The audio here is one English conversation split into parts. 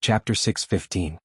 Chapter 615.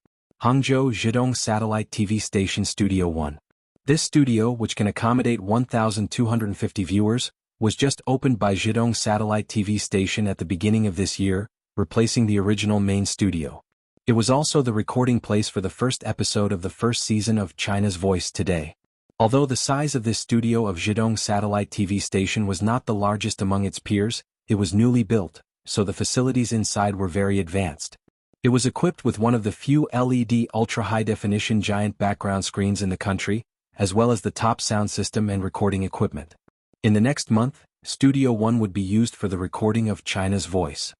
Hangzhou Zhidong Satellite TV Station Studio 1. This studio, which can accommodate 1,250 viewers, was just opened by Zhidong Satellite TV Station at the beginning of this year, replacing the original main studio. It was also the recording place for the first episode of the first season of China's Voice Today. Although the size of this studio of Zhidong Satellite TV Station was not the largest among its peers, it was newly built, so the facilities inside were very advanced. It was equipped with one of the few LED ultra-high-definition giant background screens in the country, as well as the top sound system and recording equipment. In the next month, Studio 1 would be used for the recording of China's Voice.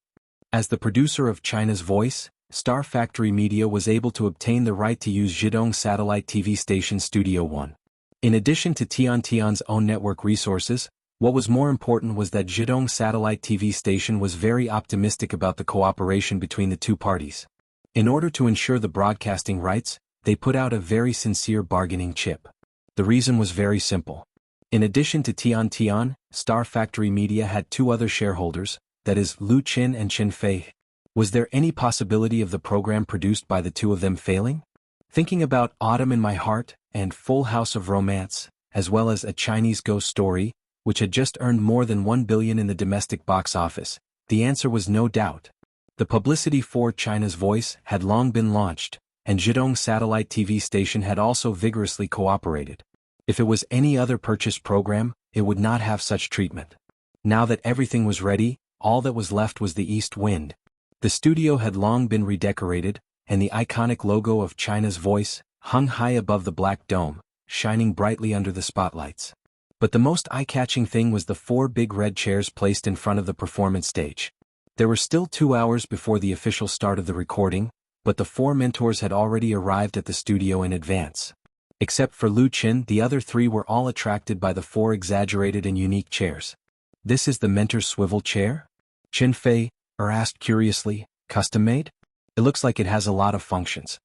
As the producer of China's Voice, Star Factory Media was able to obtain the right to use Zhidong Satellite TV Station Studio 1. In addition to Tiantian's own network resources, what was more important was that Zhidong Satellite TV Station was very optimistic about the cooperation between the two parties. In order to ensure the broadcasting rights, they put out a very sincere bargaining chip. The reason was very simple. In addition to Tiantian, Star Factory Media had two other shareholders, that is, Lu Qin and Qin Fei. Was there any possibility of the program produced by the two of them failing? Thinking about Autumn in My Heart and Full House of Romance, as well as A Chinese Ghost Story, which had just earned more than 1 billion in the domestic box office, the answer was no doubt. The publicity for China's Voice had long been launched, and Zhidong Satellite TV Station had also vigorously cooperated. If it was any other purchase program, it would not have such treatment. Now that everything was ready, all that was left was the east wind. The studio had long been redecorated, and the iconic logo of China's Voice hung high above the black dome, shining brightly under the spotlights. But the most eye-catching thing was the 4 big red chairs placed in front of the performance stage. There were still 2 hours before the official start of the recording, but the 4 mentors had already arrived at the studio in advance. Except for Lu Qin, the other 3 were all attracted by the 4 exaggerated and unique chairs. "This is the mentor's swivel chair?" Qin Fei asked curiously. "Custom-made? It looks like it has a lot of functions."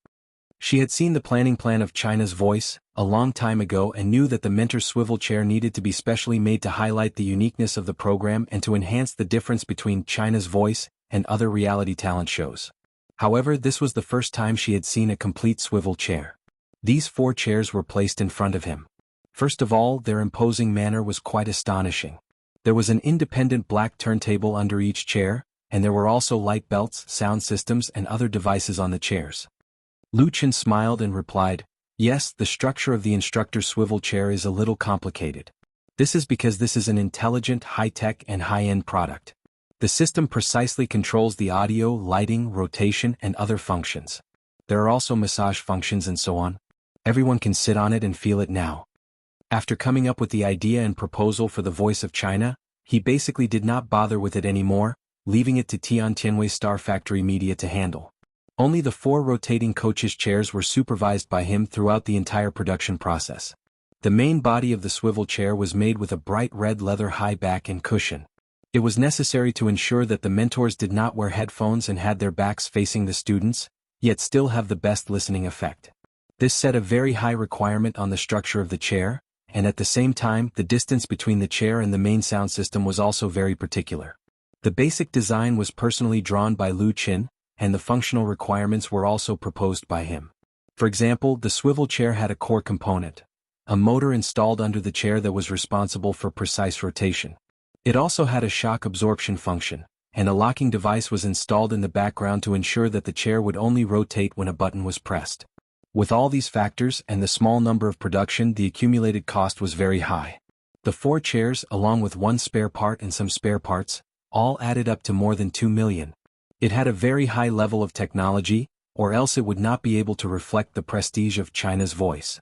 She had seen the planning plan of China's Voice a long time ago and knew that the mentor's swivel chair needed to be specially made to highlight the uniqueness of the program and to enhance the difference between China's Voice and other reality talent shows. However, this was the first time she had seen a complete swivel chair. These 4 chairs were placed in front of him. First of all, their imposing manner was quite astonishing. There was an independent black turntable under each chair, and there were also light belts, sound systems, and other devices on the chairs. Lu Qin smiled and replied, "Yes, the structure of the instructor's swivel chair is a little complicated. This is because this is an intelligent, high-tech, and high-end product. The system precisely controls the audio, lighting, rotation, and other functions. There are also massage functions and so on. Everyone can sit on it and feel it now." After coming up with the idea and proposal for the Voice of China, he basically did not bother with it anymore, leaving it to Tiantianwei Star Factory Media to handle. Only the 4 rotating coaches' chairs were supervised by him throughout the entire production process. The main body of the swivel chair was made with a bright red leather high back and cushion. It was necessary to ensure that the mentors did not wear headphones and had their backs facing the students, yet still have the best listening effect. This set a very high requirement on the structure of the chair, and at the same time, the distance between the chair and the main sound system was also very particular. The basic design was personally drawn by Lu Qin, and the functional requirements were also proposed by him. For example, the swivel chair had a core component, a motor installed under the chair that was responsible for precise rotation. It also had a shock absorption function, and a locking device was installed in the background to ensure that the chair would only rotate when a button was pressed. With all these factors and the small number of production, the accumulated cost was very high. The 4 chairs, along with 1 spare part and some spare parts, all added up to more than 2 million. It had a very high level of technology, or else it would not be able to reflect the prestige of China's Voice.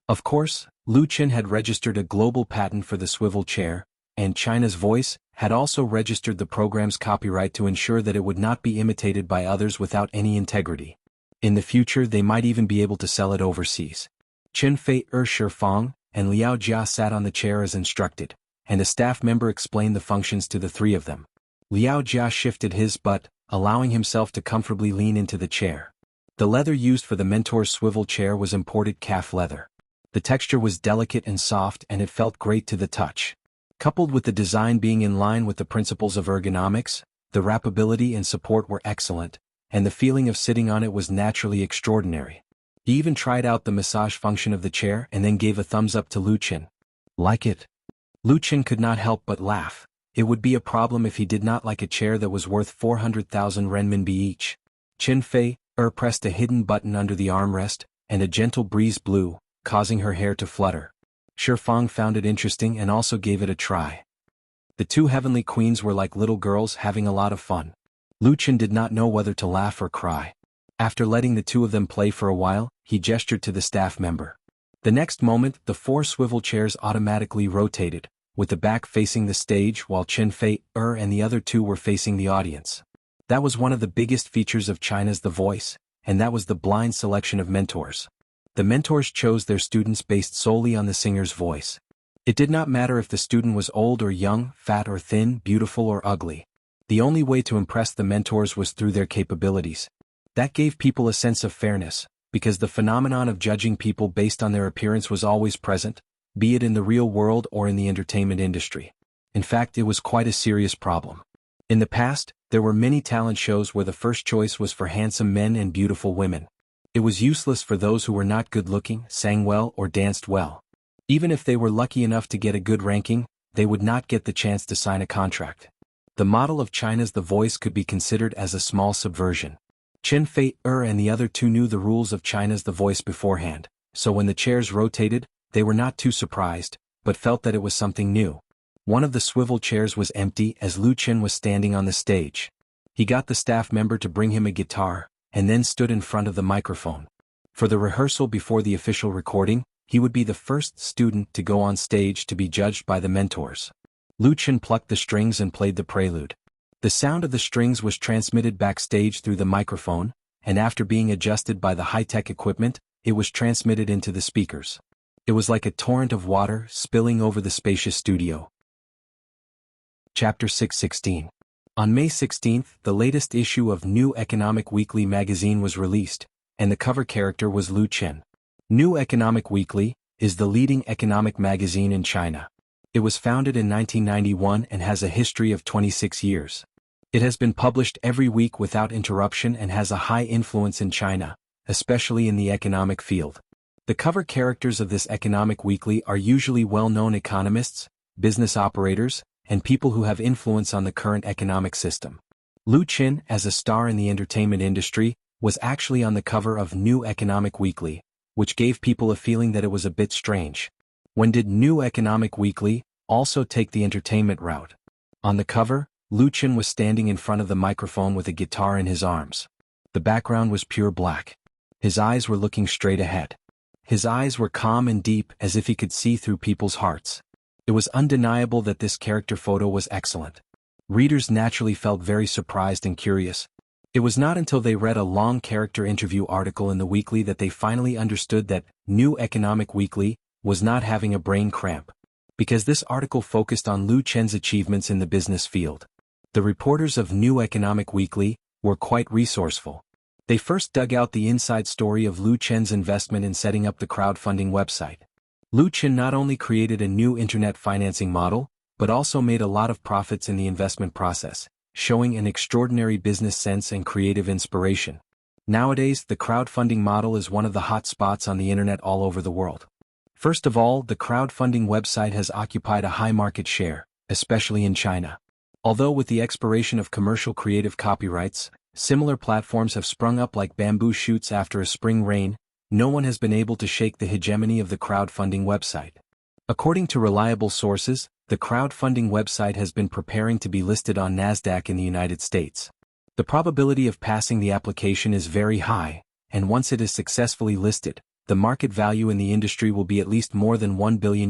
Of course, Lu Qin had registered a global patent for the swivel chair, and China's Voice had also registered the program's copyright to ensure that it would not be imitated by others without any integrity. In the future, they might even be able to sell it overseas. Qin Fei Shifang and Liao Jia sat on the chair as instructed, and a staff member explained the functions to the 3 of them. Liao Jia shifted his butt, allowing himself to comfortably lean into the chair. The leather used for the mentor's swivel chair was imported calf leather. The texture was delicate and soft, and it felt great to the touch. Coupled with the design being in line with the principles of ergonomics, the wrappability and support were excellent, and the feeling of sitting on it was naturally extraordinary. He even tried out the massage function of the chair and then gave a thumbs up to Lu Qin. Like it? Lu Qin could not help but laugh. It would be a problem if he did not like a chair that was worth 400,000 renminbi each. Qin Fei pressed a hidden button under the armrest, and a gentle breeze blew, causing her hair to flutter. Shifang found it interesting and also gave it a try. The two heavenly queens were like little girls having a lot of fun. Lu Qin did not know whether to laugh or cry. After letting the two of them play for a while, he gestured to the staff member. The next moment, the 4 swivel chairs automatically rotated, with the back facing the stage while Qin Fei and the other 2 were facing the audience. That was one of the biggest features of China's The Voice, and that was the blind selection of mentors. The mentors chose their students based solely on the singer's voice. It did not matter if the student was old or young, fat or thin, beautiful or ugly. The only way to impress the mentors was through their capabilities. That gave people a sense of fairness, because the phenomenon of judging people based on their appearance was always present, be it in the real world or in the entertainment industry. In fact, it was quite a serious problem. In the past, there were many talent shows where the first choice was for handsome men and beautiful women. It was useless for those who were not good-looking, sang well, or danced well. Even if they were lucky enough to get a good ranking, they would not get the chance to sign a contract. The model of China's The Voice could be considered as a small subversion. Qin Fei and the other 2 knew the rules of China's The Voice beforehand, so when the chairs rotated, they were not too surprised, but felt that it was something new. One of the swivel chairs was empty as Lu Qin was standing on the stage. He got the staff member to bring him a guitar, and then stood in front of the microphone. For the rehearsal before the official recording, he would be the first student to go on stage to be judged by the mentors. Lu Qin plucked the strings and played the prelude. The sound of the strings was transmitted backstage through the microphone, and after being adjusted by the high-tech equipment, it was transmitted into the speakers. It was like a torrent of water spilling over the spacious studio. Chapter 616. On May 16th, the latest issue of New Economic Weekly magazine was released, and the cover character was Lu Qin. New Economic Weekly is the leading economic magazine in China. It was founded in 1991 and has a history of 26 years. It has been published every week without interruption and has a high influence in China, especially in the economic field. The cover characters of this economic weekly are usually well-known economists, business operators, and people who have influence on the current economic system. Lu Qin, as a star in the entertainment industry, was actually on the cover of New Economic Weekly, which gave people a feeling that it was a bit strange. When did New Economic Weekly also take the entertainment route? On the cover, Lu Qin was standing in front of the microphone with a guitar in his arms. The background was pure black. His eyes were looking straight ahead. His eyes were calm and deep as if he could see through people's hearts. It was undeniable that this character photo was excellent. Readers naturally felt very surprised and curious. It was not until they read a long character interview article in the weekly that they finally understood that New Economic Weekly was not having a brain cramp, because this article focused on Lu Qin's achievements in the business field. The reporters of New Economic Weekly were quite resourceful. They first dug out the inside story of Lu Qin's investment in setting up the crowdfunding website. Lu Qin not only created a new internet financing model, but also made a lot of profits in the investment process, showing an extraordinary business sense and creative inspiration. Nowadays, the crowdfunding model is one of the hot spots on the internet all over the world. First of all, the crowdfunding website has occupied a high market share, especially in China. Although with the expiration of commercial creative copyrights, similar platforms have sprung up like bamboo shoots after a spring rain, no one has been able to shake the hegemony of the crowdfunding website. According to reliable sources, the crowdfunding website has been preparing to be listed on Nasdaq in the United States. The probability of passing the application is very high, and once it is successfully listed, the market value in the industry will be at least more than $1 billion.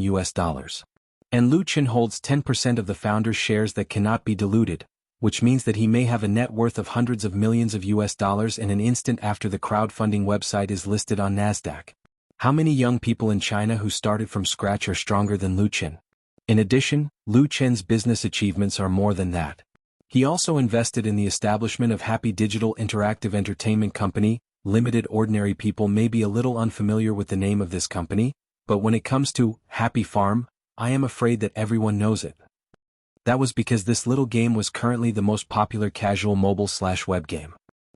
And Lu Qin holds 10% of the founder's shares that cannot be diluted, which means that he may have a net worth of hundreds of millions of US dollars in an instant after the crowdfunding website is listed on Nasdaq. How many young people in China who started from scratch are stronger than Lu Qin? In addition, Lu Qin's business achievements are more than that. He also invested in the establishment of Happy Digital Interactive Entertainment Company, Limited. Ordinary people may be a little unfamiliar with the name of this company, but when it comes to Happy Farm, I am afraid that everyone knows it. That was because this little game was currently the most popular casual mobile/web game.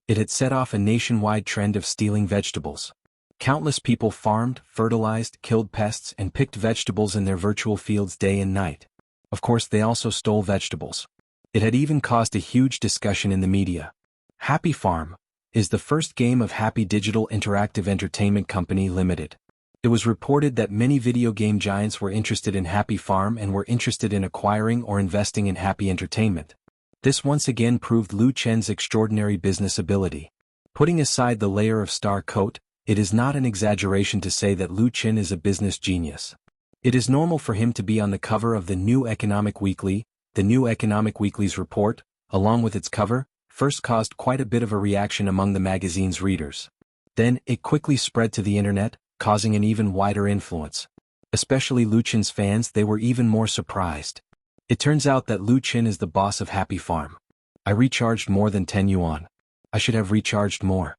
It had set off a nationwide trend of stealing vegetables. Countless people farmed, fertilized, killed pests, and picked vegetables in their virtual fields day and night. Of course, they also stole vegetables. It had even caused a huge discussion in the media. Happy Farm is the first game of Happy Digital Interactive Entertainment Company Limited. It was reported that many video game giants were interested in Happy Farm and were interested in acquiring or investing in Happy Entertainment. This once again proved Lu Chen's extraordinary business ability. Putting aside the layer of star coat, it is not an exaggeration to say that Lu Chen is a business genius. It is normal for him to be on the cover of the New Economic Weekly. The New Economic Weekly's report, along with its cover, first caused quite a bit of a reaction among the magazine's readers. Then, it quickly spread to the internet, causing an even wider influence. Especially Lu Chen's fans, they were even more surprised. It turns out that Lu Chen is the boss of Happy Farm. I recharged more than 10 yuan. I should have recharged more.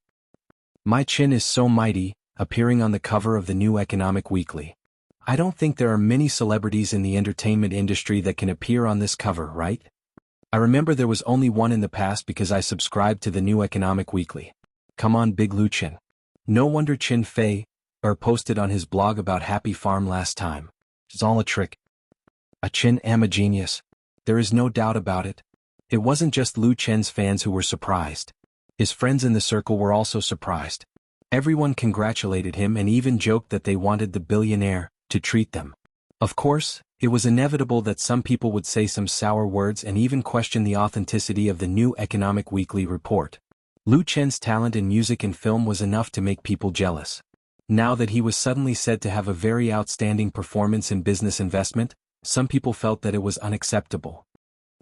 My chin is so mighty, appearing on the cover of the New Economic Weekly. I don't think there are many celebrities in the entertainment industry that can appear on this cover, right? I remember there was only one in the past because I subscribed to the New Economic Weekly. Come on, Big Lu Chen. No wonder Chin Fei posted on his blog about Happy Farm last time. It's all a trick. A Chin am a genius. There is no doubt about it. It wasn't just Lu Chen's fans who were surprised. His friends in the circle were also surprised. Everyone congratulated him and even joked that they wanted the billionaire to treat them. Of course, it was inevitable that some people would say some sour words and even question the authenticity of the New Economic Weekly report. Lu Chen's talent in music and film was enough to make people jealous. Now that he was suddenly said to have a very outstanding performance in business investment, some people felt that it was unacceptable.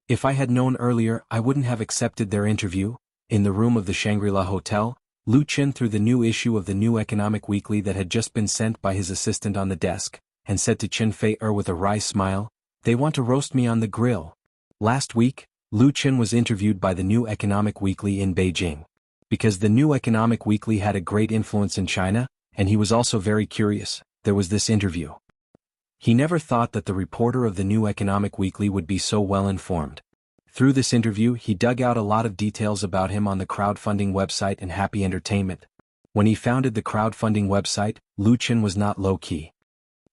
If I had known earlier, I wouldn't have accepted their interview. In the room of the Shangri-La Hotel, Lu Chen threw the new issue of the New Economic Weekly that had just been sent by his assistant on the desk, and said to Chin Fei with a wry smile, "They want to roast me on the grill." Last week, Lu Chen was interviewed by the New Economic Weekly in Beijing. Because the New Economic Weekly had a great influence in China, and he was also very curious, there was this interview. He never thought that the reporter of the New Economic Weekly would be so well informed. Through this interview, he dug out a lot of details about him on the crowdfunding website and Happy Entertainment. When he founded the crowdfunding website, Lu Chen was not low-key.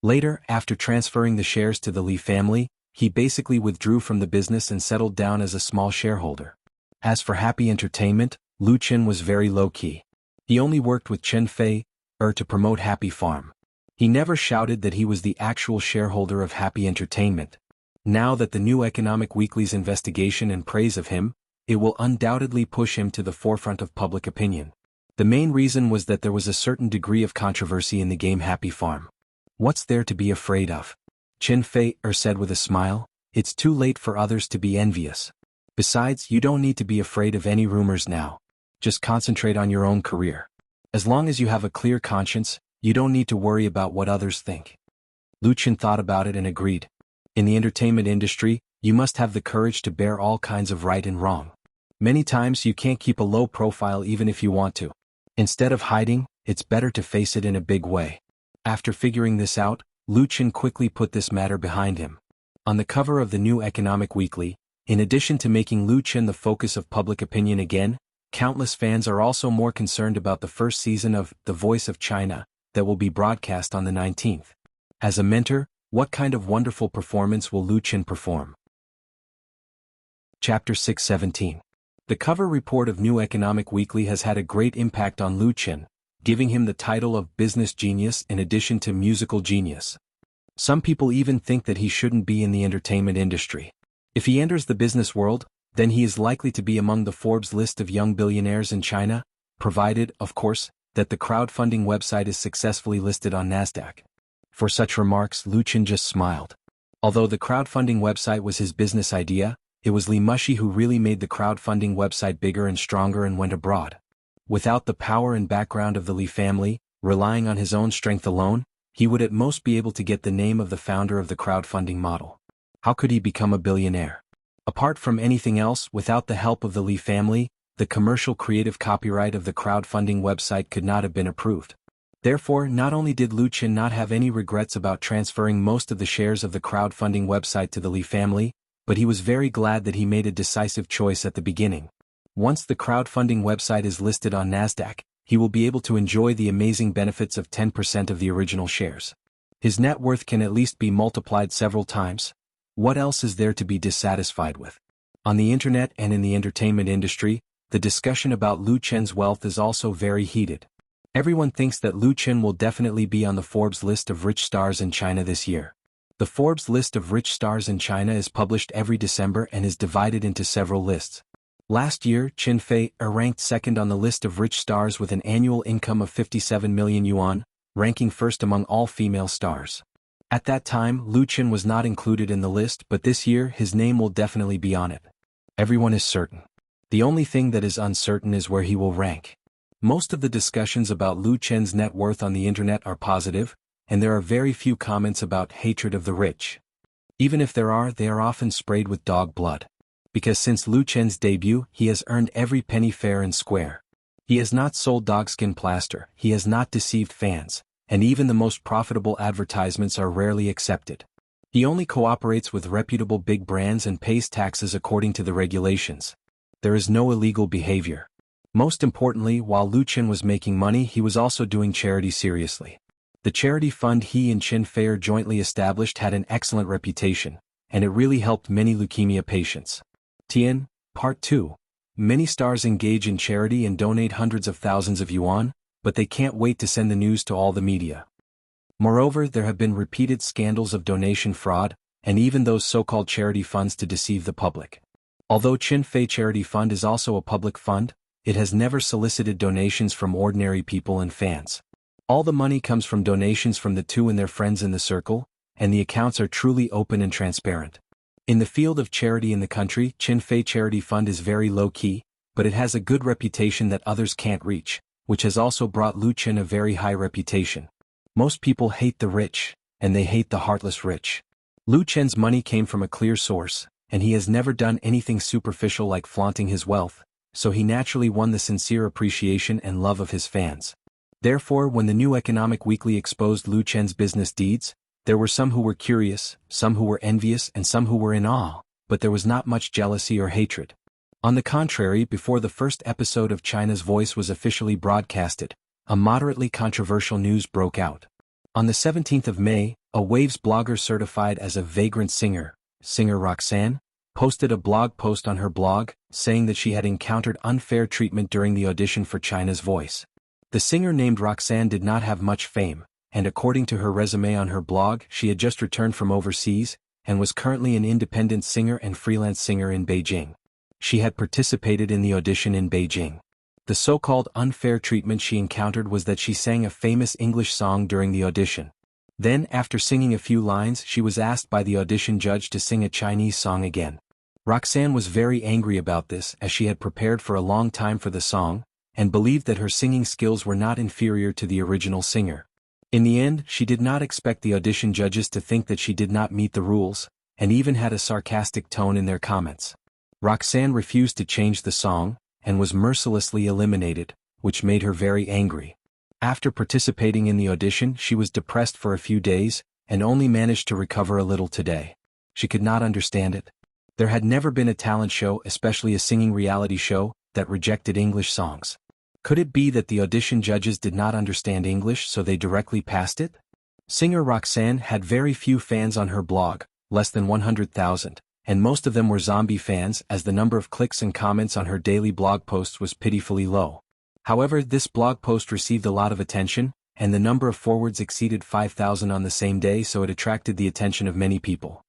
Later, after transferring the shares to the Li family, he basically withdrew from the business and settled down as a small shareholder. As for Happy Entertainment, Lu Chen was very low-key. He only worked with Chen Fei to promote Happy Farm. He never shouted that he was the actual shareholder of Happy Entertainment. Now that the New Economic Weekly's investigation and praise of him, it will undoubtedly push him to the forefront of public opinion. The main reason was that there was a certain degree of controversy in the game Happy Farm. What's there to be afraid of? Chen Fei said with a smile, "It's too late for others to be envious. Besides, you don't need to be afraid of any rumors now. Just concentrate on your own career. As long as you have a clear conscience, you don't need to worry about what others think." Lu Chen thought about it and agreed. In the entertainment industry, you must have the courage to bear all kinds of right and wrong. Many times you can't keep a low profile even if you want to. Instead of hiding, it's better to face it in a big way. After figuring this out, Lu Chen quickly put this matter behind him. On the cover of the New Economic Weekly, in addition to making Lu Chen the focus of public opinion again, countless fans are also more concerned about the first season of The Voice of China that will be broadcast on the 19th. As a mentor, what kind of wonderful performance will Lu Chen perform? Chapter 617. The cover report of New Economic Weekly has had a great impact on Lu Chen, giving him the title of business genius in addition to musical genius. Some people even think that he shouldn't be in the entertainment industry. If he enters the business world, then he is likely to be among the Forbes list of young billionaires in China, provided, of course, that the crowdfunding website is successfully listed on Nasdaq. For such remarks, Lu Chen just smiled. Although the crowdfunding website was his business idea, it was Li Mushi who really made the crowdfunding website bigger and stronger and went abroad. Without the power and background of the Li family, relying on his own strength alone, he would at most be able to get the name of the founder of the crowdfunding model. How could he become a billionaire? Apart from anything else, without the help of the Li family, the commercial creative copyright of the crowdfunding website could not have been approved. Therefore, not only did Lu Chen not have any regrets about transferring most of the shares of the crowdfunding website to the Li family, but he was very glad that he made a decisive choice at the beginning. Once the crowdfunding website is listed on Nasdaq, he will be able to enjoy the amazing benefits of 10% of the original shares. His net worth can at least be multiplied several times. What else is there to be dissatisfied with? On the internet and in the entertainment industry, the discussion about Lu Chen's wealth is also very heated. Everyone thinks that Lu Chen will definitely be on the Forbes list of rich stars in China this year. The Forbes list of rich stars in China is published every December and is divided into several lists. Last year, Qin Fei ranked second on the list of rich stars with an annual income of 57 million yuan, ranking first among all female stars. At that time, Lu Chen was not included in the list, but this year his name will definitely be on it. Everyone is certain. The only thing that is uncertain is where he will rank. Most of the discussions about Lu Chen's net worth on the internet are positive, and there are very few comments about hatred of the rich. Even if there are, they are often sprayed with dog blood. Because since Lu Chen's debut, he has earned every penny fair and square. He has not sold dogskin plaster, he has not deceived fans, and even the most profitable advertisements are rarely accepted. He only cooperates with reputable big brands and pays taxes according to the regulations. There is no illegal behavior. Most importantly, while Lu Chen was making money, he was also doing charity seriously. The charity fund he and Qin Fei jointly established had an excellent reputation, and it really helped many leukemia patients. Tian, Part 2. Many stars engage in charity and donate hundreds of thousands of yuan, but they can't wait to send the news to all the media. Moreover, there have been repeated scandals of donation fraud, and even those so-called charity funds to deceive the public. Although Qin Fei Charity Fund is also a public fund, it has never solicited donations from ordinary people and fans. All the money comes from donations from the two and their friends in the circle, and the accounts are truly open and transparent. In the field of charity in the country, Qin Fei Charity Fund is very low-key, but it has a good reputation that others can't reach, which has also brought Lu Chen a very high reputation. Most people hate the rich, and they hate the heartless rich. Lu Chen's money came from a clear source, and he has never done anything superficial like flaunting his wealth, so he naturally won the sincere appreciation and love of his fans. Therefore, when the New Economic Weekly exposed Lu Chen's business deeds, there were some who were curious, some who were envious, and some who were in awe, but there was not much jealousy or hatred. On the contrary, before the first episode of China's Voice was officially broadcasted, a moderately controversial news broke out. On the 17th of May, a Waves blogger certified as a vagrant singer Roxanne, posted a blog post on her blog, saying that she had encountered unfair treatment during the audition for China's Voice. The singer named Roxanne did not have much fame, and according to her resume on her blog, she had just returned from overseas, and was currently an independent singer and freelance singer in Beijing. She had participated in the audition in Beijing. The so-called unfair treatment she encountered was that she sang a famous English song during the audition. Then, after singing a few lines, she was asked by the audition judge to sing a Chinese song again. Roxanne was very angry about this, as she had prepared for a long time for the song, and believed that her singing skills were not inferior to the original singer. In the end, she did not expect the audition judges to think that she did not meet the rules, and even had a sarcastic tone in their comments. Roxanne refused to change the song, and was mercilessly eliminated, which made her very angry. After participating in the audition, she was depressed for a few days, and only managed to recover a little today. She could not understand it. There had never been a talent show, especially a singing reality show, that rejected English songs. Could it be that the audition judges did not understand English, so they directly passed it? Singer Roxanne had very few fans on her blog, less than 100,000, and most of them were zombie fans, as the number of clicks and comments on her daily blog posts was pitifully low. However, this blog post received a lot of attention, and the number of forwards exceeded 5,000 on the same day, so it attracted the attention of many people.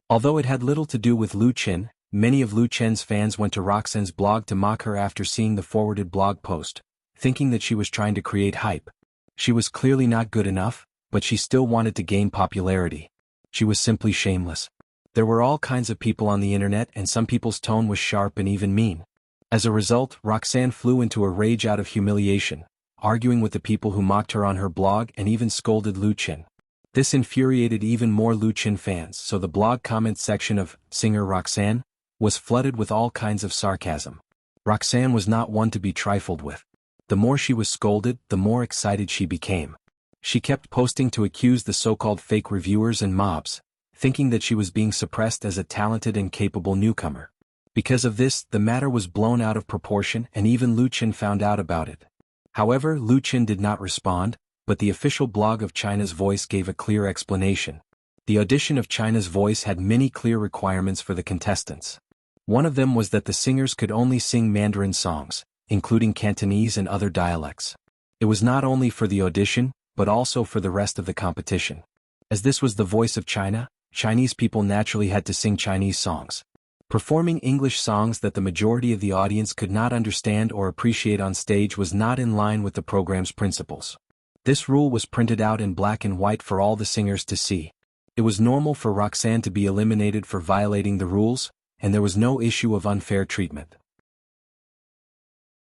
Although it had little to do with Lu Chen, many of Lu Chen's fans went to Roxanne's blog to mock her after seeing the forwarded blog post, thinking that she was trying to create hype. She was clearly not good enough, but she still wanted to gain popularity. She was simply shameless. There were all kinds of people on the internet, and some people's tone was sharp and even mean. As a result, Roxanne flew into a rage out of humiliation, arguing with the people who mocked her on her blog and even scolded Lu Chen. This infuriated even more Lu Chen fans, so the blog comments section of Singer Roxanne was flooded with all kinds of sarcasm. Roxanne was not one to be trifled with. The more she was scolded, the more excited she became. She kept posting to accuse the so-called fake reviewers and mobs, thinking that she was being suppressed as a talented and capable newcomer. Because of this, the matter was blown out of proportion and even Lu Qin found out about it. However, Lu Qin did not respond, but the official blog of China's Voice gave a clear explanation. The audition of China's Voice had many clear requirements for the contestants. One of them was that the singers could only sing Mandarin songs, including Cantonese and other dialects. It was not only for the audition, but also for the rest of the competition. As this was the voice of China, Chinese people naturally had to sing Chinese songs. Performing English songs that the majority of the audience could not understand or appreciate on stage was not in line with the program's principles. This rule was printed out in black and white for all the singers to see. It was normal for Roxanne to be eliminated for violating the rules, and there was no issue of unfair treatment.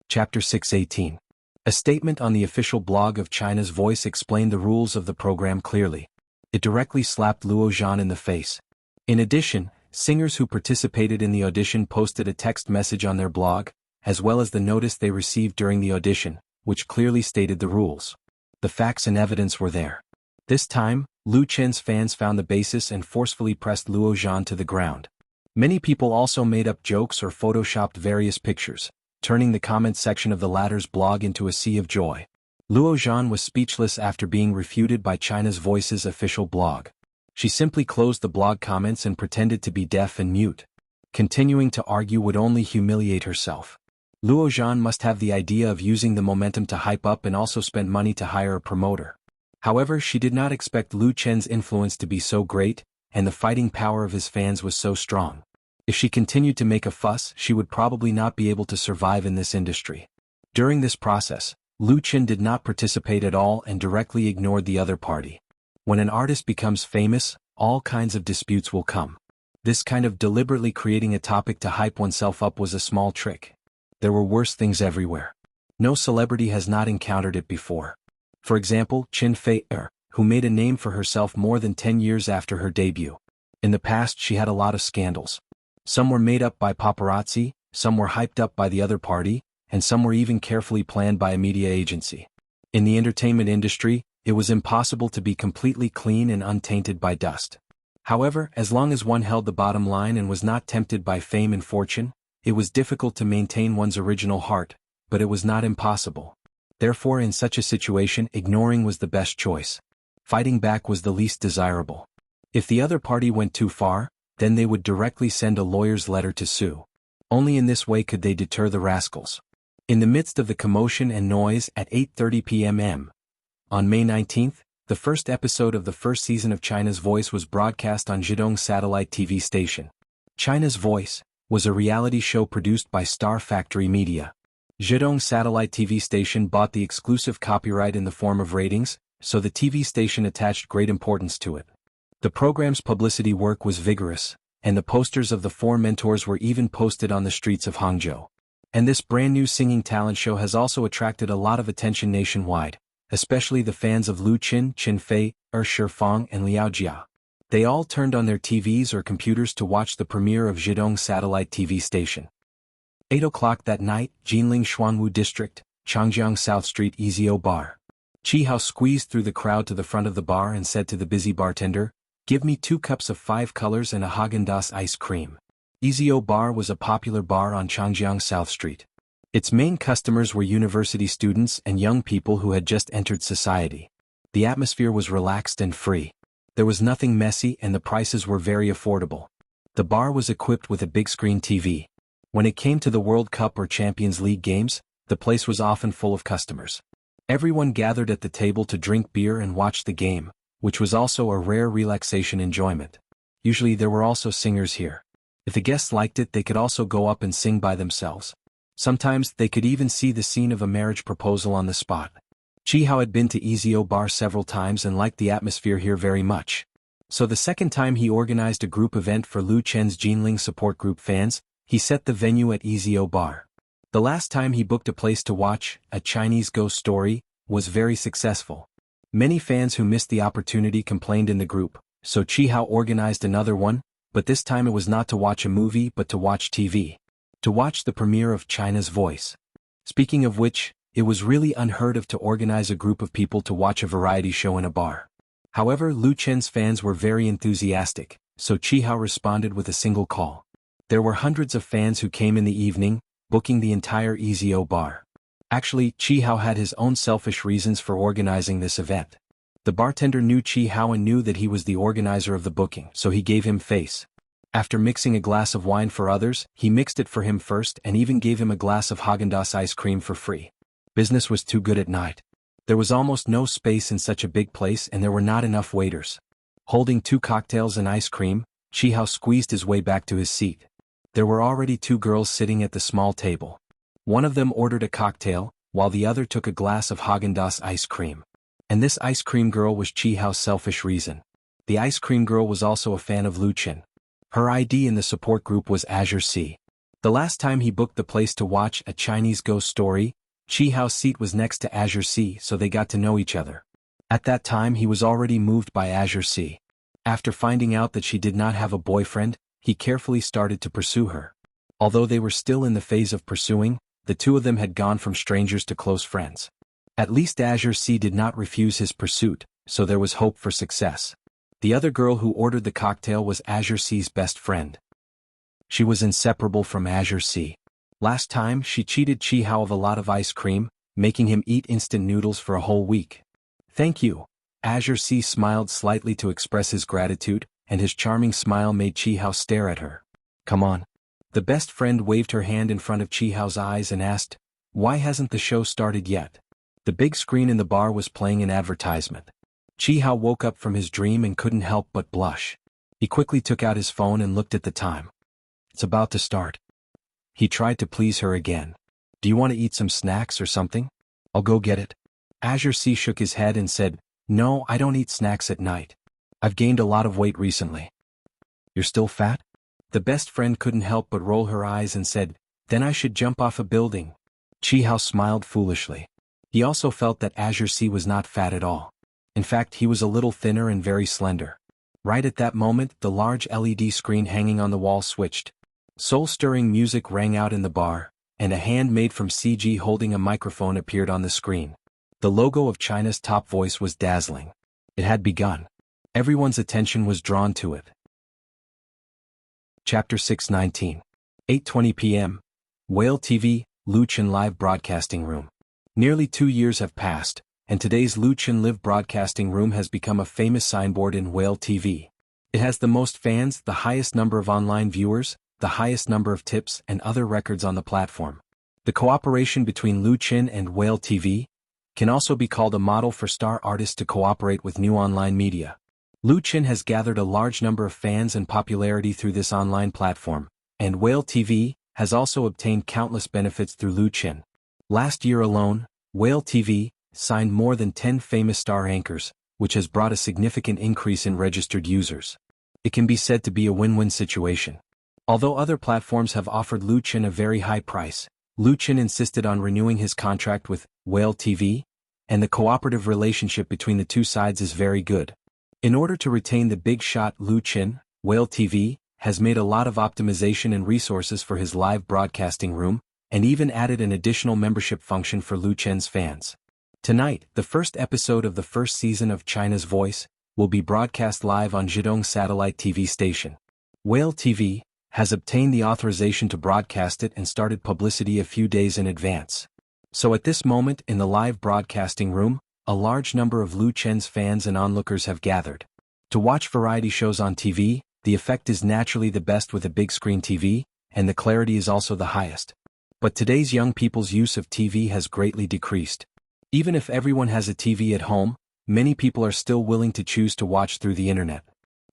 Chapter 6:18. A statement on the official blog of China's Voice explained the rules of the program clearly. It directly slapped Luo Zhan in the face. In addition, singers who participated in the audition posted a text message on their blog, as well as the notice they received during the audition, which clearly stated the rules. The facts and evidence were there. This time, Lu Qin's fans found the basis and forcefully pressed Luo Zhan to the ground. Many people also made up jokes or photoshopped various pictures, turning the comment section of the latter's blog into a sea of joy. Luo Zhan was speechless after being refuted by China's Voice's official blog. She simply closed the blog comments and pretended to be deaf and mute. Continuing to argue would only humiliate herself. Luo Zhan must have the idea of using the momentum to hype up and also spent money to hire a promoter. However, she did not expect Lu Qin's influence to be so great, and the fighting power of his fans was so strong. If she continued to make a fuss, she would probably not be able to survive in this industry. During this process, Lu Qin did not participate at all and directly ignored the other party. When an artist becomes famous, all kinds of disputes will come. This kind of deliberately creating a topic to hype oneself up was a small trick. There were worse things everywhere. No celebrity has not encountered it before. For example, Qin Fei, who made a name for herself more than 10 years after her debut. In the past, she had a lot of scandals. Some were made up by paparazzi, some were hyped up by the other party, and some were even carefully planned by a media agency. In the entertainment industry, it was impossible to be completely clean and untainted by dust. However, as long as one held the bottom line and was not tempted by fame and fortune, it was difficult to maintain one's original heart, but it was not impossible. Therefore, in such a situation, ignoring was the best choice. Fighting back was the least desirable. If the other party went too far, then they would directly send a lawyer's letter to sue. Only in this way could they deter the rascals. In the midst of the commotion and noise at 8:30 p.m. on May 19th, the first episode of the first season of China's Voice was broadcast on Zhidong Satellite TV station. China's Voice was a reality show produced by Star Factory Media. Zhidong Satellite TV station bought the exclusive copyright in the form of ratings, so the TV station attached great importance to it. The program's publicity work was vigorous, and the posters of the four mentors were even posted on the streets of Hangzhou. And this brand new singing talent show has also attracted a lot of attention nationwide, especially the fans of Lu Qin, Qin Fei, Shifang and Liao Jia. They all turned on their TVs or computers to watch the premiere of Zhidong Satellite TV station. 8 o'clock that night, Jinling Xuanwu District, Changjiang South Street Ezio Bar. Chi Hao squeezed through the crowd to the front of the bar and said to the busy bartender, "Give me 2 cups of 5 colors and a Häagen-Dazs ice cream." Ezio Bar was a popular bar on Changjiang South Street. Its main customers were university students and young people who had just entered society. The atmosphere was relaxed and free. There was nothing messy and the prices were very affordable. The bar was equipped with a big screen TV. When it came to the World Cup or Champions League games, the place was often full of customers. Everyone gathered at the table to drink beer and watch the game, which was also a rare relaxation enjoyment. Usually there were also singers here. If the guests liked it, they could also go up and sing by themselves. Sometimes they could even see the scene of a marriage proposal on the spot. Chi Hao had been to Ezio Bar several times and liked the atmosphere here very much. So the second time he organized a group event for Lu Chen's Jinling support group fans, he set the venue at Ezio Bar. The last time he booked a place to watch a Chinese ghost story was very successful. Many fans who missed the opportunity complained in the group, so Chi Hao organized another one, but this time it was not to watch a movie but to watch TV. To watch the premiere of China's Voice. Speaking of which, it was really unheard of to organize a group of people to watch a variety show in a bar. However, Lu Chen's fans were very enthusiastic, so Chi Hao responded with a single call. There were hundreds of fans who came in the evening, booking the entire EZO bar. Actually, Chi Hao had his own selfish reasons for organizing this event. The bartender knew Chi Hao and knew that he was the organizer of the booking, so he gave him face. After mixing a glass of wine for others, he mixed it for him first and even gave him a glass of Häagen-Dazs ice cream for free. Business was too good at night. There was almost no space in such a big place and there were not enough waiters. Holding 2 cocktails and ice cream, Chi Hao squeezed his way back to his seat. There were already 2 girls sitting at the small table. One of them ordered a cocktail, while the other took a glass of Häagen-Dazs ice cream. And this ice cream girl was Chi Hao's selfish reason. The ice cream girl was also a fan of Lu Qin. Her ID in the support group was Azure Sea. The last time he booked the place to watch a Chinese ghost story, Chi Hao's seat was next to Azure Sea, so they got to know each other. At that time he was already moved by Azure Sea. After finding out that she did not have a boyfriend, he carefully started to pursue her. Although they were still in the phase of pursuing, the 2 of them had gone from strangers to close friends. At least Azure Sea did not refuse his pursuit, so there was hope for success. The other girl who ordered the cocktail was Azure Sea's best friend. She was inseparable from Azure Sea. Last time she cheated Chi Hao of a lot of ice cream, making him eat instant noodles for a whole week. Thank you. Azure Sea smiled slightly to express his gratitude, and his charming smile made Chi Hao stare at her. Come on. The best friend waved her hand in front of Chi Hao's eyes and asked, why hasn't the show started yet? The big screen in the bar was playing an advertisement. Chi Hao woke up from his dream and couldn't help but blush. He quickly took out his phone and looked at the time. It's about to start. He tried to please her again. Do you want to eat some snacks or something? I'll go get it. Azure Sea shook his head and said, no, I don't eat snacks at night. I've gained a lot of weight recently. You're still fat? The best friend couldn't help but roll her eyes and said, then I should jump off a building. Chi Hao smiled foolishly. He also felt that Azure Sea was not fat at all. In fact, he was a little thinner and very slender. Right at that moment, the large LED screen hanging on the wall switched. Soul-stirring music rang out in the bar, and a hand made from CG holding a microphone appeared on the screen. The logo of China's top voice was dazzling. It had begun. Everyone's attention was drawn to it. Chapter 619. 8:20 p.m. Whale TV, Lu Qin Live Broadcasting Room. Nearly 2 years have passed, and today's Lu Qin Live Broadcasting Room has become a famous signboard in Whale TV. It has the most fans, the highest number of online viewers, the highest number of tips and other records on the platform. The cooperation between Lu Qin and Whale TV can also be called a model for star artists to cooperate with new online media. Lu Qin has gathered a large number of fans and popularity through this online platform, and Whale TV has also obtained countless benefits through Lu Qin. Last year alone, Whale TV signed more than 10 famous star anchors, which has brought a significant increase in registered users. It can be said to be a win-win situation. Although other platforms have offered Lu Qin a very high price, Lu Qin insisted on renewing his contract with Whale TV, and the cooperative relationship between the two sides is very good. In order to retain the big shot Lu Qin, Whale TV has made a lot of optimization and resources for his live broadcasting room, and even added an additional membership function for Lu Qin's fans. Tonight, the first episode of the first season of China's Voice will be broadcast live on Zhidong Satellite TV station. Whale TV has obtained the authorization to broadcast it and started publicity a few days in advance. So at this moment in the live broadcasting room, a large number of Lu Qin's fans and onlookers have gathered. To watch variety shows on TV, the effect is naturally the best with a big screen TV, and the clarity is also the highest. But today's young people's use of TV has greatly decreased. Even if everyone has a TV at home, many people are still willing to choose to watch through the internet.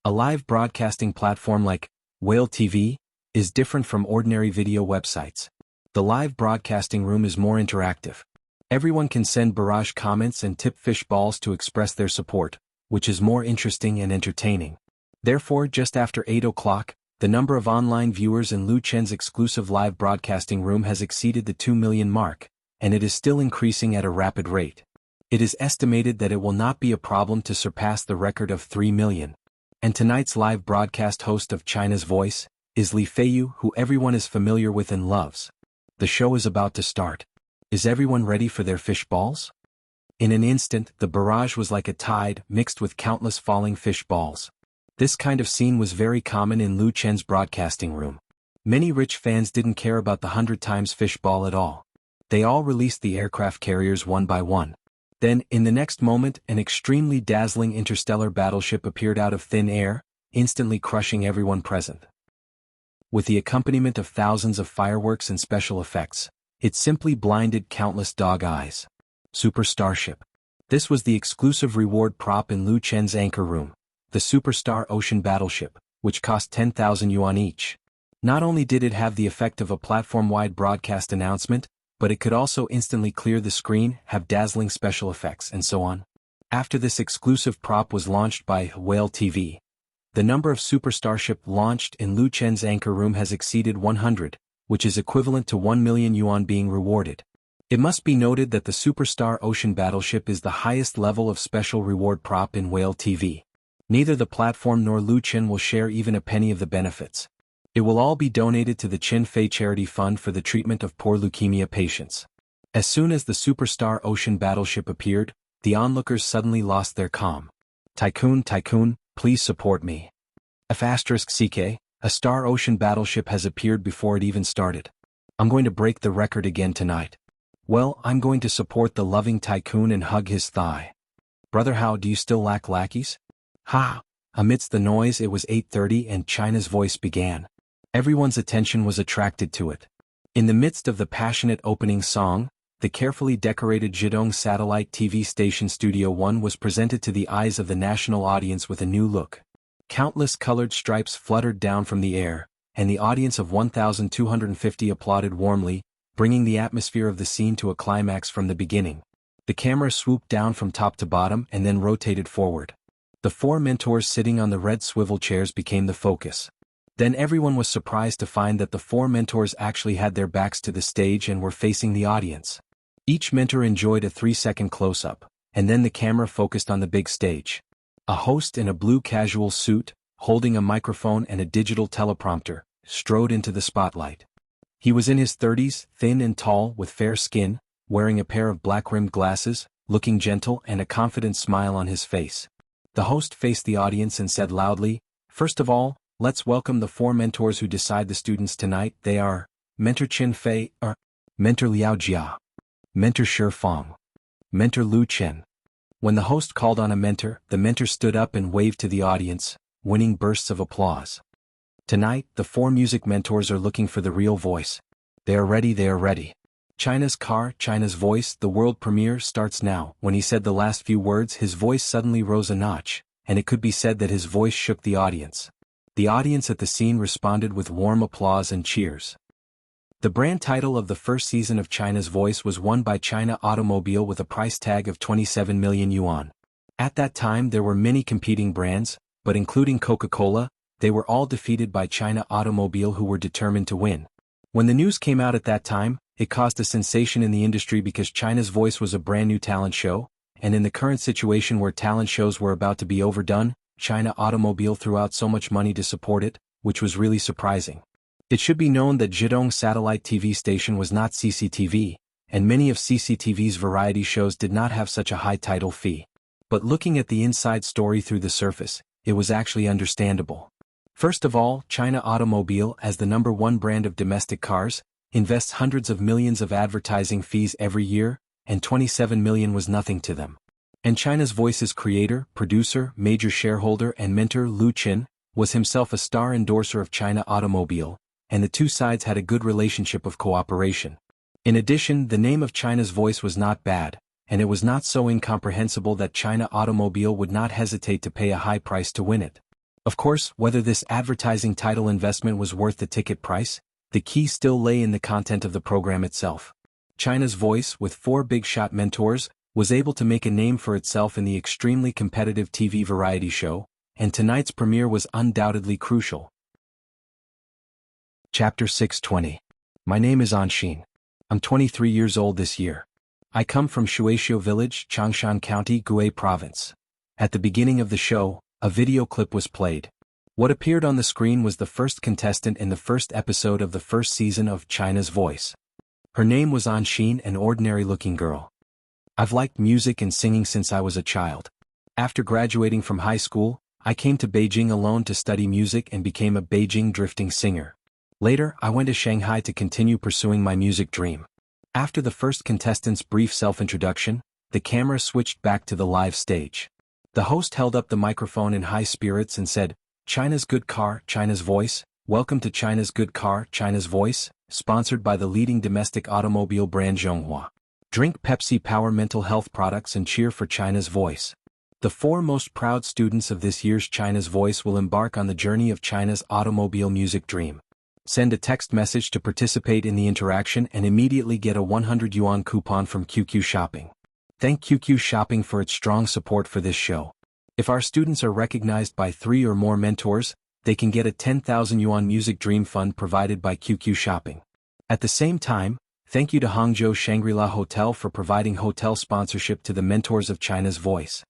A live broadcasting platform like Whale TV is different from ordinary video websites. The live broadcasting room is more interactive. Everyone can send barrage comments and tip fish balls to express their support, which is more interesting and entertaining. Therefore, just after 8 o'clock, the number of online viewers in Lu Qin's exclusive live broadcasting room has exceeded the 2 million mark, and it is still increasing at a rapid rate. It is estimated that it will not be a problem to surpass the record of 3 million. And tonight's live broadcast host of China's Voice is Li Feiyu, who everyone is familiar with and loves. The show is about to start. Is everyone ready for their fish balls? In an instant, the barrage was like a tide mixed with countless falling fish balls. This kind of scene was very common in Lu Qin's broadcasting room. Many rich fans didn't care about the 100 times fishball at all. They all released the aircraft carriers one by one. Then, in the next moment, an extremely dazzling interstellar battleship appeared out of thin air, instantly crushing everyone present. With the accompaniment of thousands of fireworks and special effects, it simply blinded countless dog eyes. Super Starship. This was the exclusive reward prop in Lu Chen's anchor room, the Superstar Ocean Battleship, which cost 10,000 yuan each. Not only did it have the effect of a platform-wide broadcast announcement, but it could also instantly clear the screen, have dazzling special effects, and so on. After this exclusive prop was launched by Whale TV, the number of Super Starship launched in Lu Chen's anchor room has exceeded 100, which is equivalent to 1 million yuan being rewarded. It must be noted that the Superstar Ocean Battleship is the highest level of special reward prop in Whale TV. Neither the platform nor Lu Chen will share even a penny of the benefits. It will all be donated to the Chin Fei Charity Fund for the treatment of poor leukemia patients. As soon as the Superstar Ocean Battleship appeared, the onlookers suddenly lost their calm. Tycoon, please support me. F*CK, a Star Ocean Battleship has appeared before it even started. I'm going to break the record again tonight. Well, I'm going to support the loving Tycoon and hug his thigh. Brother, how do you still lack lackeys? Ha! Amidst the noise, it was 8:30 and China's voice began. Everyone's attention was attracted to it. In the midst of the passionate opening song, the carefully decorated Zhidong Satellite TV Station Studio 1 was presented to the eyes of the national audience with a new look. Countless colored stripes fluttered down from the air, and the audience of 1,250 applauded warmly, bringing the atmosphere of the scene to a climax from the beginning. The camera swooped down from top to bottom and then rotated forward. The four mentors sitting on the red swivel chairs became the focus. Then everyone was surprised to find that the four mentors actually had their backs to the stage and were facing the audience. Each mentor enjoyed a 3-second close-up, and then the camera focused on the big stage. A host in a blue casual suit, holding a microphone and a digital teleprompter, strode into the spotlight. He was in his 30s, thin and tall with fair skin, wearing a pair of black-rimmed glasses, looking gentle and a confident smile on his face. The host faced the audience and said loudly, "First of all, let's welcome the four mentors who decide the students tonight. They are Mentor Chin Fei, Mentor Liao Jia, Mentor Shi Fang, Mentor Lu Chen." When the host called on a mentor, the mentor stood up and waved to the audience, winning bursts of applause. Tonight, the four music mentors are looking for the real voice. They are ready. China's car, China's voice, the world premiere starts now. When he said the last few words, his voice suddenly rose a notch, and it could be said that his voice shook the audience. The audience at the scene responded with warm applause and cheers. The brand title of the first season of China's Voice was won by China Automobile with a price tag of 27 million yuan. At that time there were many competing brands, but including Coca-Cola, they were all defeated by China Automobile, who were determined to win. When the news came out at that time, it caused a sensation in the industry because China's Voice was a brand new talent show, and in the current situation where talent shows were about to be overdone, China Automobile threw out so much money to support it, which was really surprising. It should be known that Zhidong Satellite TV Station was not CCTV, and many of CCTV's variety shows did not have such a high title fee. But looking at the inside story through the surface, it was actually understandable. First of all, China Automobile, as the #1 brand of domestic cars, invests hundreds of millions of advertising fees every year, and 27 million was nothing to them. And China's Voice's creator, producer, major shareholder and mentor Lu Chen was himself a star endorser of China Automobile, and the two sides had a good relationship of cooperation. In addition, the name of China's Voice was not bad, and it was not so incomprehensible that China Automobile would not hesitate to pay a high price to win it. Of course, whether this advertising title investment was worth the ticket price, the key still lay in the content of the program itself. China's Voice, with four big-shot mentors, was able to make a name for itself in the extremely competitive TV variety show, and tonight's premiere was undoubtedly crucial. Chapter 620. My name is Anshin. I'm 23 years old this year. I come from Shueishu Village, Changshan County, Gue Province. At the beginning of the show, a video clip was played. What appeared on the screen was the first contestant in the first episode of the first season of China's Voice. Her name was Anshin, an ordinary-looking girl. I've liked music and singing since I was a child. After graduating from high school, I came to Beijing alone to study music and became a Beijing drifting singer. Later, I went to Shanghai to continue pursuing my music dream. After the first contestant's brief self-introduction, the camera switched back to the live stage. The host held up the microphone in high spirits and said, "China's good car, China's voice, welcome to China's good car, China's voice, sponsored by the leading domestic automobile brand Zhonghua. Drink Pepsi Power mental health products and cheer for China's voice." The 4 most proud students of this year's China's Voice will embark on the journey of China's automobile music dream. Send a text message to participate in the interaction and immediately get a 100 yuan coupon from QQ Shopping. Thank QQ Shopping for its strong support for this show. If our students are recognized by 3 or more mentors, they can get a 10,000 yuan music dream fund provided by QQ Shopping. At the same time, thank you to Hangzhou Shangri-La Hotel for providing hotel sponsorship to the mentors of China's Voice.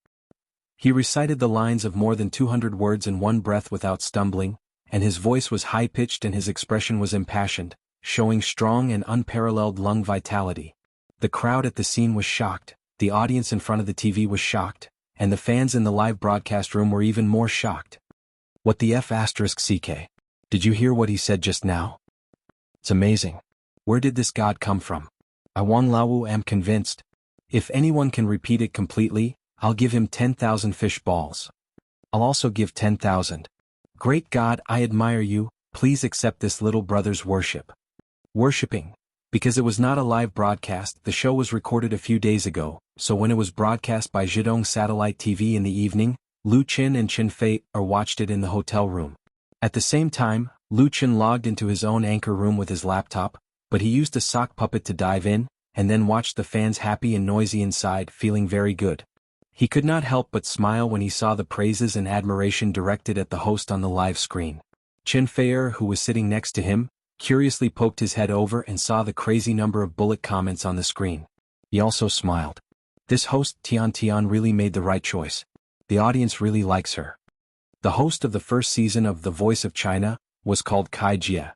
He recited the lines of more than 200 words in one breath without stumbling, and his voice was high-pitched and his expression was impassioned, showing strong and unparalleled lung vitality. The crowd at the scene was shocked, the audience in front of the TV was shocked, and the fans in the live broadcast room were even more shocked. What the F***CK? Did you hear what he said just now? It's amazing. Where did this god come from? I Wang Laowu am convinced. If anyone can repeat it completely, I'll give him 10,000 fish balls. I'll also give 10,000. Great God, I admire you, please accept this little brother's worship. Worshipping. Because it was not a live broadcast, the show was recorded a few days ago, so when it was broadcast by Zhidong Satellite TV in the evening, Lu Qin and Qin Fei watched it in the hotel room. At the same time, Lu Qin logged into his own anchor room with his laptop, but he used a sock puppet to dive in, and then watched the fans happy and noisy inside, feeling very good. He could not help but smile when he saw the praises and admiration directed at the host on the live screen. Qin Fei, who was sitting next to him, curiously poked his head over and saw the crazy number of bullet comments on the screen. He also smiled. This host Tian really made the right choice. The audience really likes her. The host of the first season of The Voice of China was called Kai Jie.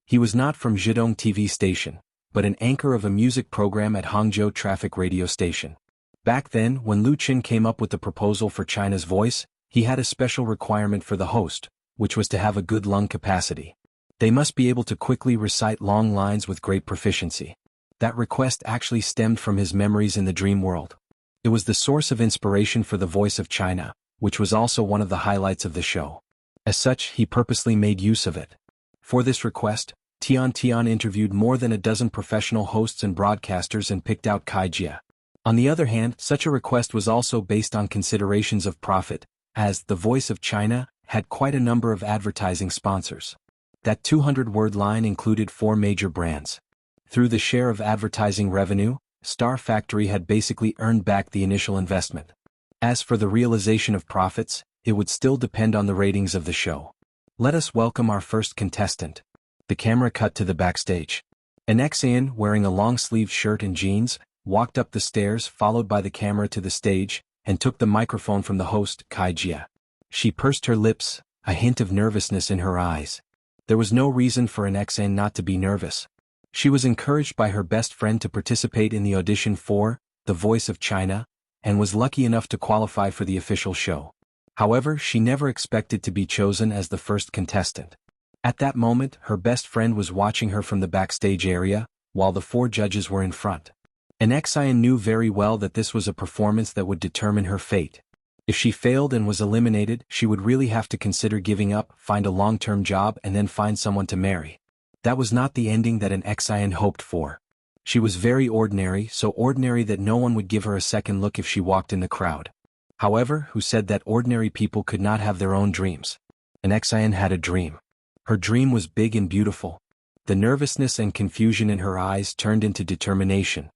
He was not from Zhidong TV station, but an anchor of a music program at Hangzhou Traffic Radio Station. Back then, when Lu Qin came up with the proposal for China's Voice, he had a special requirement for the host, which was to have a good lung capacity. They must be able to quickly recite long lines with great proficiency. That request actually stemmed from his memories in the dream world. It was the source of inspiration for The Voice of China, which was also one of the highlights of the show. As such, he purposely made use of it. For this request, Tian interviewed more than a dozen professional hosts and broadcasters and picked out Kai Jie. On the other hand, such a request was also based on considerations of profit, as The Voice of China had quite a number of advertising sponsors. That 200-word line included 4 major brands. Through the share of advertising revenue, Star Factory had basically earned back the initial investment. As for the realization of profits, it would still depend on the ratings of the show. Let us welcome our first contestant. The camera cut to the backstage. An ex-AN wearing a long-sleeved shirt and jeans walked up the stairs followed by the camera to the stage, and took the microphone from the host, Kai Jie. She pursed her lips, a hint of nervousness in her eyes. There was no reason for an ex-AN not to be nervous. She was encouraged by her best friend to participate in the audition for The Voice of China, and was lucky enough to qualify for the official show. However, she never expected to be chosen as the first contestant. At that moment, her best friend was watching her from the backstage area, while the 4 judges were in front. An ex-AN knew very well that this was a performance that would determine her fate. If she failed and was eliminated, she would really have to consider giving up, find a long-term job and then find someone to marry. That was not the ending that an ex-AN hoped for. She was very ordinary, so ordinary that no one would give her a second look if she walked in the crowd. However, who said that ordinary people could not have their own dreams? An ex-AN had a dream. Her dream was big and beautiful. The nervousness and confusion in her eyes turned into determination.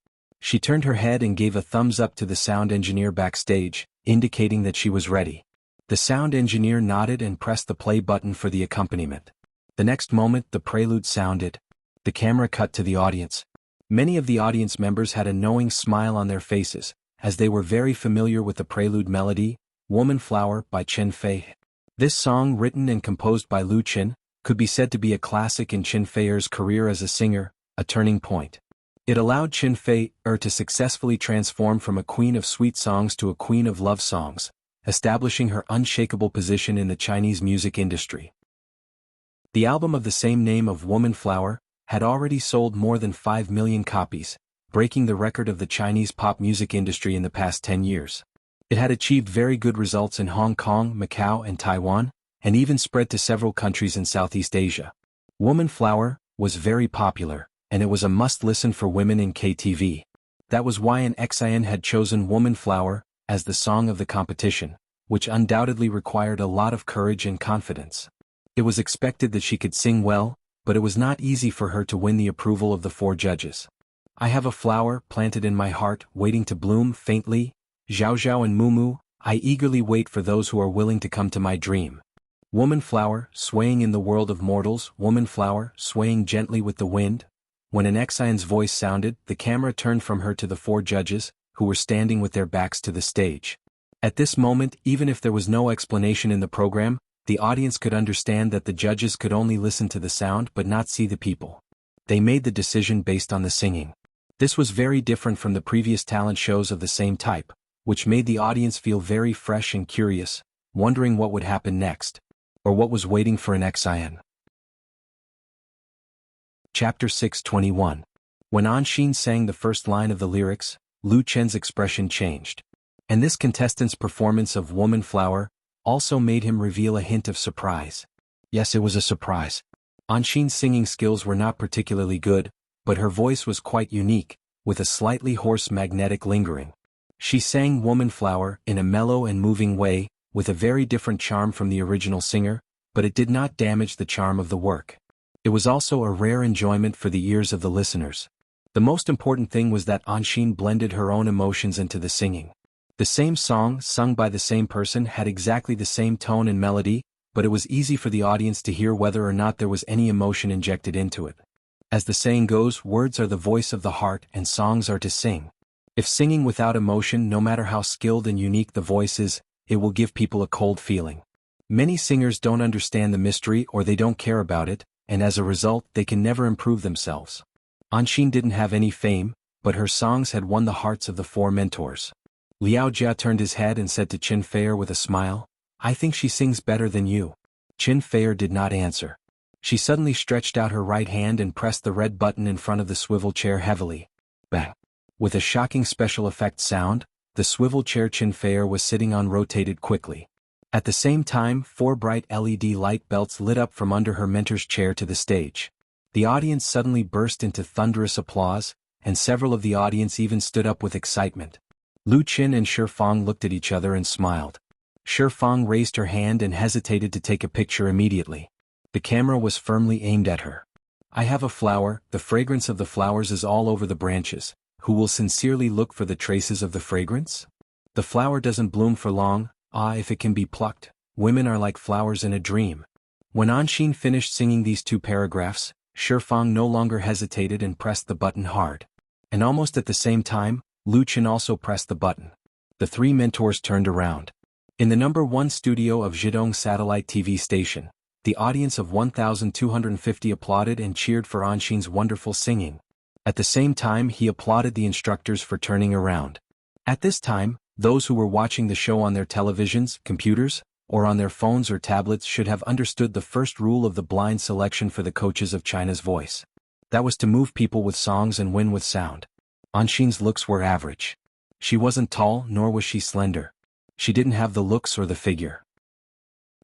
She turned her head and gave a thumbs up to the sound engineer backstage, indicating that she was ready. The sound engineer nodded and pressed the play button for the accompaniment. The next moment, the prelude sounded. The camera cut to the audience. Many of the audience members had a knowing smile on their faces, as they were very familiar with the prelude melody, Woman Flower by Qin Fei. This song, written and composed by Lu Qin, could be said to be a classic in Qin Fei's career as a singer, a turning point. It allowed Qin Fei to successfully transform from a queen of sweet songs to a queen of love songs, establishing her unshakable position in the Chinese music industry. The album of the same name of Woman Flower had already sold more than 5 million copies, breaking the record of the Chinese pop music industry in the past 10 years. It had achieved very good results in Hong Kong, Macau, and Taiwan, and even spread to several countries in Southeast Asia. Woman Flower was very popular, and it was a must-listen for women in KTV. That was why an XIN had chosen Woman Flower as the song of the competition, which undoubtedly required a lot of courage and confidence. It was expected that she could sing well, but it was not easy for her to win the approval of the 4 judges. I have a flower planted in my heart, waiting to bloom faintly. Zhao Zhao and Mumu, I eagerly wait for those who are willing to come to my dream. Woman Flower, swaying in the world of mortals, Woman Flower, swaying gently with the wind. When an XIN's voice sounded, the camera turned from her to the 4 judges, who were standing with their backs to the stage. At this moment, even if there was no explanation in the program, the audience could understand that the judges could only listen to the sound but not see the people. They made the decision based on the singing. This was very different from the previous talent shows of the same type, which made the audience feel very fresh and curious, wondering what would happen next, or what was waiting for an XIN. Chapter 6:21. When Anshin sang the first line of the lyrics, Lu Chen's expression changed. And this contestant's performance of Woman Flower also made him reveal a hint of surprise. Yes, it was a surprise. Anshin's singing skills were not particularly good, but her voice was quite unique, with a slightly hoarse magnetic lingering. She sang Woman Flower in a mellow and moving way, with a very different charm from the original singer, but it did not damage the charm of the work. It was also a rare enjoyment for the ears of the listeners. The most important thing was that Anshin blended her own emotions into the singing. The same song, sung by the same person, had exactly the same tone and melody, but it was easy for the audience to hear whether or not there was any emotion injected into it. As the saying goes, words are the voice of the heart and songs are to sing. If singing without emotion, no matter how skilled and unique the voice is, it will give people a cold feeling. Many singers don't understand the mystery or they don't care about it, and as a result they can never improve themselves. Anshin didn't have any fame, but her songs had won the hearts of the 4 mentors. Liao Jia turned his head and said to Qin Feier with a smile, "I think she sings better than you." Qin Feier did not answer. She suddenly stretched out her right hand and pressed the red button in front of the swivel chair heavily. Bang! With a shocking special effect sound, the swivel chair Qin Feier was sitting on rotated quickly. At the same time, 4 bright LED light belts lit up from under her mentor's chair to the stage. The audience suddenly burst into thunderous applause, and several of the audience even stood up with excitement. Lu Qin and Shi Fang looked at each other and smiled. Shi Fang raised her hand and hesitated to take a picture immediately. The camera was firmly aimed at her. "I have a flower, the fragrance of the flowers is all over the branches. Who will sincerely look for the traces of the fragrance? The flower doesn't bloom for long, if it can be plucked. Women are like flowers in a dream." When Anshin finished singing these 2 paragraphs, Shi Fang no longer hesitated and pressed the button hard. And almost at the same time, Lu Qin also pressed the button. The 3 mentors turned around. In the number 1 studio of Zhidong Satellite TV station, the audience of 1,250 applauded and cheered for Anshin's wonderful singing. At the same time, he applauded the instructors for turning around. At this time, those who were watching the show on their televisions, computers, or on their phones or tablets should have understood the first rule of the blind selection for the coaches of China's Voice. That was to move people with songs and win with sound. Anshin's looks were average. She wasn't tall, nor was she slender. She didn't have the looks or the figure.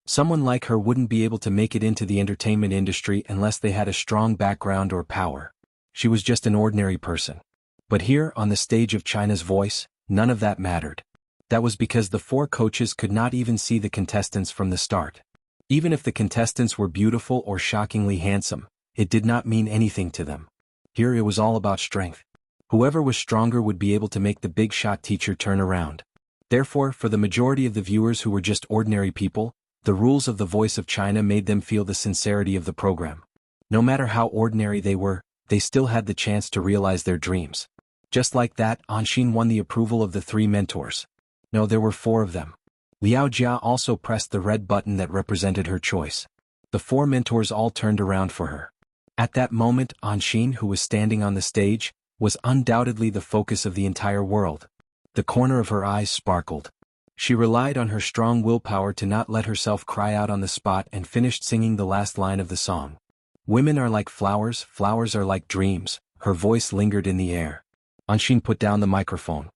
Someone like her wouldn't be able to make it into the entertainment industry unless they had a strong background or power. She was just an ordinary person. But here, on the stage of China's Voice, none of that mattered. That was because the 4 coaches could not even see the contestants from the start. Even if the contestants were beautiful or shockingly handsome, it did not mean anything to them. Here it was all about strength. Whoever was stronger would be able to make the big shot teacher turn around. Therefore, for the majority of the viewers who were just ordinary people, the rules of the Voice of China made them feel the sincerity of the program. No matter how ordinary they were, they still had the chance to realize their dreams. Just like that, Anshin won the approval of the 3 mentors. No, there were 4 of them. Liao Jia also pressed the red button that represented her choice. The 4 mentors all turned around for her. At that moment, Anshin, who was standing on the stage, was undoubtedly the focus of the entire world. The corner of her eyes sparkled. She relied on her strong willpower to not let herself cry out on the spot and finished singing the last line of the song. Women are like flowers, flowers are like dreams. Her voice lingered in the air. Anshin put down the microphone.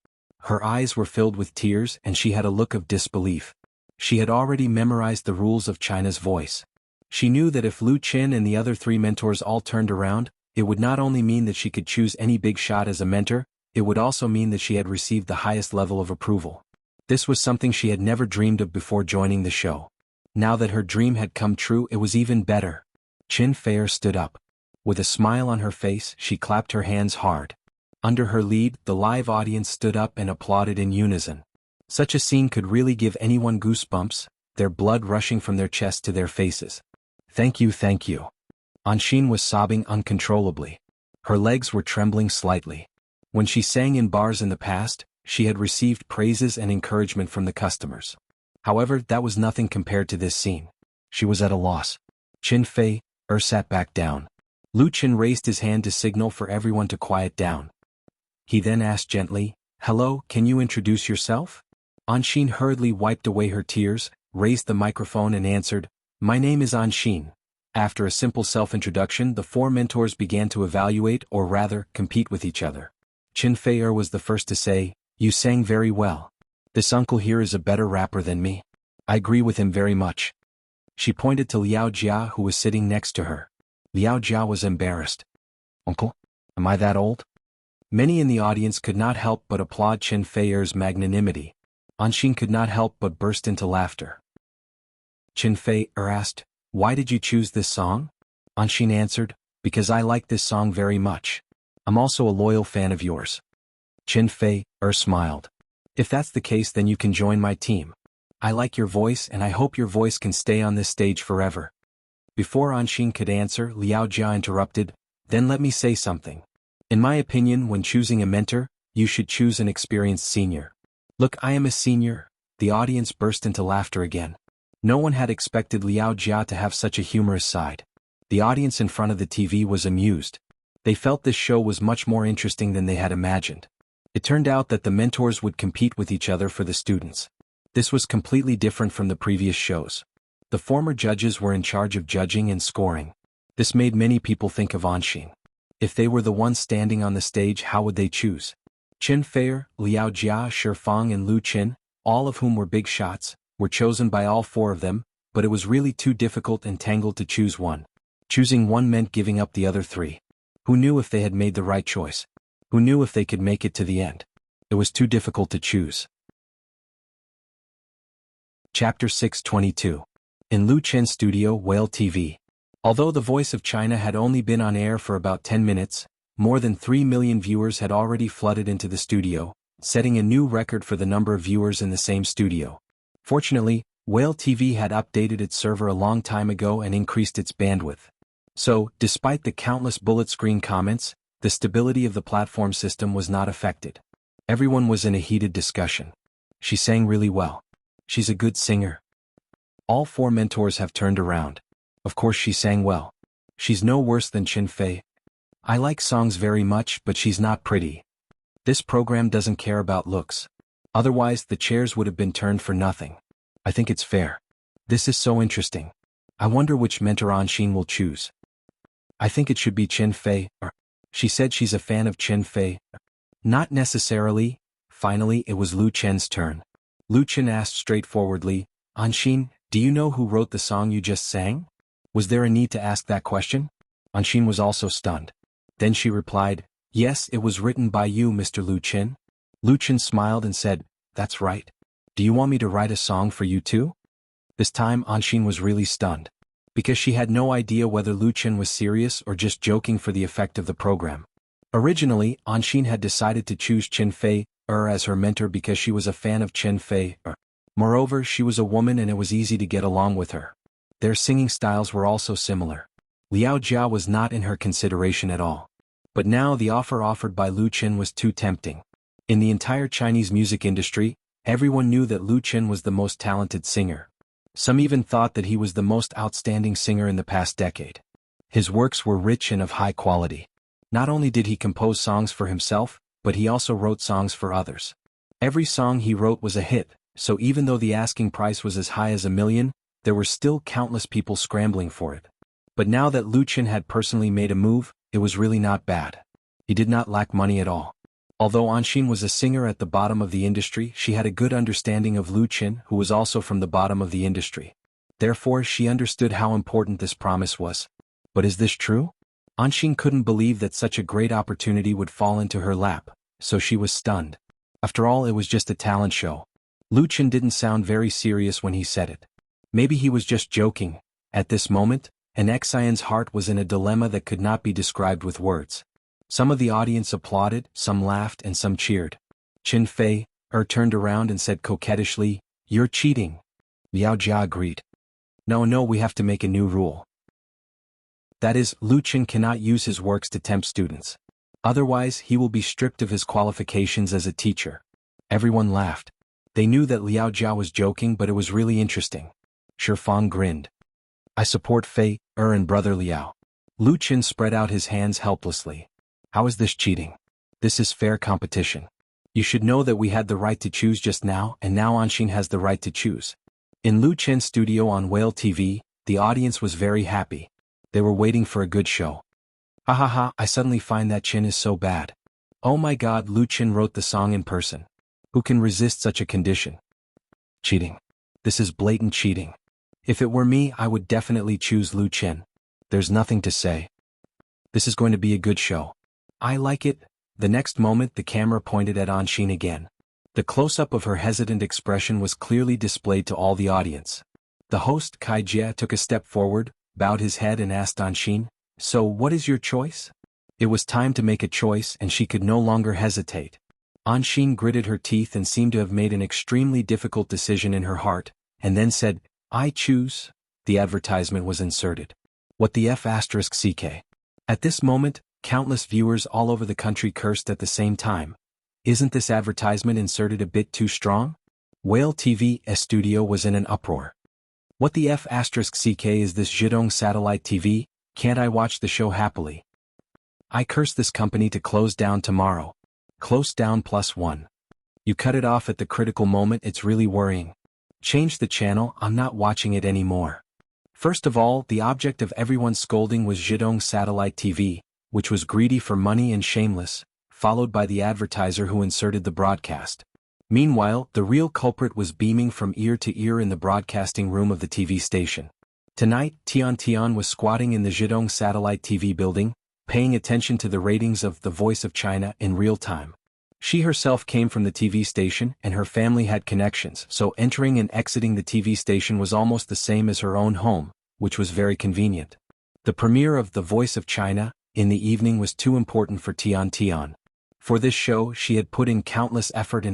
Her eyes were filled with tears and she had a look of disbelief. She had already memorized the rules of China's voice. She knew that if Lu Qin and the other 3 mentors all turned around, it would not only mean that she could choose any big shot as a mentor, it would also mean that she had received the highest level of approval. This was something she had never dreamed of before joining the show. Now that her dream had come true, it was even better. Qin Fei stood up. With a smile on her face, she clapped her hands hard. Under her lead, the live audience stood up and applauded in unison. Such a scene could really give anyone goosebumps, their blood rushing from their chest to their faces. Thank you, thank you. Anshin was sobbing uncontrollably. Her legs were trembling slightly. When she sang in bars in the past, she had received praises and encouragement from the customers. However, that was nothing compared to this scene. She was at a loss. Qin Fei sat back down. Lu Qin raised his hand to signal for everyone to quiet down. He then asked gently, "Hello, can you introduce yourself?" Anshin hurriedly wiped away her tears, raised the microphone and answered, "My name is Anshin." After a simple self-introduction, the 4 mentors began to evaluate or rather, compete with each other. Qin Fei was the first to say, "You sang very well. This uncle here is a better rapper than me. I agree with him very much." She pointed to Liao Jia who was sitting next to her. Liao Jia was embarrassed. "Uncle? Am I that old?" Many in the audience could not help but applaud Qin Fei's magnanimity. Anshin could not help but burst into laughter. Qin Fei asked, "Why did you choose this song?" Anshin answered, "Because I like this song very much. I'm also a loyal fan of yours." Qin Fei smiled. "If that's the case, then you can join my team. I like your voice and I hope your voice can stay on this stage forever." Before Anshin could answer, Liao Jia interrupted, "Then let me say something. In my opinion, when choosing a mentor, you should choose an experienced senior." "Look, I am a senior." The audience burst into laughter again. No one had expected Liao Jia to have such a humorous side. The audience in front of the TV was amused. They felt this show was much more interesting than they had imagined. It turned out that the mentors would compete with each other for the students. This was completely different from the previous shows. The former judges were in charge of judging and scoring. This made many people think of Anshin. If they were the ones standing on the stage, how would they choose? Qin Fei, Liao Jia, Shifang and Lu Qin, all of whom were big shots, were chosen by all 4 of them, but it was really too difficult and tangled to choose one. Choosing one meant giving up the other 3. Who knew if they had made the right choice? Who knew if they could make it to the end? It was too difficult to choose. Chapter 622. In Lu Qin's studio, Whale TV. Although The Voice of China had only been on air for about 10 minutes, more than 3 million viewers had already flooded into the studio, setting a new record for the number of viewers in the same studio. Fortunately, Whale TV had updated its server a long time ago and increased its bandwidth. So, despite the countless bullet screen comments, the stability of the platform system was not affected. Everyone was in a heated discussion. "She sang really well. She's a good singer." All 4 mentors have turned around. "Of course she sang well. She's no worse than Qin Fei. I like songs very much, but she's not pretty." This program doesn't care about looks. Otherwise, the chairs would have been turned for nothing. I think it's fair. This is so interesting. I wonder which mentor Anshin will choose. I think it should be Qin Fei. She said she's a fan of Qin Fei. Not necessarily. Finally, it was Lu Qin's turn. Lu Qin asked straightforwardly, "Anshin, do you know who wrote the song you just sang?" Was there a need to ask that question? Anshin was also stunned. Then she replied, "Yes, it was written by you, Mr. Lu Qin." Lu Qin smiled and said, "That's right. Do you want me to write a song for you too?" This time Anshin was really stunned. Because she had no idea whether Lu Qin was serious or just joking for the effect of the program. Originally, Anshin had decided to choose Qin Fei as her mentor because she was a fan of Qin Fei. Moreover, she was a woman and it was easy to get along with her. Their singing styles were also similar. Liao Jia was not in her consideration at all. But now the offer offered by Lu Qin was too tempting. In the entire Chinese music industry, everyone knew that Lu Qin was the most talented singer. Some even thought that he was the most outstanding singer in the past decade. His works were rich and of high quality. Not only did he compose songs for himself, but he also wrote songs for others. Every song he wrote was a hit, so even though the asking price was as high as 1 million, there were still countless people scrambling for it. But now that Lu Qin had personally made a move, it was really not bad. He did not lack money at all. Although Anshin was a singer at the bottom of the industry, she had a good understanding of Lu Qin, who was also from the bottom of the industry. Therefore, she understood how important this promise was. But is this true? Anshin couldn't believe that such a great opportunity would fall into her lap, so she was stunned. After all, it was just a talent show. Lu Qin didn't sound very serious when he said it. Maybe he was just joking. At this moment, an Xian's heart was in a dilemma that could not be described with words. Some of the audience applauded, some laughed, and some cheered. Qin Fei turned around and said coquettishly, "You're cheating." Liao Jia agreed. No, we have to make a new rule. That is, Lu Qin cannot use his works to tempt students. Otherwise, he will be stripped of his qualifications as a teacher. Everyone laughed. They knew that Liao Jia was joking, but it was really interesting. Shifang grinned. "I support Fei, and brother Liao." Lu Qin spread out his hands helplessly. "How is this cheating? This is fair competition. You should know that we had the right to choose just now, and now Anshin has the right to choose." In Lu Qin's studio on Whale TV, the audience was very happy. They were waiting for a good show. "Ha ha ha, I suddenly find that Qin is so bad. Oh my god, Lu Qin wrote the song in person. Who can resist such a condition? Cheating. This is blatant cheating. If it were me, I would definitely choose Lu Qin. There's nothing to say. This is going to be a good show. I like it." The next moment the camera pointed at Anshin again. The close-up of her hesitant expression was clearly displayed to all the audience. The host Kai Jie took a step forward, bowed his head and asked Anshin, "So what is your choice?" It was time to make a choice and she could no longer hesitate. Anshin gritted her teeth and seemed to have made an extremely difficult decision in her heart, and then said, "I choose." The advertisement was inserted. What the F***ck? At this moment, countless viewers all over the country cursed at the same time. Isn't this advertisement inserted a bit too strong? Whale TV's studio was in an uproar. What the F***ck is this Zhidong satellite TV? Can't I watch the show happily? I curse this company to close down tomorrow. Close down +1. You cut it off at the critical moment, it's really worrying. Change the channel, I'm not watching it anymore. First of all, the object of everyone's scolding was Zhidong satellite TV, which was greedy for money and shameless, followed by the advertiser who inserted the broadcast. Meanwhile, the real culprit was beaming from ear to ear in the broadcasting room of the TV station. Tonight, Tian was squatting in the Zhidong satellite TV building, paying attention to the ratings of The Voice of China in real time. She herself came from the TV station and her family had connections, so entering and exiting the TV station was almost the same as her own home, which was very convenient. The premiere of The Voice of China in the evening was too important for Tian. For this show, she had put in countless effort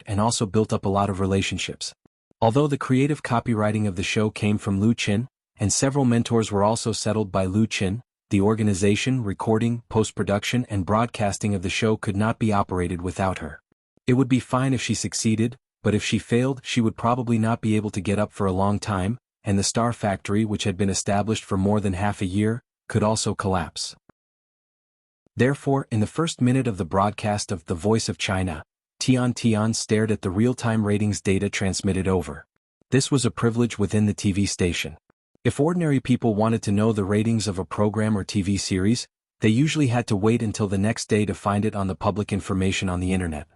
and also built up a lot of relationships. Although the creative copywriting of the show came from Lu Qin, and several mentors were also settled by Lu Qin, the organization, recording, post-production and broadcasting of the show could not be operated without her. It would be fine if she succeeded, but if she failed, she would probably not be able to get up for a long time, and the Star Factory, which had been established for more than half a year, could also collapse. Therefore, in the first minute of the broadcast of The Voice of China, Tian stared at the real-time ratings data transmitted over. This was a privilege within the TV station. If ordinary people wanted to know the ratings of a program or TV series, they usually had to wait until the next day to find it on the public information on the internet.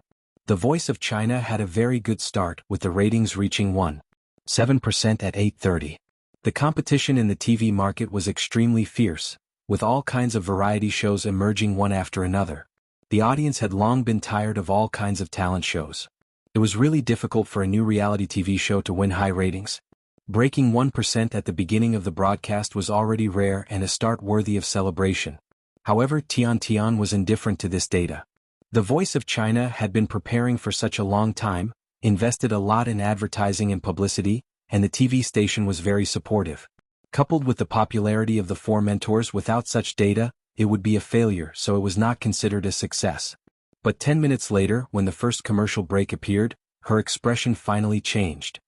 The Voice of China had a very good start, with the ratings reaching 1.7% at 8:30. The competition in the TV market was extremely fierce, with all kinds of variety shows emerging one after another. The audience had long been tired of all kinds of talent shows. It was really difficult for a new reality TV show to win high ratings. Breaking 1% at the beginning of the broadcast was already rare and a start worthy of celebration. However, Tian was indifferent to this data. The Voice of China had been preparing for such a long time, invested a lot in advertising and publicity, and the TV station was very supportive. Coupled with the popularity of the four mentors, without such data, it would be a failure, so it was not considered a success. But 10 minutes later, when the first commercial break appeared, her expression finally changed.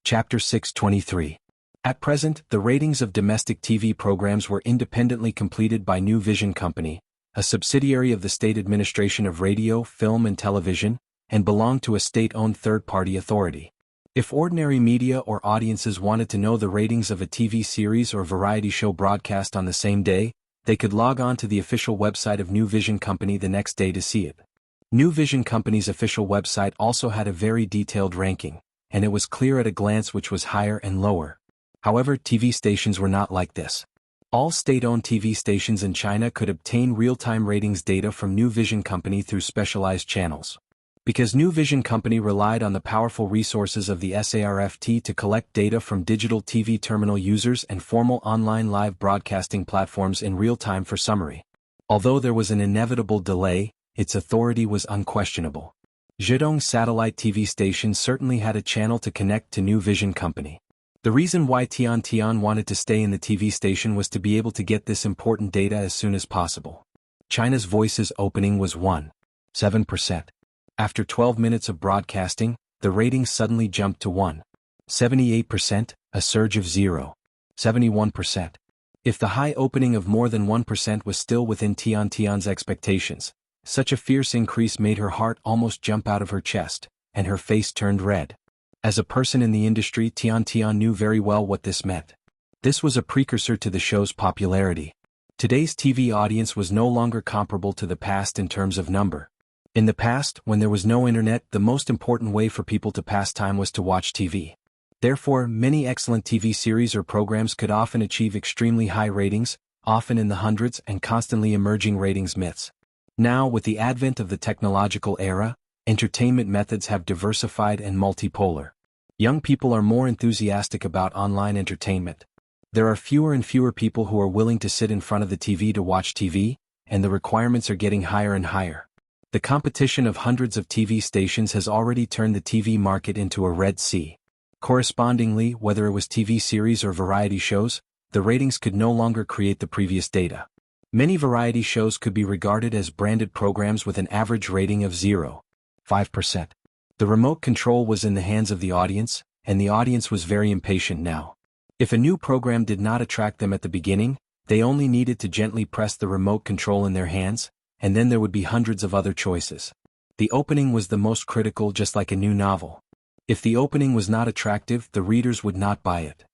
Chapter 623. At present, the ratings of domestic TV programs were independently completed by New Vision Company, a subsidiary of the State Administration of Radio, Film and Television, and belonged to a state-owned third-party authority. If ordinary media or audiences wanted to know the ratings of a TV series or variety show broadcast on the same day, they could log on to the official website of New Vision Company the next day to see it. New Vision Company's official website also had a very detailed ranking, and it was clear at a glance which was higher and lower. However, TV stations were not like this. All state-owned TV stations in China could obtain real-time ratings data from New Vision Company through specialized channels. Because New Vision Company relied on the powerful resources of the SARFT to collect data from digital TV terminal users and formal online live broadcasting platforms in real time for summary. Although there was an inevitable delay, its authority was unquestionable. Zhidong Satellite TV Station certainly had a channel to connect to New Vision Company. The reason why Tian Tian wanted to stay in the TV station was to be able to get this important data as soon as possible. China's Voice's opening was 1.7%. After 12 minutes of broadcasting, the ratings suddenly jumped to 1.78%, a surge of 0.71%. If the high opening of more than 1% was still within Tian Tian's expectations, such a fierce increase made her heart almost jump out of her chest, and her face turned red. As a person in the industry, Tian Tian knew very well what this meant. This was a precursor to the show's popularity. Today's TV audience was no longer comparable to the past in terms of number. In the past, when there was no internet, the most important way for people to pass time was to watch TV. Therefore, many excellent TV series or programs could often achieve extremely high ratings, often in the hundreds, and constantly emerging ratings myths. Now, with the advent of the technological era, entertainment methods have diversified and multipolar. Young people are more enthusiastic about online entertainment. There are fewer and fewer people who are willing to sit in front of the TV to watch TV, and the requirements are getting higher and higher. The competition of hundreds of TV stations has already turned the TV market into a Red Sea. Correspondingly, whether it was TV series or variety shows, the ratings could no longer create the previous data. Many variety shows could be regarded as branded programs with an average rating of 0.5%. The remote control was in the hands of the audience, and the audience was very impatient now. If a new program did not attract them at the beginning, they only needed to gently press the remote control in their hands, and then there would be hundreds of other choices. The opening was the most critical, just like a new novel. If the opening was not attractive, the readers would not buy it.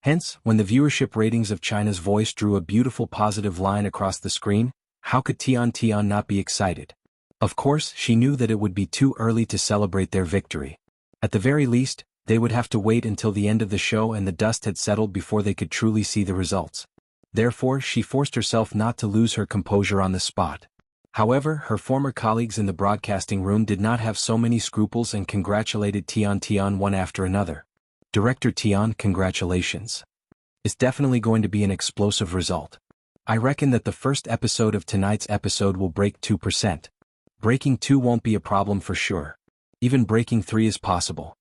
Hence, when the viewership ratings of China's Voice drew a beautiful positive line across the screen, how could Tian Tian not be excited? Of course, she knew that it would be too early to celebrate their victory. At the very least, they would have to wait until the end of the show and the dust had settled before they could truly see the results. Therefore, she forced herself not to lose her composure on the spot. However, her former colleagues in the broadcasting room did not have so many scruples and congratulated Tian Tian one after another. Director Tian, congratulations. It's definitely going to be an explosive result. I reckon that the first episode of tonight's episode will break 2%. Breaking 2 won't be a problem for sure. Even breaking 3 is possible.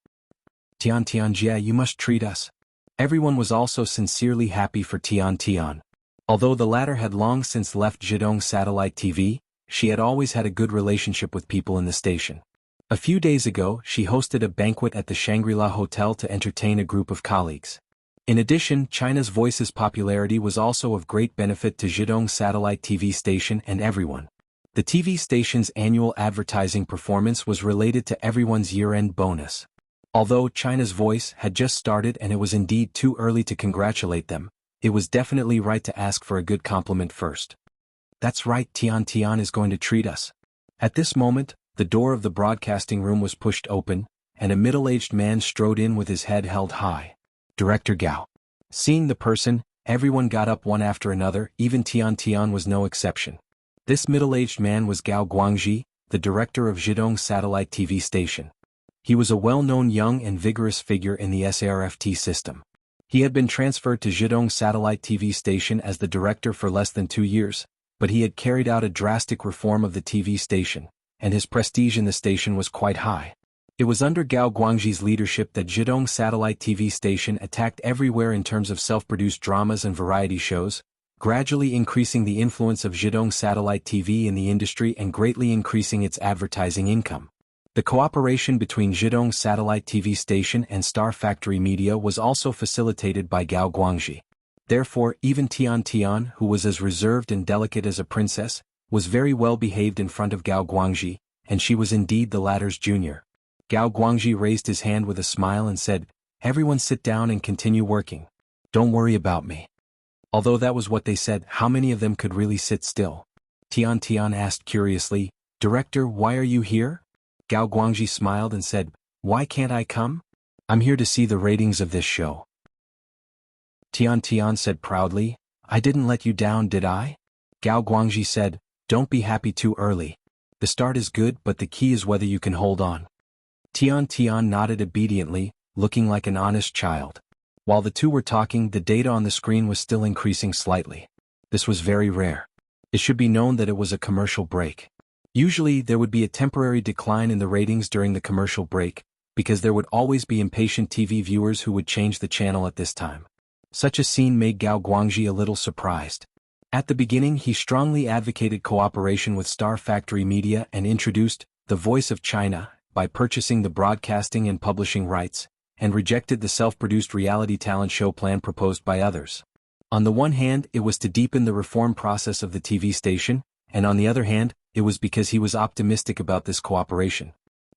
Tian Tian Jia, you must treat us. Everyone was also sincerely happy for Tian Tian. Although the latter had long since left Zhidong Satellite TV, she had always had a good relationship with people in the station. A few days ago, she hosted a banquet at the Shangri-La Hotel to entertain a group of colleagues. In addition, China's Voice's popularity was also of great benefit to Zhidong Satellite TV Station and everyone. The TV station's annual advertising performance was related to everyone's year-end bonus. Although China's Voice had just started and it was indeed too early to congratulate them, it was definitely right to ask for a good compliment first. That's right, Tian Tian is going to treat us. At this moment, the door of the broadcasting room was pushed open, and a middle-aged man strode in with his head held high. Director Gao. Seeing the person, everyone got up one after another, even Tian Tian was no exception. This middle-aged man was Gao Guangji, the director of Zhidong Satellite TV Station. He was a well-known young and vigorous figure in the SARFT system. He had been transferred to Zhidong Satellite TV Station as the director for less than 2 years, but he had carried out a drastic reform of the TV station, and his prestige in the station was quite high. It was under Gao Guangji's leadership that Zhidong Satellite TV Station attacked everywhere in terms of self-produced dramas and variety shows, gradually increasing the influence of Zhidong Satellite TV in the industry and greatly increasing its advertising income. The cooperation between Zhidong Satellite TV Station and Star Factory Media was also facilitated by Gao Guangji. Therefore, even Tian Tian, who was as reserved and delicate as a princess, was very well behaved in front of Gao Guangji, and she was indeed the latter's junior. Gao Guangji raised his hand with a smile and said, "Everyone sit down and continue working. Don't worry about me." Although that was what they said, how many of them could really sit still? Tian asked curiously, "Director, why are you here?" Gao Guangji smiled and said, "Why can't I come? I'm here to see the ratings of this show." Tian said proudly, "I didn't let you down, did I?" Gao Guangji said, "Don't be happy too early. The start is good, but the key is whether you can hold on." Tian nodded obediently, looking like an honest child. While the two were talking, the data on the screen was still increasing slightly. This was very rare. It should be known that it was a commercial break. Usually there would be a temporary decline in the ratings during the commercial break, because there would always be impatient TV viewers who would change the channel at this time. Such a scene made Gao Guangji a little surprised. At the beginning he strongly advocated cooperation with Star Factory Media and introduced The Voice of China by purchasing the broadcasting and publishing rights, and rejected the self-produced reality talent show plan proposed by others. On the one hand, it was to deepen the reform process of the TV station, and on the other hand, it was because he was optimistic about this cooperation.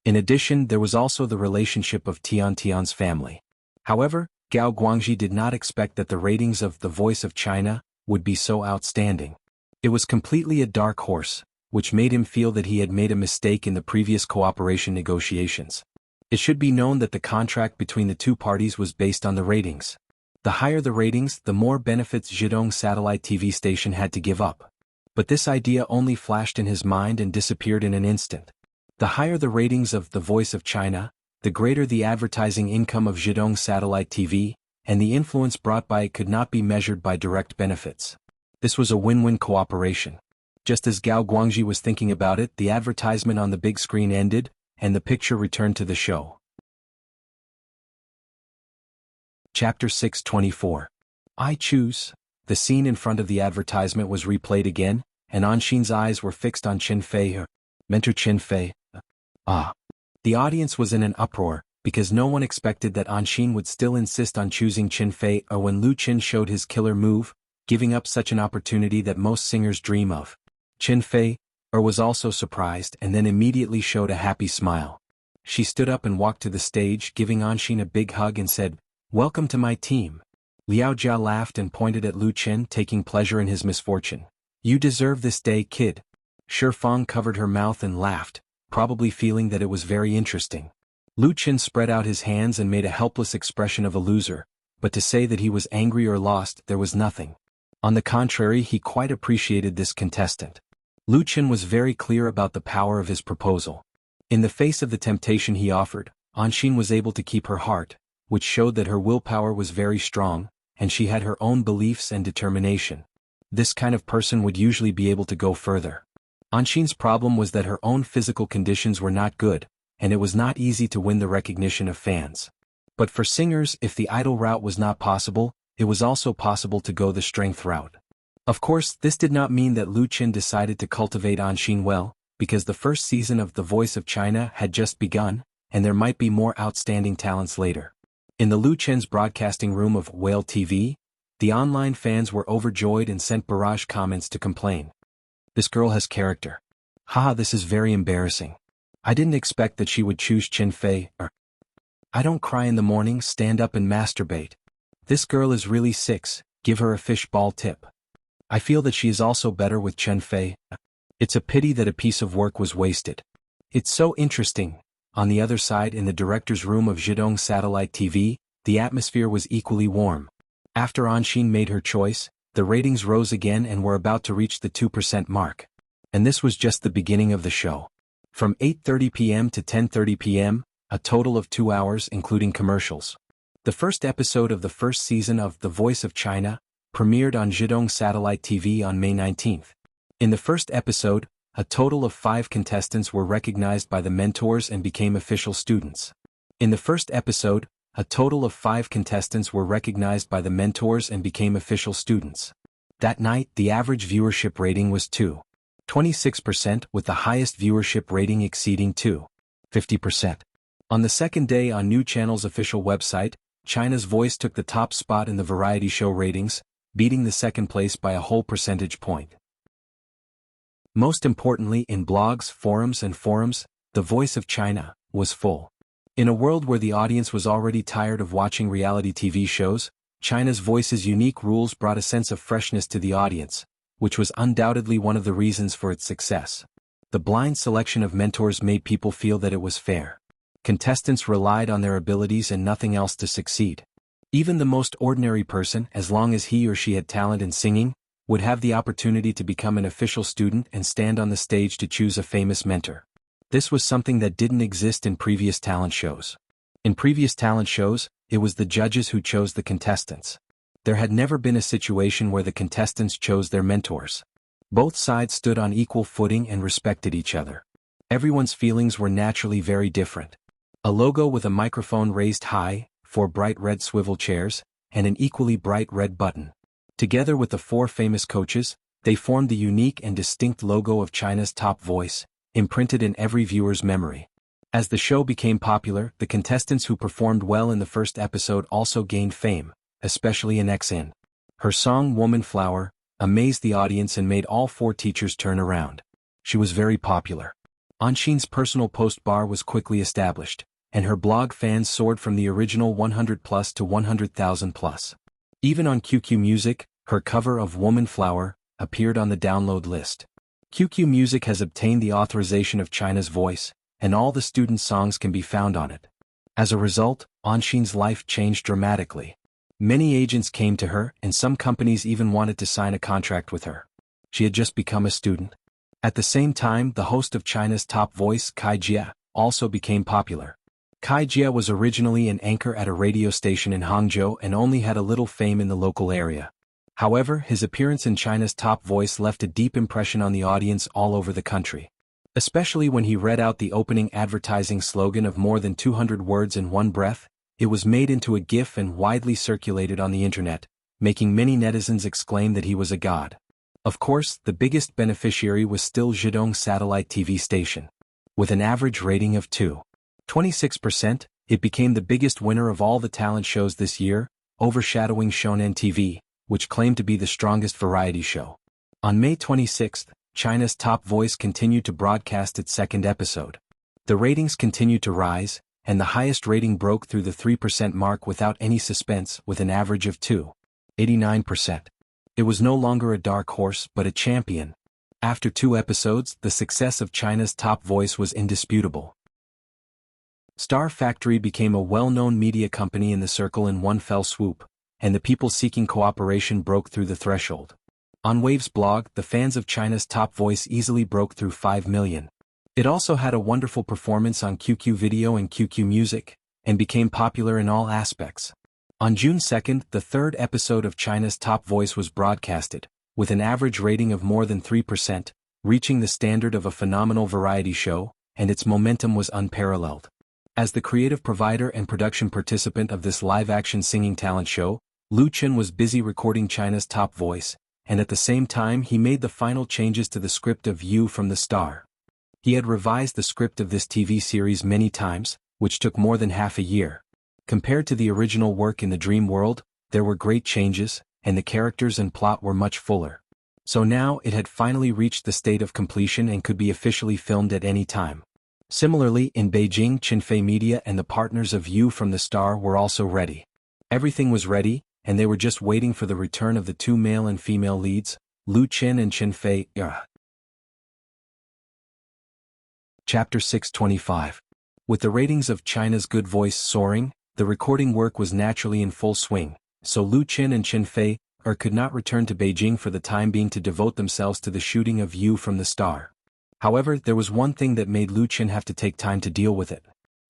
In addition, there was also the relationship of Tian's family. However, Gao Guangji did not expect that the ratings of The Voice of China would be so outstanding. It was completely a dark horse, which made him feel that he had made a mistake in the previous cooperation negotiations. It should be known that the contract between the two parties was based on the ratings. The higher the ratings, the more benefits Zhidong satellite TV station had to give up. But this idea only flashed in his mind and disappeared in an instant. The higher the ratings of The Voice of China, the greater the advertising income of Zhidong satellite TV, and the influence brought by it could not be measured by direct benefits. This was a win-win cooperation. Just as Gao Guangji was thinking about it, the advertisement on the big screen ended, and the picture returned to the show. Chapter 624. I choose. The scene in front of the advertisement was replayed again, and Anshin's eyes were fixed on Qin Fei. Mentor Qin Fei. The audience was in an uproar, because no one expected that Anshin would still insist on choosing Qin Fei when Lu Qin showed his killer move, giving up such an opportunity that most singers dream of. Qin Fei was also surprised and then immediately showed a happy smile. She stood up and walked to the stage, giving Anshin a big hug and said, "Welcome to my team." Liao Jia laughed and pointed at Lu Qin, taking pleasure in his misfortune. "You deserve this day, kid." Shi Fang covered her mouth and laughed, probably feeling that it was very interesting. Lu Qin spread out his hands and made a helpless expression of a loser, but to say that he was angry or lost, there was nothing. On the contrary, he quite appreciated this contestant. Lu Qin was very clear about the power of his proposal. In the face of the temptation he offered, Anshin was able to keep her heart, which showed that her willpower was very strong, and she had her own beliefs and determination. This kind of person would usually be able to go further. Anshin's problem was that her own physical conditions were not good, and it was not easy to win the recognition of fans. But for singers, if the idol route was not possible, it was also possible to go the strength route. Of course, this did not mean that Lu Qin decided to cultivate Anshin well, because the first season of The Voice of China had just begun, and there might be more outstanding talents later. In the Lu Qin's broadcasting room of Whale TV, the online fans were overjoyed and sent barrage comments to complain. "This girl has character. Haha, this is very embarrassing. I didn't expect that she would choose Qin Fei. I don't cry in the morning, stand up and masturbate. This girl is really 6, give her a fishball tip. I feel that she is also better with Qin Fei. It's a pity that a piece of work was wasted. It's so interesting." On the other side, in the director's room of Zhidong satellite TV, the atmosphere was equally warm. After Anshin made her choice, the ratings rose again and were about to reach the 2% mark. And this was just the beginning of the show. From 8:30 p.m. to 10:30 p.m., a total of 2 hours including commercials. The first episode of the first season of The Voice of China premiered on Zhidong satellite TV on May 19th. In the first episode, a total of 5 contestants were recognized by the mentors and became official students. In the first episode, a total of 5 contestants were recognized by the mentors and became official students. That night, the average viewership rating was 2.26%, with the highest viewership rating exceeding 2.50%. On the second day, on New Channel's official website, China's Voice took the top spot in the variety show ratings, beating the second place by a whole percentage point. Most importantly, in blogs, forums, the voice of China was full. In a world where the audience was already tired of watching reality TV shows, China's Voice's unique rules brought a sense of freshness to the audience, which was undoubtedly one of the reasons for its success. The blind selection of mentors made people feel that it was fair. Contestants relied on their abilities and nothing else to succeed. Even the most ordinary person, as long as he or she had talent in singing, would have the opportunity to become an official student and stand on the stage to choose a famous mentor. This was something that didn't exist in previous talent shows. In previous talent shows, it was the judges who chose the contestants. There had never been a situation where the contestants chose their mentors. Both sides stood on equal footing and respected each other. Everyone's feelings were naturally very different. A logo with a microphone raised high, 4 bright red swivel chairs, and an equally bright red button. Together with the 4 famous coaches, they formed the unique and distinct logo of China's top voice, imprinted in every viewer's memory. As the show became popular, the contestants who performed well in the first episode also gained fame, especially in XN. Her song Woman Flower amazed the audience and made all 4 teachers turn around. She was very popular. Anxin's personal post bar was quickly established, and her blog fans soared from the original 100 plus to 100,000 plus. Even on QQ Music, her cover of Woman Flower appeared on the download list. QQ Music has obtained the authorization of China's Voice, and all the student songs can be found on it. As a result, Anxin's life changed dramatically. Many agents came to her, and some companies even wanted to sign a contract with her. She had just become a student. At the same time, the host of China's top voice, Kai Jia, also became popular. Kai Jia was originally an anchor at a radio station in Hangzhou and only had a little fame in the local area. However, his appearance in China's top voice left a deep impression on the audience all over the country. Especially when he read out the opening advertising slogan of more than 200 words in one breath, it was made into a GIF and widely circulated on the internet, making many netizens exclaim that he was a god. Of course, the biggest beneficiary was still Zhidong satellite TV station. With an average rating of 2.26%, it became the biggest winner of all the talent shows this year, overshadowing Shonen TV, which claimed to be the strongest variety show. On May 26, China's top voice continued to broadcast its second episode. The ratings continued to rise, and the highest rating broke through the 3% mark without any suspense with an average of 2.89%. It was no longer a dark horse but a champion. After 2 episodes, the success of China's top voice was indisputable. Star Factory became a well-known media company in the circle in one fell swoop, and the people seeking cooperation broke through the threshold. On Wave's blog, the fans of China's top voice easily broke through 5 million. It also had a wonderful performance on QQ Video and QQ Music, and became popular in all aspects. On June 2, the 3rd episode of China's Top Voice was broadcasted, with an average rating of more than 3%, reaching the standard of a phenomenal variety show, and its momentum was unparalleled. As the creative provider and production participant of this live-action singing talent show, Lu Chen was busy recording China's Top Voice, and at the same time he made the final changes to the script of You from the Star. He had revised the script of this TV series many times, which took more than half a year. Compared to the original work in the dream world, there were great changes, and the characters and plot were much fuller. So now it had finally reached the state of completion and could be officially filmed at any time. Similarly, in Beijing, Qinfei Media and the partners of You from the Star were also ready. Everything was ready, and they were just waiting for the return of the 2 male and female leads, Lu Chen and Qinfei. Chapter 625. With the ratings of China's Good Voice soaring, the recording work was naturally in full swing, so Lu Chen and Qinfei could not return to Beijing for the time being to devote themselves to the shooting of You from the Star. However, there was one thing that made Lu Chen have to take time to deal with it.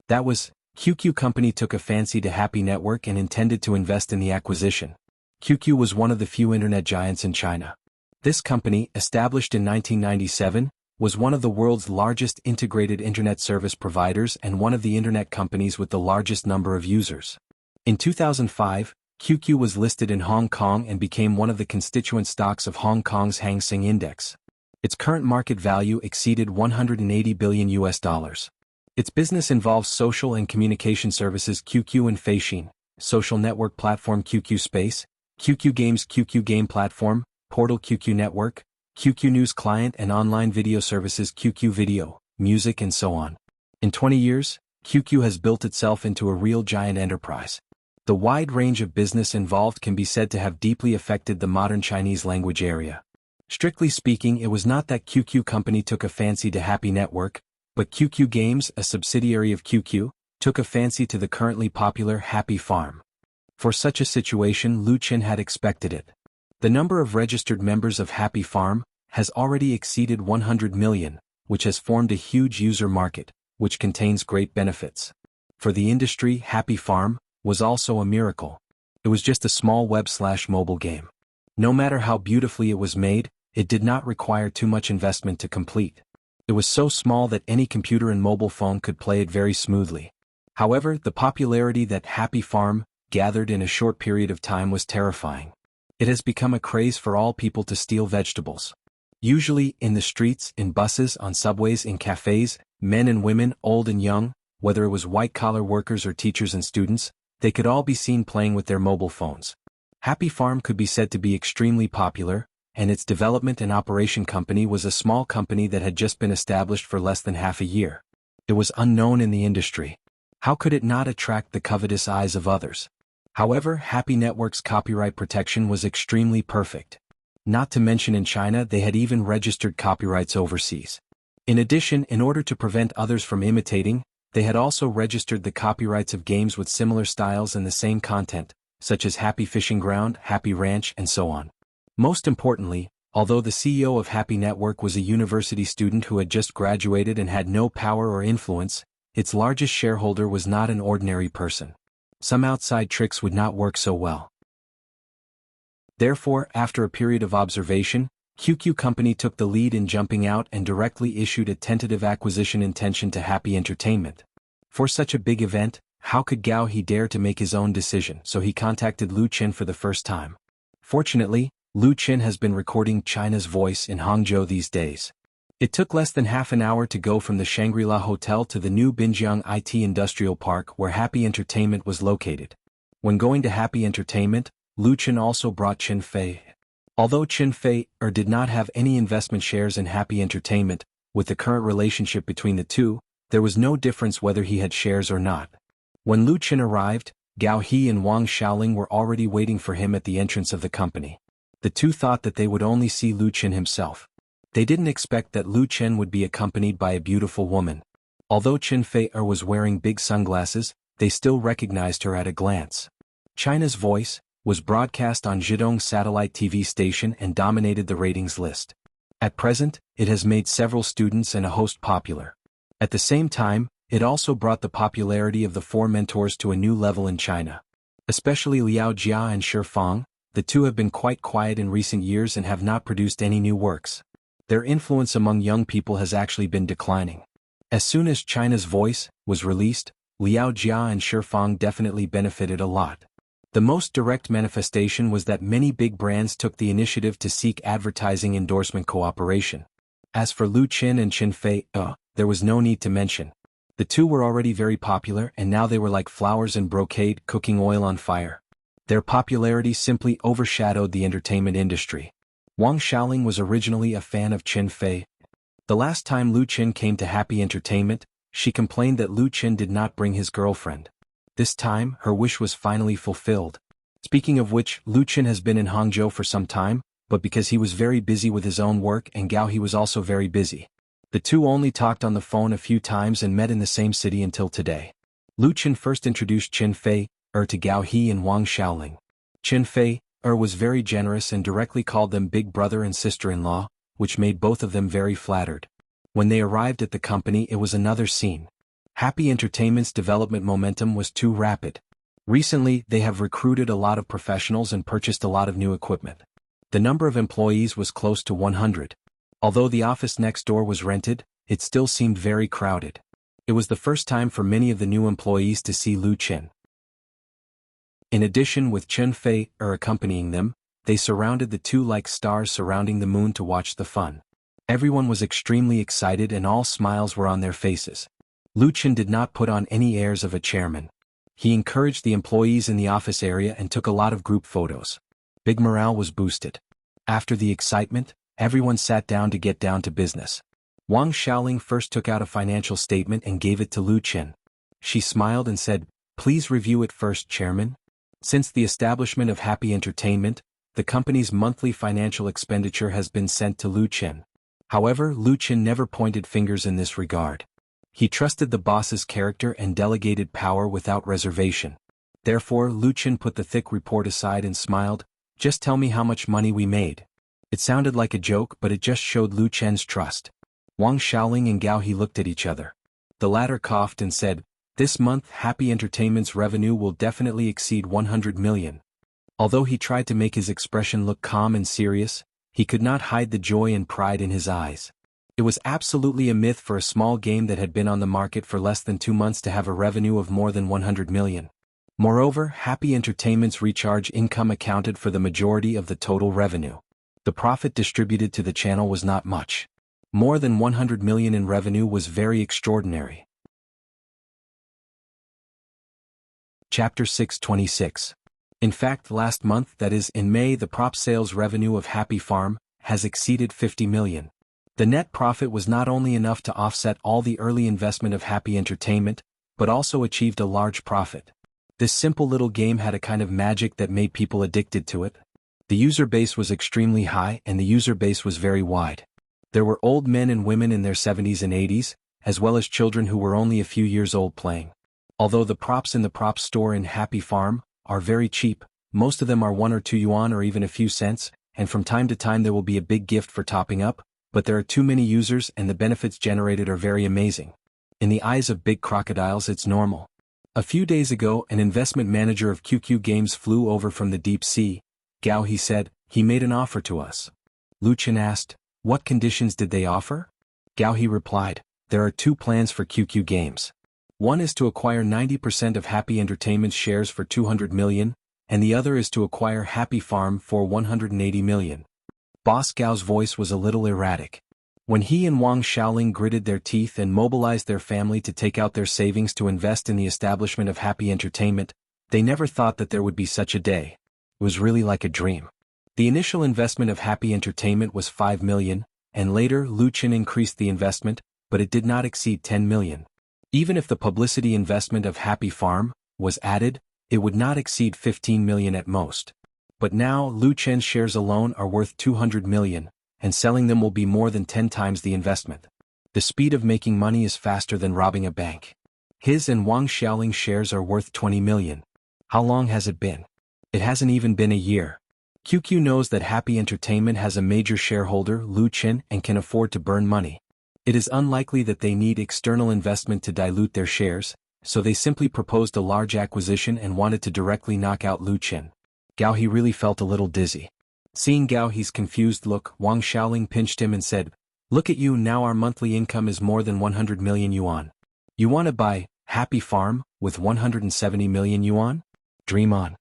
That was, QQ Company took a fancy to Happy Network and intended to invest in the acquisition. QQ was one of the few internet giants in China. This company, established in 1997, was one of the world's largest integrated internet service providers and one of the internet companies with the largest number of users. In 2005, QQ was listed in Hong Kong and became one of the constituent stocks of Hong Kong's Hang Seng Index. Its current market value exceeded $180 billion. Its business involves social and communication services QQ and Feixin, social network platform QQ Space, QQ Games QQ Game Platform, Portal QQ Network, QQ News Client and online video services QQ Video, music and so on. In 20 years, QQ has built itself into a real giant enterprise. The wide range of business involved can be said to have deeply affected the modern Chinese language area. Strictly speaking, it was not that QQ company took a fancy to Happy Network, but QQ Games, a subsidiary of QQ, took a fancy to the currently popular Happy Farm. For such a situation, Lu Qin had expected it. The number of registered members of Happy Farm has already exceeded 100 million, which has formed a huge user market, which contains great benefits. For the industry, Happy Farm was also a miracle. It was just a small web/mobile game. No matter how beautifully it was made, it did not require too much investment to complete. It was so small that any computer and mobile phone could play it very smoothly. However, the popularity that Happy Farm gathered in a short period of time was terrifying. It has become a craze for all people to steal vegetables. Usually, in the streets, in buses, on subways, in cafes, men and women, old and young, whether it was white-collar workers or teachers and students, they could all be seen playing with their mobile phones. Happy Farm could be said to be extremely popular, and its development and operation company was a small company that had just been established for less than half a year. It was unknown in the industry. How could it not attract the covetous eyes of others? However, Happy Network's copyright protection was extremely perfect. Not to mention in China they had even registered copyrights overseas. In addition, in order to prevent others from imitating, they had also registered the copyrights of games with similar styles and the same content, such as Happy Fishing Ground, Happy Ranch, and so on. Most importantly, although the CEO of Happy Network was a university student who had just graduated and had no power or influence, its largest shareholder was not an ordinary person. Some outside tricks would not work so well. Therefore, after a period of observation, QQ Company took the lead in jumping out and directly issued a tentative acquisition intention to Happy Entertainment. For such a big event, how could Gao He dare to make his own decision? So he contacted Lu Qin for the first time. Fortunately, Lu Qin has been recording China's Voice in Hangzhou these days. It took less than half an hour to go from the Shangri-La Hotel to the new Binjiang IT Industrial Park where Happy Entertainment was located. When going to Happy Entertainment, Lu Qin also brought Qin Fei. Although Qin Fei did not have any investment shares in Happy Entertainment, with the current relationship between the two, there was no difference whether he had shares or not. When Lu Qin arrived, Gao He and Wang Xiaoling were already waiting for him at the entrance of the company. The two thought that they would only see Lu Qin himself. They didn't expect that Lu Qin would be accompanied by a beautiful woman. Although Qin Fei was wearing big sunglasses, they still recognized her at a glance. China's Voice was broadcast on Zhidong satellite TV station and dominated the ratings list. At present, it has made several students and a host popular. At the same time, it also brought the popularity of the four mentors to a new level in China. Especially Liao Jia and Shi Fang, the two have been quite quiet in recent years and have not produced any new works. Their influence among young people has actually been declining. As soon as China's Voice was released, Liao Jia and Shi Fang definitely benefited a lot. The most direct manifestation was that many big brands took the initiative to seek advertising endorsement cooperation. As for Lu Qin and Qin Fei, there was no need to mention. The two were already very popular and now they were like flowers in brocade, cooking oil on fire. Their popularity simply overshadowed the entertainment industry. Wang Xiaoling was originally a fan of Qin Fei. The last time Lu Qin came to Happy Entertainment, she complained that Lu Qin did not bring his girlfriend. This time, her wish was finally fulfilled. Speaking of which, Lu Qin has been in Hangzhou for some time, but because he was very busy with his own work and Gao He was also very busy. The two only talked on the phone a few times and met in the same city until today. Lu Qin first introduced Qin Fei to Gao He and Wang Xiaoling. Qin Fei was very generous and directly called them big brother and sister-in-law, which made both of them very flattered. When they arrived at the company, it was another scene. Happy Entertainment's development momentum was too rapid. Recently, they have recruited a lot of professionals and purchased a lot of new equipment. The number of employees was close to 100. Although the office next door was rented, it still seemed very crowded. It was the first time for many of the new employees to see Lu Qin. In addition, with Qin Fei accompanying them, they surrounded the two like stars surrounding the moon to watch the fun. Everyone was extremely excited and all smiles were on their faces. Lu Qin did not put on any airs of a chairman. He encouraged the employees in the office area and took a lot of group photos. Big morale was boosted. After the excitement, Everyone sat down to get down to business. Wang Xiaoling first took out a financial statement and gave it to Lu Qin. She smiled and said, "Please review it first, Chairman." Since the establishment of Happy Entertainment, the company's monthly financial expenditure has been sent to Lu Qin. However, Lu Qin never pointed fingers in this regard. He trusted the boss's character and delegated power without reservation. Therefore, Lu Qin put the thick report aside and smiled, "Just tell me how much money we made." It sounded like a joke, but it just showed Lu Qin's trust. Wang Xiaoling and Gao He looked at each other. The latter coughed and said, "This month Happy Entertainment's revenue will definitely exceed 100 million. Although he tried to make his expression look calm and serious, he could not hide the joy and pride in his eyes. It was absolutely a myth for a small game that had been on the market for less than 2 months to have a revenue of more than 100 million. Moreover, Happy Entertainment's recharge income accounted for the majority of the total revenue. The profit distributed to the channel was not much. More than 100 million in revenue was very extraordinary. Chapter 626. In fact, last month, that is, in May, the prop sales revenue of Happy Farm has exceeded 50 million. The net profit was not only enough to offset all the early investment of Happy Entertainment, but also achieved a large profit. This simple little game had a kind of magic that made people addicted to it. The user base was extremely high and the user base was very wide. There were old men and women in their 70s and 80s, as well as children who were only a few years old playing. Although the props in the prop store in Happy Farm are very cheap, most of them are 1 or 2 yuan or even a few cents, and from time to time there will be a big gift for topping up, but there are too many users and the benefits generated are very amazing. In the eyes of big crocodiles it's normal. A few days ago an investment manager of QQ Games flew over from the deep sea. Gao He said, "He made an offer to us." Lu Qin asked, "What conditions did they offer?" Gao He replied, "There are 2 plans for QQ Games. One is to acquire 90% of Happy Entertainment's shares for 200 million, and the other is to acquire Happy Farm for 180 million. Boss Gao's voice was a little erratic. When he and Wang Xiaoling gritted their teeth and mobilized their family to take out their savings to invest in the establishment of Happy Entertainment, they never thought that there would be such a day. It was really like a dream. The initial investment of Happy Entertainment was 5 million, and later Lu Qin increased the investment, but it did not exceed 10 million. Even if the publicity investment of Happy Farm was added, it would not exceed 15 million at most. But now Lu Qin's shares alone are worth 200 million, and selling them will be more than 10 times the investment. The speed of making money is faster than robbing a bank. His and Wang Xiaoling's shares are worth 20 million. How long has it been? It hasn't even been a year. QQ knows that Happy Entertainment has a major shareholder, Lu Qin, and can afford to burn money. It is unlikely that they need external investment to dilute their shares, so they simply proposed a large acquisition and wanted to directly knock out Lu Qin. Gao He really felt a little dizzy. Seeing Gao He's confused look, Wang Xiaoling pinched him and said, "Look at you now, our monthly income is more than 100 million yuan. You want to buy Happy Farm with 170 million yuan? Dream on."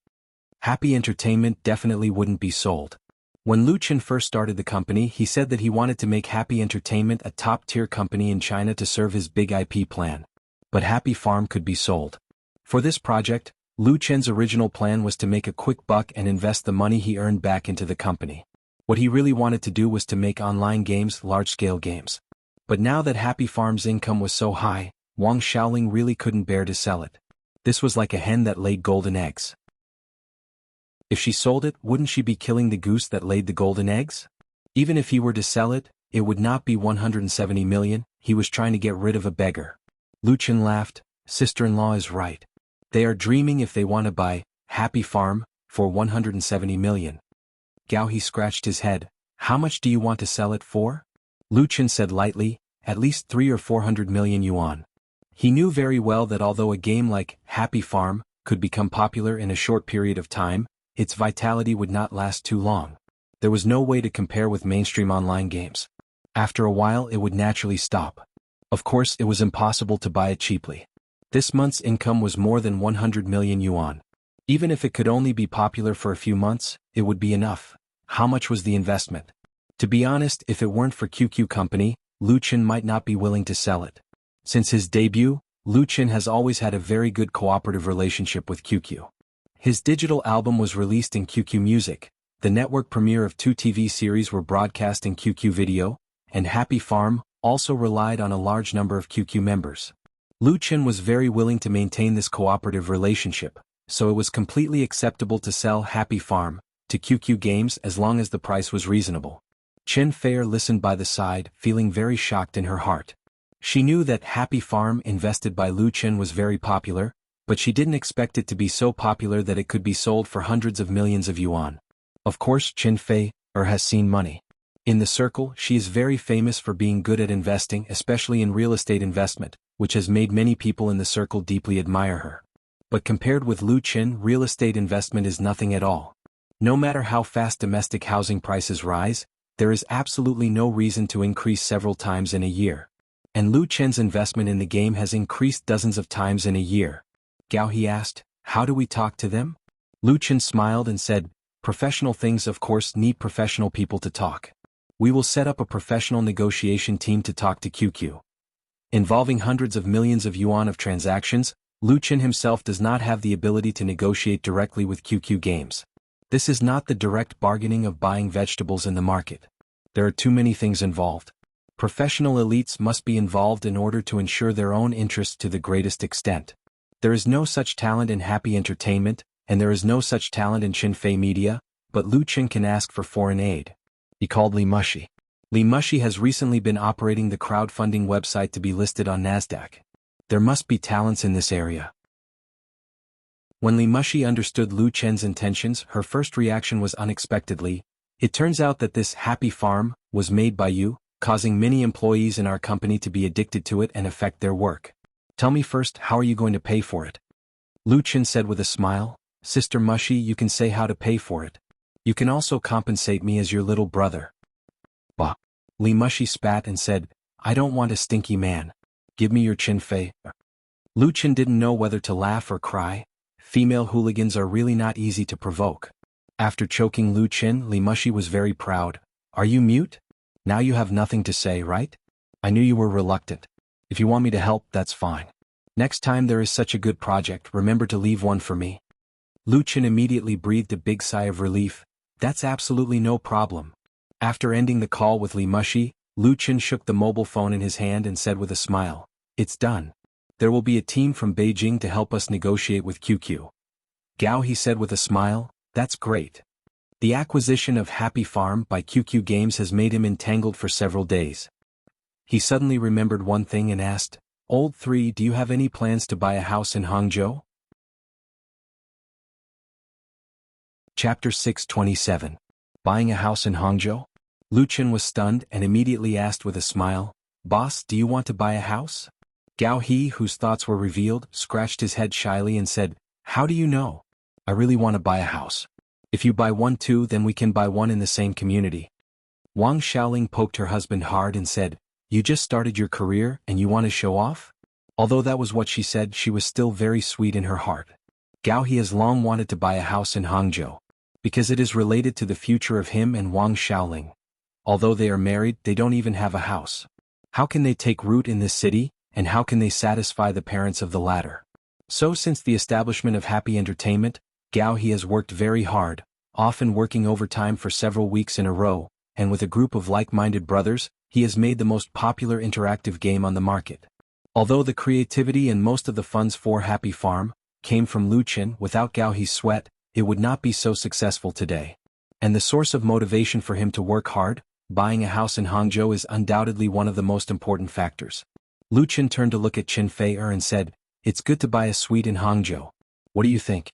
Happy Entertainment definitely wouldn't be sold. When Lu Qin first started the company, he said that he wanted to make Happy Entertainment a top-tier company in China to serve his big IP plan. But Happy Farm could be sold. For this project, Lu Qin's original plan was to make a quick buck and invest the money he earned back into the company. What he really wanted to do was to make online games, large-scale games. But now that Happy Farm's income was so high, Wang Xiaoling really couldn't bear to sell it. This was like a hen that laid golden eggs. If she sold it, wouldn't she be killing the goose that laid the golden eggs? Even if he were to sell it, it would not be 170 million, he was trying to get rid of a beggar. Lu Qin laughed, "Sister-in-law is right. They are dreaming if they want to buy Happy Farm for 170 million. Gao He scratched his head, "How much do you want to sell it for?" Lu Qin said lightly, "At least 300 or 400 million yuan. He knew very well that although a game like Happy Farm could become popular in a short period of time, its vitality would not last too long. There was no way to compare with mainstream online games. After a while it would naturally stop. Of course it was impossible to buy it cheaply. This month's income was more than 100 million yuan. Even if it could only be popular for a few months, it would be enough. How much was the investment? To be honest, if it weren't for QQ Company, Lu Qin might not be willing to sell it. Since his debut, Lu Qin has always had a very good cooperative relationship with QQ. His digital album was released in QQ Music, The network premiere of 2 TV series were broadcast in QQ Video, and Happy Farm also relied on a large number of QQ members. Lu Chen was very willing to maintain this cooperative relationship, so it was completely acceptable to sell Happy Farm to QQ Games as long as the price was reasonable. Chen Fei listened by the side, feeling very shocked in her heart. She knew that Happy Farm invested by Lu Chen was very popular, but she didn't expect it to be so popular that it could be sold for hundreds of millions of yuan. Of course, Chen Fei has seen money. In the circle, she is very famous for being good at investing, especially in real estate investment, which has made many people in the circle deeply admire her. But compared with Lu Chen, real estate investment is nothing at all. No matter how fast domestic housing prices rise, there is absolutely no reason to increase several times in a year. And Lu Chen's investment in the game has increased dozens of times in a year. Gao He asked, "How do we talk to them?" Lu Chen smiled and said, "Professional things of course need professional people to talk. We will set up a professional negotiation team to talk to QQ." Involving hundreds of millions of yuan of transactions, Lu Chen himself does not have the ability to negotiate directly with QQ Games. This is not the direct bargaining of buying vegetables in the market. There are too many things involved. Professional elites must be involved in order to ensure their own interests to the greatest extent. There is no such talent in Happy Entertainment, and there is no such talent in Chen Fei Media, but Lu Chen can ask for foreign aid. He called Li Mushi. Li Mushi has recently been operating the crowdfunding website to be listed on Nasdaq. There must be talents in this area. When Li Mushi understood Lu Chen's intentions, her first reaction was unexpectedly, "It turns out that this Happy Farm was made by you, causing many employees in our company to be addicted to it and affect their work. Tell me first, how are you going to pay for it?" Lu Chen said with a smile, "Sister Mushi, you can say how to pay for it. You can also compensate me as your little brother." Bah! Li Mushi spat and said, "I don't want a stinky man. Give me your Chen Fei." Lu Chen didn't know whether to laugh or cry. Female hooligans are really not easy to provoke. After choking Lu Chen, Li Mushi was very proud. "Are you mute? Now you have nothing to say, right? I knew you were reluctant. If you want me to help, that's fine. Next time there is such a good project, remember to leave one for me." Lu Chen immediately breathed a big sigh of relief. "That's absolutely no problem." After ending the call with Li Mushi, Lu Chen shook the mobile phone in his hand and said with a smile, "It's done. There will be a team from Beijing to help us negotiate with QQ. Gao, he said with a smile, "That's great." The acquisition of Happy Farm by QQ Games has made him entangled for several days. He suddenly remembered one thing and asked, "Old 3, do you have any plans to buy a house in Hangzhou?" Chapter 627. Buying a house in Hangzhou? Lu Chen was stunned and immediately asked with a smile, "Boss, do you want to buy a house?" Gao He, whose thoughts were revealed, scratched his head shyly and said, "How do you know?" "I really want to buy a house. If you buy one too, then we can buy one in the same community." Wang Xiaoling poked her husband hard and said, "You just started your career and you want to show off?" Although that was what she said, she was still very sweet in her heart. Gao He has long wanted to buy a house in Hangzhou, because it is related to the future of him and Wang Xiaoling. Although they are married, they don't even have a house. How can they take root in this city, and how can they satisfy the parents of the latter? So since the establishment of Happy Entertainment, Gao He has worked very hard, often working overtime for several weeks in a row, and with a group of like-minded brothers, he has made the most popular interactive game on the market. Although the creativity and most of the funds for Happy Farm came from Lu Chen, without Gao He's sweat, it would not be so successful today. And the source of motivation for him to work hard, buying a house in Hangzhou, is undoubtedly one of the most important factors. Lu Chen turned to look at Chen Fei and said, "It's good to buy a suite in Hangzhou. What do you think?"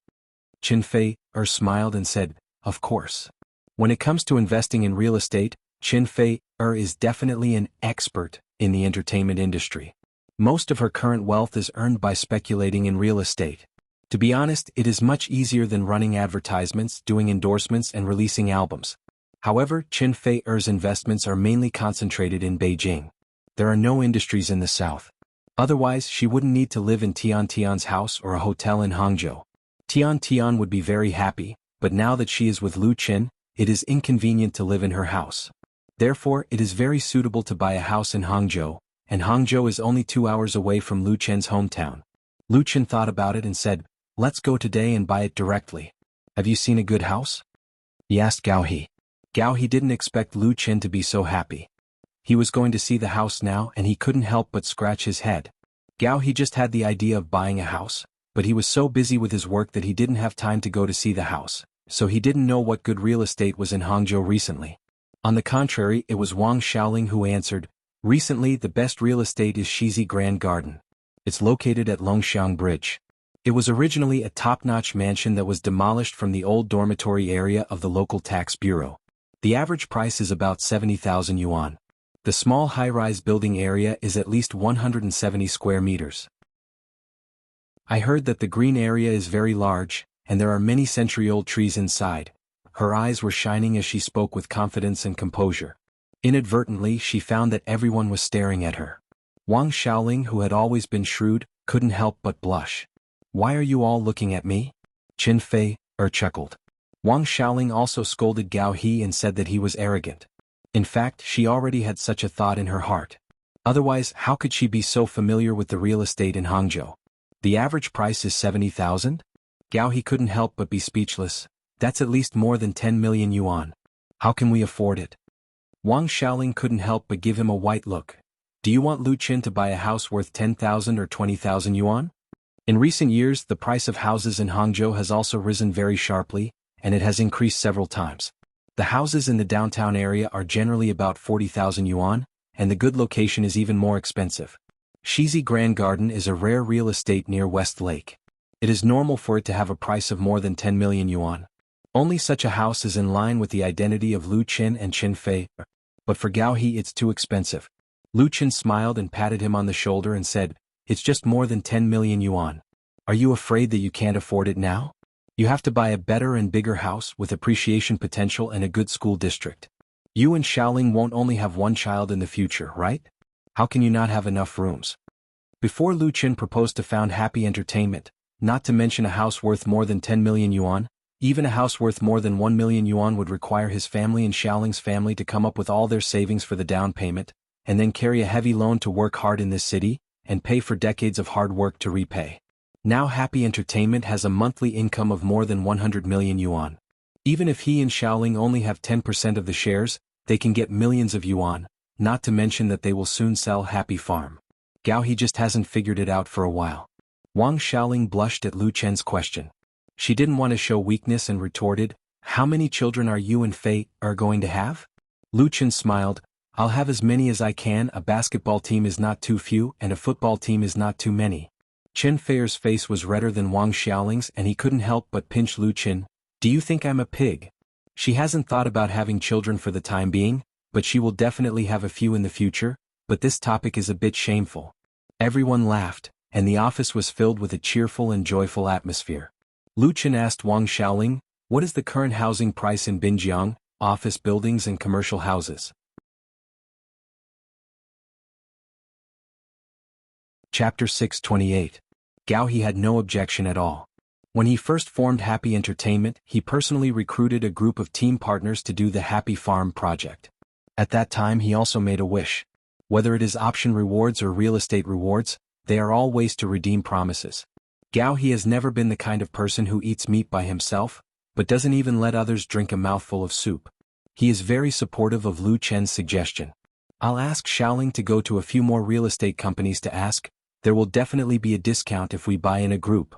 Chen Fei smiled and said, "Of course. When it comes to investing in real estate, Chen Fei is definitely an expert in the entertainment industry. Most of her current wealth is earned by speculating in real estate. To be honest, it is much easier than running advertisements, doing endorsements and releasing albums. However, Chen Fei's investments are mainly concentrated in Beijing. There are no industries in the south. Otherwise, she wouldn't need to live in Tian Tian's house or a hotel in Hangzhou. Tian Tian would be very happy, but now that she is with Lu Chen, it is inconvenient to live in her house. Therefore, it is very suitable to buy a house in Hangzhou, and Hangzhou is only 2 hours away from Lu Chen's hometown." Lu Chen thought about it and said, "Let's go today and buy it directly. Have you seen a good house?" he asked Gao He. Gao He didn't expect Lu Qin to be so happy. He was going to see the house now and he couldn't help but scratch his head. Gao He just had the idea of buying a house, but he was so busy with his work that he didn't have time to go to see the house, so he didn't know what good real estate was in Hangzhou recently. On the contrary, it was Wang Xiaoling who answered, "Recently the best real estate is Shizi Grand Garden. It's located at Longxiang Bridge. It was originally a top-notch mansion that was demolished from the old dormitory area of the local tax bureau. The average price is about 70,000 yuan. The small high-rise building area is at least 170 square meters. I heard that the green area is very large, and there are many century-old trees inside." Her eyes were shining as she spoke with confidence and composure. Inadvertently, she found that everyone was staring at her. Wang Xiaoling, who had always been shrewd, couldn't help but blush. "Why are you all looking at me?" Qin Fei chuckled. Wang Xiaoling also scolded Gao He and said that he was arrogant. In fact, she already had such a thought in her heart. Otherwise, how could she be so familiar with the real estate in Hangzhou? The average price is 70,000? Gao He couldn't help but be speechless. That's at least more than 10 million yuan. How can we afford it? Wang Xiaoling couldn't help but give him a white look. Do you want Lu Qin to buy a house worth 10,000 or 20,000 yuan? In recent years, the price of houses in Hangzhou has also risen very sharply, and it has increased several times. The houses in the downtown area are generally about 40,000 yuan, and the good location is even more expensive. Shizi Grand Garden is a rare real estate near West Lake. It is normal for it to have a price of more than 10 million yuan. Only such a house is in line with the identity of Lu Qin and Qin Fei, but for Gao He it's too expensive. Lu Qin smiled and patted him on the shoulder and said, "It's just more than 10 million yuan. Are you afraid that you can't afford it now? You have to buy a better and bigger house with appreciation potential and a good school district. You and Xiaoling won't only have one child in the future, right? How can you not have enough rooms?" Before Lu Qin proposed to found Happy Entertainment, not to mention a house worth more than 10 million yuan, even a house worth more than 1 million yuan would require his family and Xiaoling's family to come up with all their savings for the down payment, and then carry a heavy loan to work hard in this city, and pay for decades of hard work to repay. Now Happy Entertainment has a monthly income of more than 100 million yuan. Even if he and Xiaoling only have 10% of the shares, they can get millions of yuan, not to mention that they will soon sell Happy Farm. Gao He just hasn't figured it out for a while. Wang Xiaoling blushed at Lu Chen's question. She didn't want to show weakness and retorted, "How many children are you and Fei going to have?" Lu Chen smiled, "I'll have as many as I can. A basketball team is not too few and a football team is not too many." Chen Fei's face was redder than Wang Xiaoling's and he couldn't help but pinch Lu Chen. "Do you think I'm a pig?" She hasn't thought about having children for the time being, but she will definitely have a few in the future, but this topic is a bit shameful. Everyone laughed, and the office was filled with a cheerful and joyful atmosphere. Lu Chen asked Wang Xiaoling, "What is the current housing price in Binjiang, office buildings and commercial houses?" Chapter 628. Gao He had no objection at all. When he first formed Happy Entertainment, he personally recruited a group of team partners to do the Happy Farm project. At that time he also made a wish. Whether it is option rewards or real estate rewards, they are all ways to redeem promises. Gao He has never been the kind of person who eats meat by himself, but doesn't even let others drink a mouthful of soup. He is very supportive of Lu Chen's suggestion. "I'll ask Xiaoling to go to a few more real estate companies to ask. There will definitely be a discount if we buy in a group."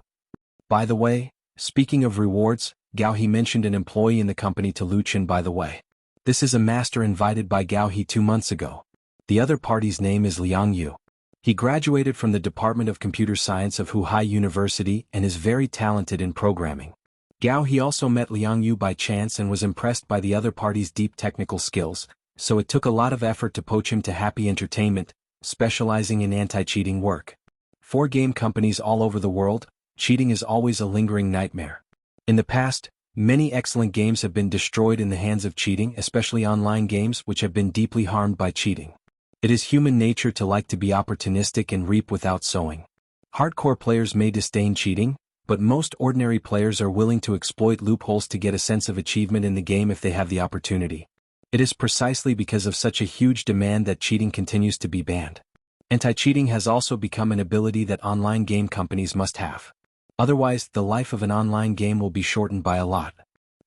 By the way, speaking of rewards, Gao He mentioned an employee in the company to Lu Chen by the way. This is a master invited by Gao He 2 months ago. The other party's name is Liang Yu. He graduated from the Department of Computer Science of Huhai University and is very talented in programming. Gao He also met Liang Yu by chance and was impressed by the other party's deep technical skills, so it took a lot of effort to poach him to Happy Entertainment, specializing in anti-cheating work. For game companies all over the world, cheating is always a lingering nightmare. In the past, many excellent games have been destroyed in the hands of cheating, especially online games which have been deeply harmed by cheating. It is human nature to like to be opportunistic and reap without sowing. Hardcore players may disdain cheating, but most ordinary players are willing to exploit loopholes to get a sense of achievement in the game if they have the opportunity. It is precisely because of such a huge demand that cheating continues to be banned. Anti-cheating has also become an ability that online game companies must have. Otherwise, the life of an online game will be shortened by a lot.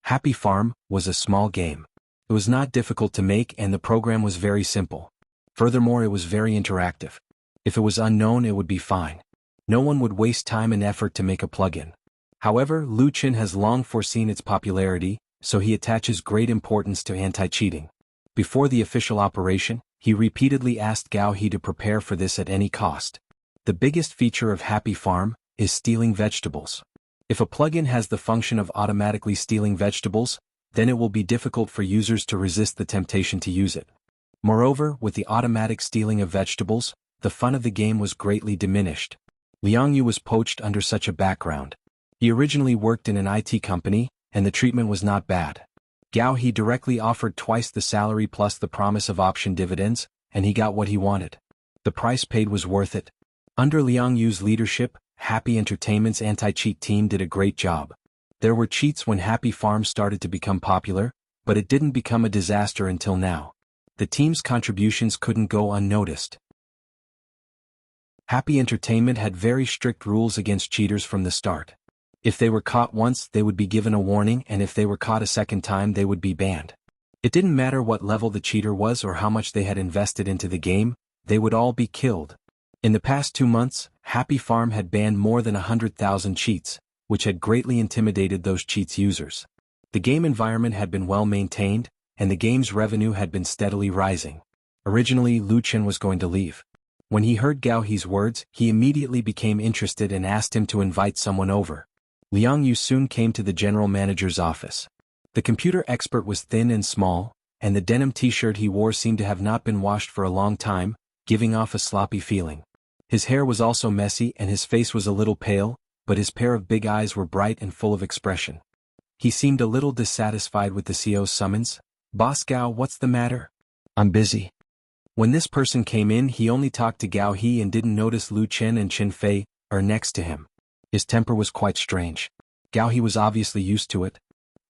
Happy Farm was a small game. It was not difficult to make and the program was very simple. Furthermore, it was very interactive. If it was unknown, it would be fine. No one would waste time and effort to make a plugin. However, Lu Qin has long foreseen its popularity, so he attaches great importance to anti-cheating. Before the official operation, he repeatedly asked Gao He to prepare for this at any cost. The biggest feature of Happy Farm is stealing vegetables. If a plugin has the function of automatically stealing vegetables, then it will be difficult for users to resist the temptation to use it. Moreover, with the automatic stealing of vegetables, the fun of the game was greatly diminished. Liang Yu was poached under such a background. He originally worked in an IT company, and the treatment was not bad. Gao He directly offered twice the salary plus the promise of option dividends, and he got what he wanted. The price paid was worth it. Under Liang Yu's leadership, Happy Entertainment's anti-cheat team did a great job. There were cheats when Happy Farm started to become popular, but it didn't become a disaster until now. The team's contributions couldn't go unnoticed. Happy Entertainment had very strict rules against cheaters from the start. If they were caught once, they would be given a warning, and if they were caught a second time, they would be banned. It didn't matter what level the cheater was or how much they had invested into the game, they would all be killed. In the past 2 months, Happy Farm had banned more than 100,000 cheats, which had greatly intimidated those cheats users. The game environment had been well maintained, and the game's revenue had been steadily rising. Originally, Lu Qin was going to leave. When he heard Gao He's words, he immediately became interested and asked him to invite someone over. Liang Yu soon came to the general manager's office. The computer expert was thin and small, and the denim t-shirt he wore seemed to have not been washed for a long time, giving off a sloppy feeling. His hair was also messy and his face was a little pale, but his pair of big eyes were bright and full of expression. He seemed a little dissatisfied with the CEO's summons. "Boss Gao, what's the matter?" "I'm busy." When this person came in, he only talked to Gao He and didn't notice Lu Qin and Qin Fei are next to him. His temper was quite strange. Gao He was obviously used to it.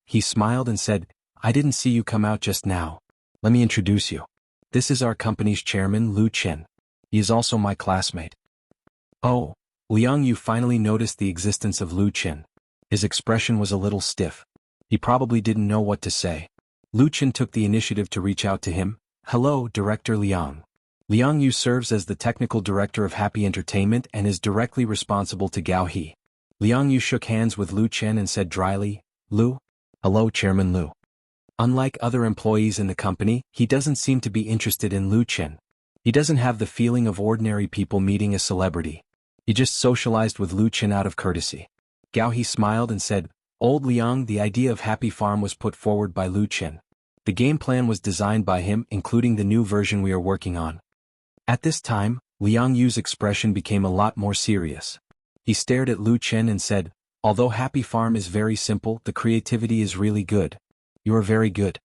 He smiled and said, "I didn't see you come out just now. Let me introduce you. This is our company's chairman, Lu Qin. He is also my classmate." Oh, Liang Yu finally noticed the existence of Lu Qin. His expression was a little stiff. He probably didn't know what to say. Lu Qin took the initiative to reach out to him. "Hello, Director Liang. Liang Yu serves as the technical director of Happy Entertainment and is directly responsible to Gao He." Liang Yu shook hands with Lu Qin and said dryly, "Lu?" "Hello, Chairman Lu." Unlike other employees in the company, he doesn't seem to be interested in Lu Qin. He doesn't have the feeling of ordinary people meeting a celebrity. He just socialized with Lu Qin out of courtesy. Gao He smiled and said, "Old Liang, the idea of Happy Farm was put forward by Lu Qin. The game plan was designed by him, including the new version we are working on." At this time, Liang Yu's expression became a lot more serious. He stared at Lu Qin and said, "Although Happy Farm is very simple, the creativity is really good. You are very good."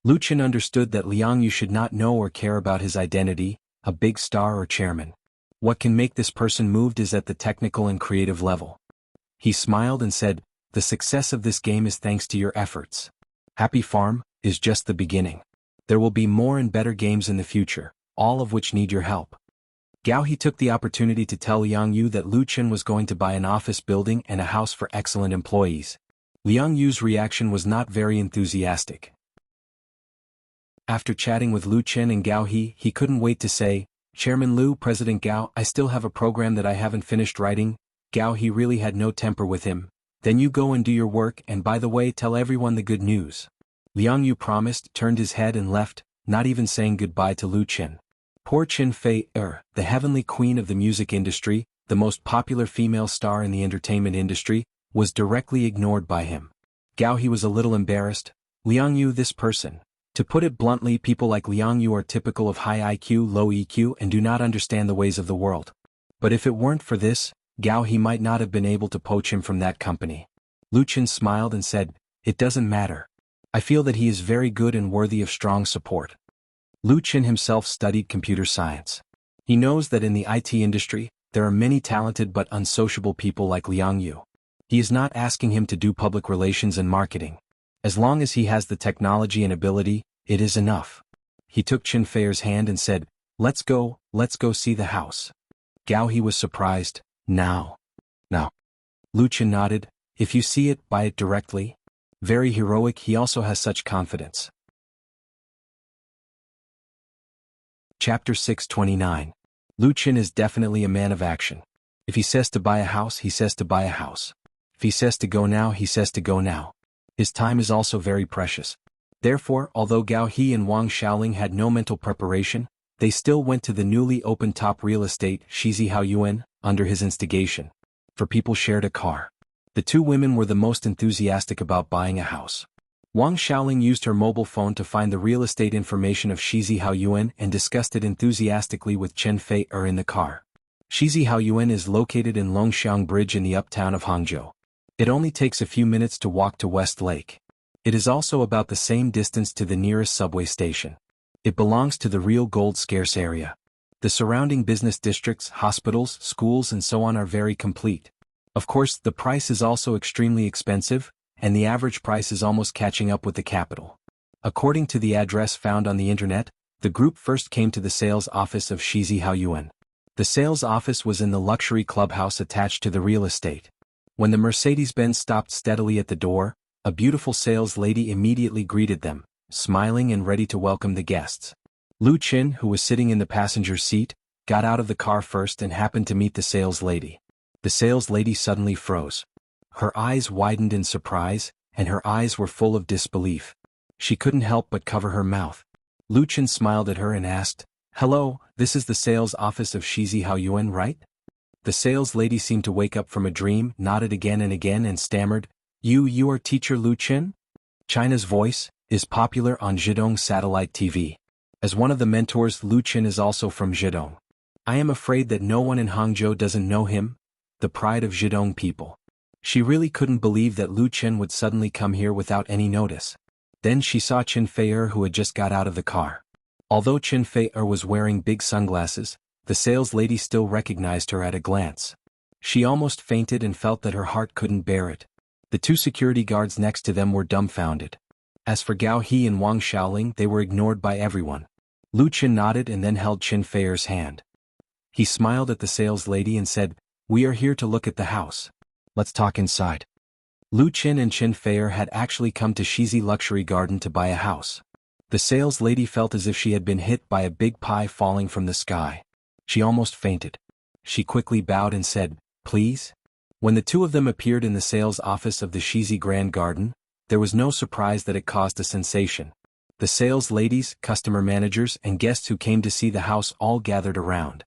Lu Qin understood that Liang Yu should not know or care about his identity, a big star or chairman. What can make this person moved is at the technical and creative level. He smiled and said, "The success of this game is thanks to your efforts. Happy Farm is just the beginning. There will be more and better games in the future, all of which need your help." Gao He took the opportunity to tell Liang Yu that Lu Qin was going to buy an office building and a house for excellent employees. Liang Yu's reaction was not very enthusiastic. After chatting with Lu Qin and Gao He couldn't wait to say, "Chairman Lu, President Gao, I still have a program that I haven't finished writing." Gao He really had no temper with him. "Then you go and do your work, and by the way, tell everyone the good news." Liang Yu promised, turned his head and left, not even saying goodbye to Lu Qin. Poor Qin Fei, the heavenly queen of the music industry, the most popular female star in the entertainment industry, was directly ignored by him. Gao He was a little embarrassed. Liang Yu, this person. To put it bluntly, people like Liang Yu are typical of high IQ, low EQ and do not understand the ways of the world. But if it weren't for this, Gao He might not have been able to poach him from that company. Lu Qin smiled and said, "It doesn't matter. I feel that he is very good and worthy of strong support." Lu Qin himself studied computer science. He knows that in the IT industry, there are many talented but unsociable people like Liang Yu. He is not asking him to do public relations and marketing. As long as he has the technology and ability, it is enough. He took Qin Fei's hand and said, let's go see the house." Gao He was surprised. Now. Lu Qin nodded. "If you see it, buy it directly." Very heroic, he also has such confidence. Chapter 629. Lu Qin is definitely a man of action. If he says to buy a house, he says to buy a house. If he says to go now, he says to go now. His time is also very precious. Therefore, although Gao He and Wang Xiaoling had no mental preparation, they still went to the newly opened top real estate Shizi Haoyuan, under his instigation. For people shared a car. The two women were the most enthusiastic about buying a house. Wang Xiaoling used her mobile phone to find the real estate information of Shizi Haoyuan and discussed it enthusiastically with Chen Fei in the car. Shizi Haoyuan is located in Longxiang Bridge in the uptown of Hangzhou. It only takes a few minutes to walk to West Lake. It is also about the same distance to the nearest subway station. It belongs to the real gold-scarce area. The surrounding business districts, hospitals, schools and so on are very complete. Of course, the price is also extremely expensive, and the average price is almost catching up with the capital. According to the address found on the internet, the group first came to the sales office of Shizi Haoyuan. The sales office was in the luxury clubhouse attached to the real estate. When the Mercedes-Benz stopped steadily at the door, a beautiful sales lady immediately greeted them, smiling and ready to welcome the guests. Lu Qin, who was sitting in the passenger seat, got out of the car first and happened to meet the sales lady. The sales lady suddenly froze. Her eyes widened in surprise, and her eyes were full of disbelief. She couldn't help but cover her mouth. Lu Qin smiled at her and asked, "Hello, this is the sales office of Shizi Haoyuan, right?" The sales lady seemed to wake up from a dream, nodded again and stammered, You are teacher Lu Qin? China's Voice is popular on Zhidong satellite TV. As one of the mentors, Lu Qin is also from Zhidong. I am afraid that no one in Hangzhou doesn't know him, the pride of Zhidong people. She really couldn't believe that Lu Qin would suddenly come here without any notice. Then she saw Chen Fei who had just got out of the car. Although Chen Fei was wearing big sunglasses, the sales lady still recognized her at a glance. She almost fainted and felt that her heart couldn't bear it. The two security guards next to them were dumbfounded. As for Gao He and Wang Xiaoling, they were ignored by everyone. Lu Qin nodded and then held Chen Fei's hand. He smiled at the sales lady and said, "We are here to look at the house. Let's talk inside." Lu Qin and Chen Fei had actually come to Shizi Luxury Garden to buy a house. The sales lady felt as if she had been hit by a big pie falling from the sky. She almost fainted. She quickly bowed and said, "Please?" When the two of them appeared in the sales office of the Shizi Grand Garden, there was no surprise that it caused a sensation. The sales ladies, customer managers, and guests who came to see the house all gathered around.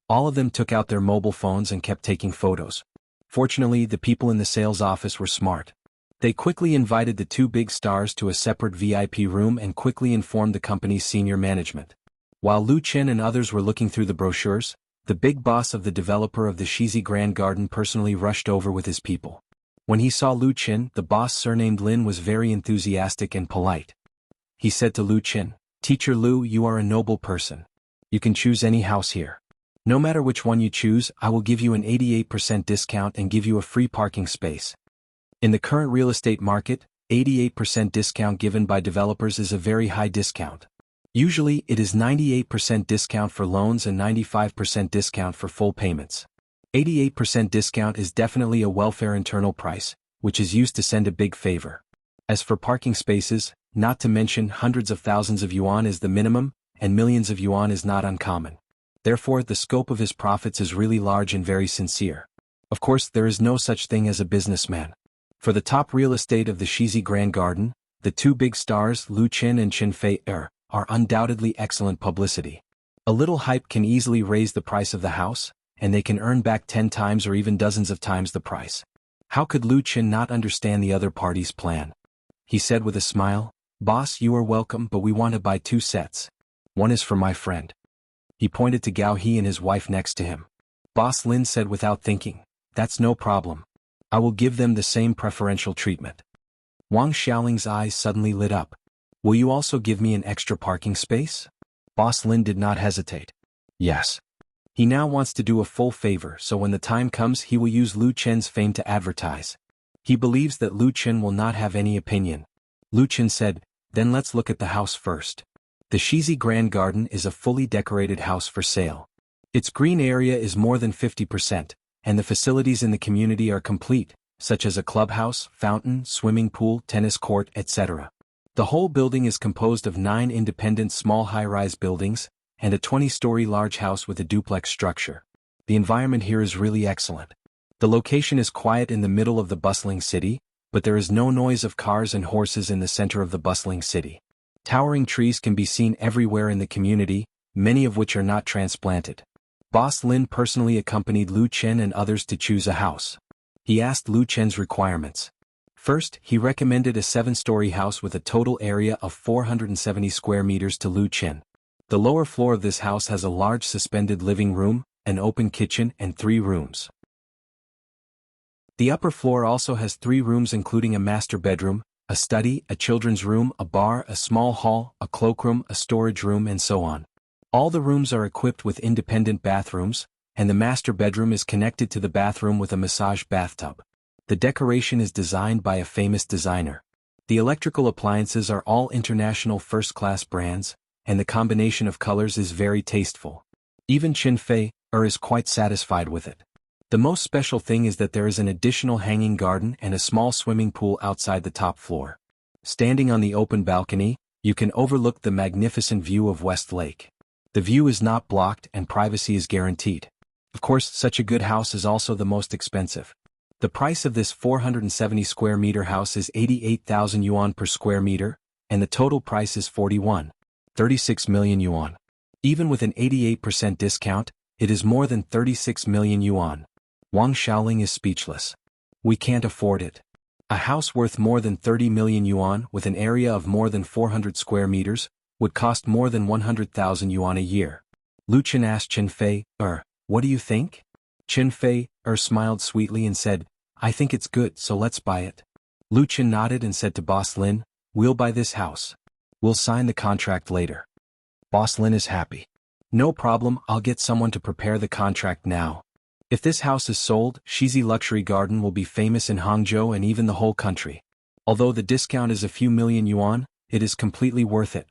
All of them took out their mobile phones and kept taking photos. Fortunately, the people in the sales office were smart. They quickly invited the two big stars to a separate VIP room and quickly informed the company's senior management. While Lu Qin and others were looking through the brochures, the big boss of the developer of the Shizi Grand Garden personally rushed over with his people. When he saw Lu Qin, the boss surnamed Lin was very enthusiastic and polite. He said to Lu Qin, "Teacher Lu, you are a noble person. You can choose any house here. No matter which one you choose, I will give you an 88% discount and give you a free parking space." In the current real estate market, 88% discount given by developers is a very high discount. Usually, it is 98% discount for loans and 95% discount for full payments. 88% discount is definitely a welfare internal price, which is used to send a big favor. As for parking spaces, not to mention hundreds of thousands of yuan is the minimum, and millions of yuan is not uncommon. Therefore, the scope of his profits is really large and very sincere. Of course, there is no such thing as a businessman. For the top real estate of the Shizi Grand Garden, the two big stars, Lu Qin and Chen Fei, are undoubtedly excellent publicity. A little hype can easily raise the price of the house, and they can earn back 10 times or even dozens of times the price. How could Lu Qin not understand the other party's plan? He said with a smile, "Boss, you are welcome, but we want to buy 2 sets. One is for my friend." He pointed to Gao He and his wife next to him. Boss Lin said without thinking, "That's no problem. I will give them the same preferential treatment." Wang Xiaoling's eyes suddenly lit up. "Will you also give me an extra parking space?" Boss Lin did not hesitate. "Yes." He now wants to do a full favor, so when the time comes he will use Lu Qin's fame to advertise. He believes that Lu Qin will not have any opinion. Lu Qin said, "Then let's look at the house first." The Shizi Grand Garden is a fully decorated house for sale. Its green area is more than 50%, and the facilities in the community are complete, such as a clubhouse, fountain, swimming pool, tennis court, etc. The whole building is composed of 9 independent small high-rise buildings, and a 20-story large house with a duplex structure. The environment here is really excellent. The location is quiet in the middle of the bustling city, but there is no noise of cars and horses in the center of the bustling city. Towering trees can be seen everywhere in the community, many of which are not transplanted. Boss Lin personally accompanied Lu Chen and others to choose a house. He asked Lu Chen's requirements. First, he recommended a 7-story house with a total area of 470 square meters to Lu Chen. The lower floor of this house has a large suspended living room, an open kitchen, and 3 rooms. The upper floor also has 3 rooms including a master bedroom, a study, a children's room, a bar, a small hall, a cloakroom, a storage room, and so on. All the rooms are equipped with independent bathrooms, and the master bedroom is connected to the bathroom with a massage bathtub. The decoration is designed by a famous designer. The electrical appliances are all international first-class brands, and the combination of colors is very tasteful. Even Qin Fei is quite satisfied with it. The most special thing is that there is an additional hanging garden and a small swimming pool outside the top floor. Standing on the open balcony, you can overlook the magnificent view of West Lake. The view is not blocked and privacy is guaranteed. Of course, such a good house is also the most expensive. The price of this 470 square meter house is 88,000 yuan per square meter, and the total price is 36 million yuan. Even with an 88% discount, it is more than 36 million yuan. Wang Xiaoling is speechless. We can't afford it. A house worth more than 30 million yuan with an area of more than 400 square meters would cost more than 100,000 yuan a year. Lu Chen asked Qin Fei, what do you think? Qin Fei smiled sweetly and said, I think it's good, so let's buy it. Lu Chen nodded and said to Boss Lin, we'll buy this house. We'll sign the contract later. Boss Lin is happy. No problem, I'll get someone to prepare the contract now. If this house is sold, Shizi Luxury Garden will be famous in Hangzhou and even the whole country. Although the discount is a few million yuan, it is completely worth it.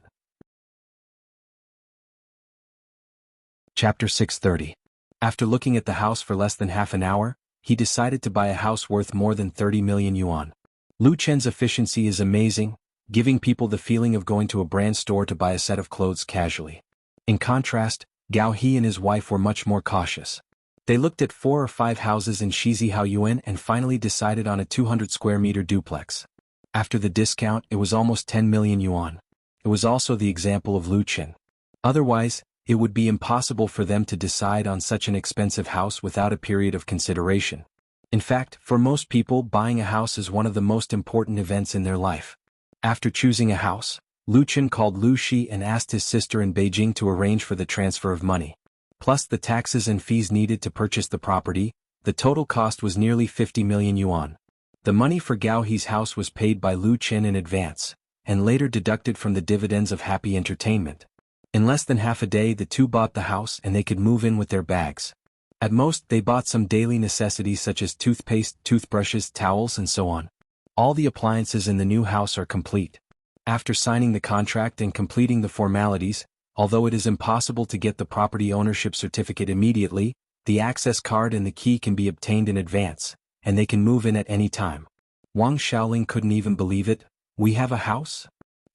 Chapter 630. After looking at the house for less than half an hour, he decided to buy a house worth more than 30 million yuan. Lu Chen's efficiency is amazing, giving people the feeling of going to a brand store to buy a set of clothes casually. In contrast, Gao He and his wife were much more cautious. They looked at 4 or 5 houses in Shizi Haoyuan and finally decided on a 200 square meter duplex. After the discount, it was almost 10 million yuan. It was also the example of Lu Chen. Otherwise, it would be impossible for them to decide on such an expensive house without a period of consideration. In fact, for most people, buying a house is one of the most important events in their life. After choosing a house, Lu Chen called Lu Shi and asked his sister in Beijing to arrange for the transfer of money. Plus the taxes and fees needed to purchase the property, the total cost was nearly 50 million yuan. The money for Gao He's house was paid by Lu Chen in advance, and later deducted from the dividends of happy entertainment. In less than half a day the two bought the house and they could move in with their bags. At most they bought some daily necessities such as toothpaste, toothbrushes, towels and so on. All the appliances in the new house are complete. After signing the contract and completing the formalities, although it is impossible to get the property ownership certificate immediately, the access card and the key can be obtained in advance, and they can move in at any time. Wang Xiaoling couldn't even believe it. We have a house?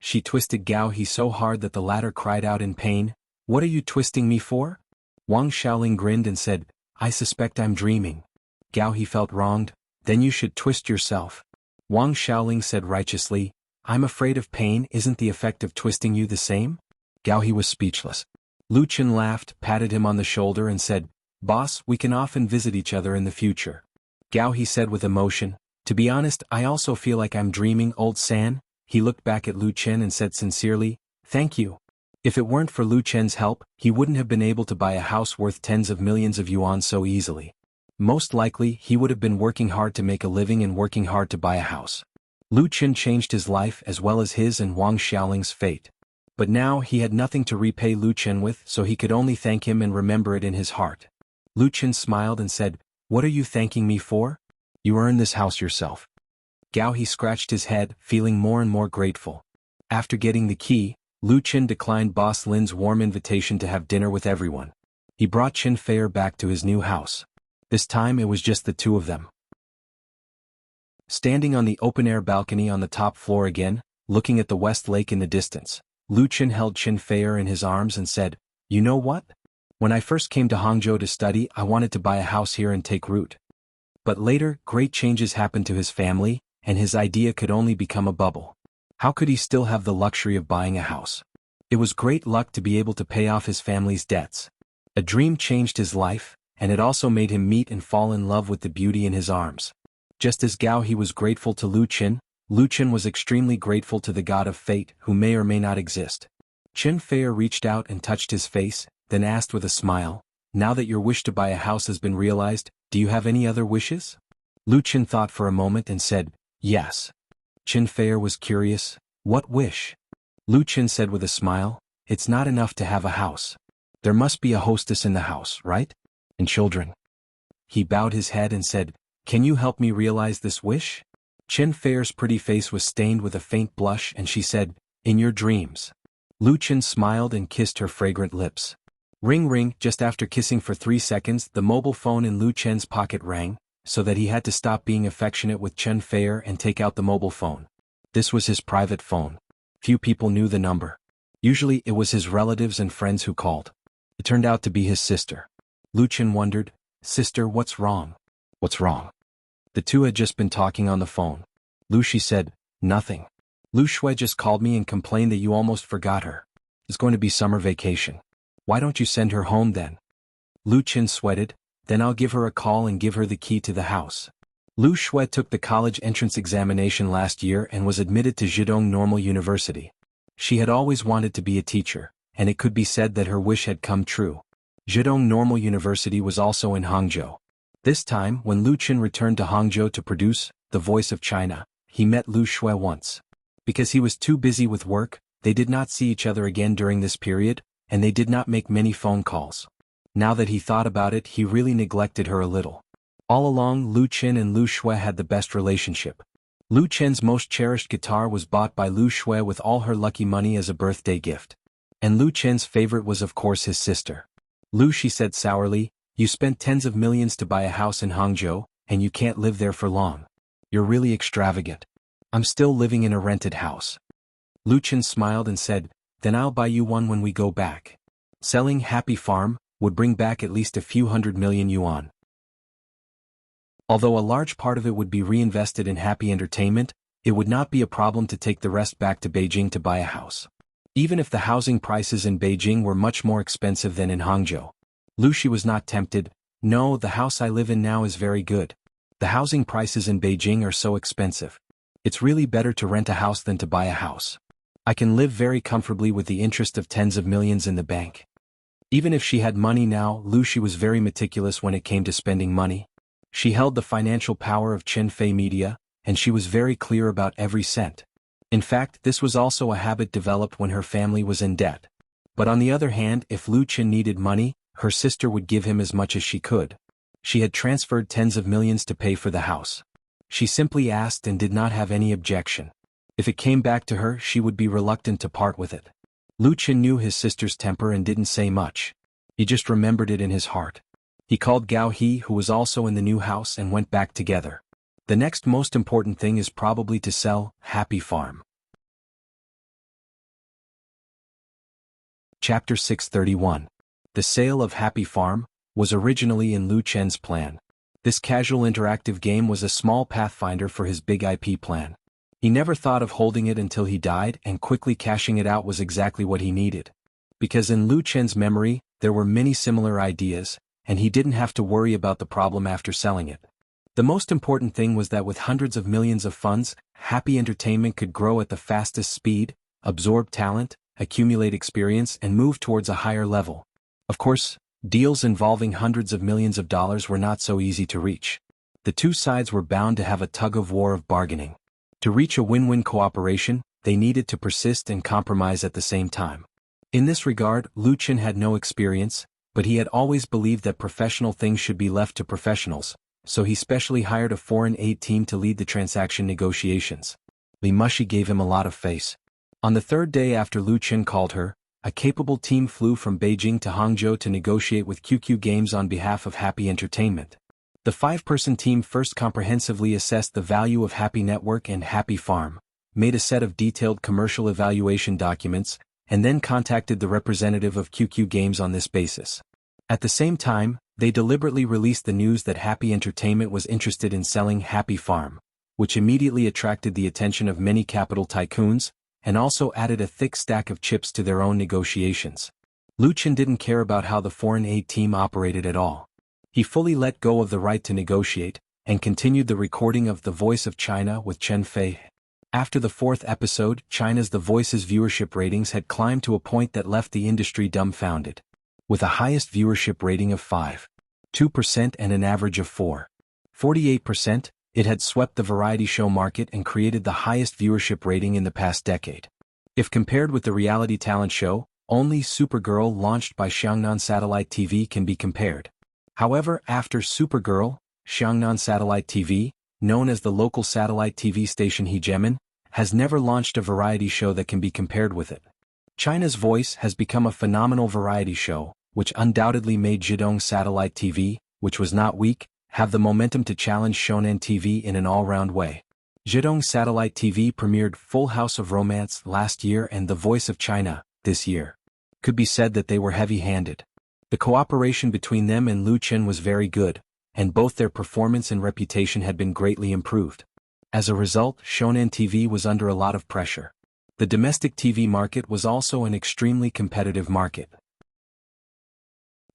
She twisted Gao He so hard that the latter cried out in pain. What are you twisting me for? Wang Xiaoling grinned and said, I suspect I'm dreaming. Gao He felt wronged. Then you should twist yourself. Wang Xiaoling said righteously, I'm afraid of pain. Isn't the effect of twisting you the same? Gao He was speechless. Lu Chen laughed, patted him on the shoulder and said, Boss, we can often visit each other in the future. Gao He said with emotion, to be honest, I also feel like I'm dreaming, old San. He looked back at Lu Chen and said sincerely, thank you. If it weren't for Lu Chen's help, he wouldn't have been able to buy a house worth tens of millions of yuan so easily. Most likely, he would have been working hard to make a living and working hard to buy a house. Lu Chen changed his life as well as his and Wang Xiaoling's fate. But now he had nothing to repay Lu Chen with, so he could only thank him and remember it in his heart. Lu Chen smiled and said, What are you thanking me for? You earned this house yourself. Gao He scratched his head, feeling more and more grateful. After getting the key, Lu Chen declined Boss Lin's warm invitation to have dinner with everyone. He brought Qin Fei back to his new house. This time it was just the two of them. Standing on the open-air balcony on the top floor again, looking at the West Lake in the distance, Lu Qin held Qin Feier in his arms and said, "You know what? When I first came to Hangzhou to study, I wanted to buy a house here and take root. But later, great changes happened to his family, and his idea could only become a bubble. How could he still have the luxury of buying a house? It was great luck to be able to pay off his family's debts. A dream changed his life, and it also made him meet and fall in love with the beauty in his arms. Just as Gao He was grateful to Lu Qin was extremely grateful to the god of fate who may or may not exist." Qin Feier reached out and touched his face, then asked with a smile, "Now that your wish to buy a house has been realized, do you have any other wishes?" Lu Qin thought for a moment and said, "Yes." Qin Feier was curious, "What wish?" Lu Qin said with a smile, "It's not enough to have a house. There must be a hostess in the house, right? And children." He bowed his head and said, "Can you help me realize this wish?" Qin Feier's pretty face was stained with a faint blush and she said, "In your dreams." Lu Qin smiled and kissed her fragrant lips. Ring ring. Just after kissing for 3 seconds, the mobile phone in Lu Qin's pocket rang, so that he had to stop being affectionate with Qin Feier and take out the mobile phone. This was his private phone. Few people knew the number. Usually it was his relatives and friends who called. It turned out to be his sister. Lu Qin wondered, "Sister, what's wrong?" "What's wrong?" The two had just been talking on the phone. Lu Shi said, "Nothing. Lu Shui just called me and complained that you almost forgot her. It's going to be summer vacation. Why don't you send her home then?" Lu Qin sweated, "Then I'll give her a call and give her the key to the house." Lu Shui took the college entrance examination last year and was admitted to Zhidong Normal University. She had always wanted to be a teacher, and it could be said that her wish had come true. Zhidong Normal University was also in Hangzhou. This time, when Lu Qin returned to Hangzhou to produce The Voice of China, he met Lu Shui once. Because he was too busy with work, they did not see each other again during this period, and they did not make many phone calls. Now that he thought about it, he really neglected her a little. All along, Lu Qin and Lu Shui had the best relationship. Lu Qin's most cherished guitar was bought by Lu Shui with all her lucky money as a birthday gift. And Lu Qin's favorite was of course his sister. Lu Shi said sourly, "You spent tens of millions to buy a house in Hangzhou, and you can't live there for long. You're really extravagant. I'm still living in a rented house." Lu Qin smiled and said, "Then I'll buy you one when we go back." Selling Happy Farm would bring back at least a few 100 million yuan. Although a large part of it would be reinvested in Happy Entertainment, it would not be a problem to take the rest back to Beijing to buy a house. Even if the housing prices in Beijing were much more expensive than in Hangzhou. Lu Shi was not tempted. "No, the house I live in now is very good. The housing prices in Beijing are so expensive. It's really better to rent a house than to buy a house. I can live very comfortably with the interest of tens of millions in the bank." Even if she had money now, Lu Shi was very meticulous when it came to spending money. She held the financial power of Qin Fei Media, and she was very clear about every cent. In fact, this was also a habit developed when her family was in debt. But on the other hand, if Lu Qin needed money, her sister would give him as much as she could. She had transferred tens of millions to pay for the house. She simply asked and did not have any objection. If it came back to her, she would be reluctant to part with it. Lu Qin knew his sister's temper and didn't say much. He just remembered it in his heart. He called Gao He, who was also in the new house, and went back together. The next most important thing is probably to sell Happy Farm. Chapter 631. The sale of Happy Farm was originally in Lu Chen's plan. This casual interactive game was a small pathfinder for his big IP plan. He never thought of holding it until he died, and quickly cashing it out was exactly what he needed. Because in Lu Chen's memory, there were many similar ideas, and he didn't have to worry about the problem after selling it. The most important thing was that with hundreds of millions of funds, Happy Entertainment could grow at the fastest speed, absorb talent, accumulate experience, and move towards a higher level. Of course, deals involving hundreds of millions of dollars were not so easy to reach. The two sides were bound to have a tug-of-war of bargaining. To reach a win-win cooperation, they needed to persist and compromise at the same time. In this regard, Lu Qin had no experience, but he had always believed that professional things should be left to professionals, so he specially hired a foreign aid team to lead the transaction negotiations. Li Mushi gave him a lot of face. On the third day after Lu Qin called her, a capable team flew from Beijing to Hangzhou to negotiate with QQ Games on behalf of Happy Entertainment. The 5-person team first comprehensively assessed the value of Happy Network and Happy Farm, made a set of detailed commercial evaluation documents, and then contacted the representative of QQ Games on this basis. At the same time, they deliberately released the news that Happy Entertainment was interested in selling Happy Farm, which immediately attracted the attention of many capital tycoons, and also added a thick stack of chips to their own negotiations. Lu Chen didn't care about how the foreign aid team operated at all. He fully let go of the right to negotiate, and continued the recording of The Voice of China with Chen Fei. After the 4th episode, China's The Voice's viewership ratings had climbed to a point that left the industry dumbfounded. With a highest viewership rating of 5.2% and an average of 4.48%, it had swept the variety show market and created the highest viewership rating in the past decade. If compared with the reality talent show, only Supergirl launched by Xiangnan Satellite TV can be compared. However, after Supergirl, Xiangnan Satellite TV, known as the local satellite TV station Hegemon, has never launched a variety show that can be compared with it. China's Voice has become a phenomenal variety show, which undoubtedly made Zhidong Satellite TV, which was not weak, have the momentum to challenge Shonen TV in an all-round way. Zhidong Satellite TV premiered Full House of Romance last year and The Voice of China this year. Could be said that they were heavy-handed. The cooperation between them and Lu Chen was very good, and both their performance and reputation had been greatly improved. As a result, Shonen TV was under a lot of pressure. The domestic TV market was also an extremely competitive market.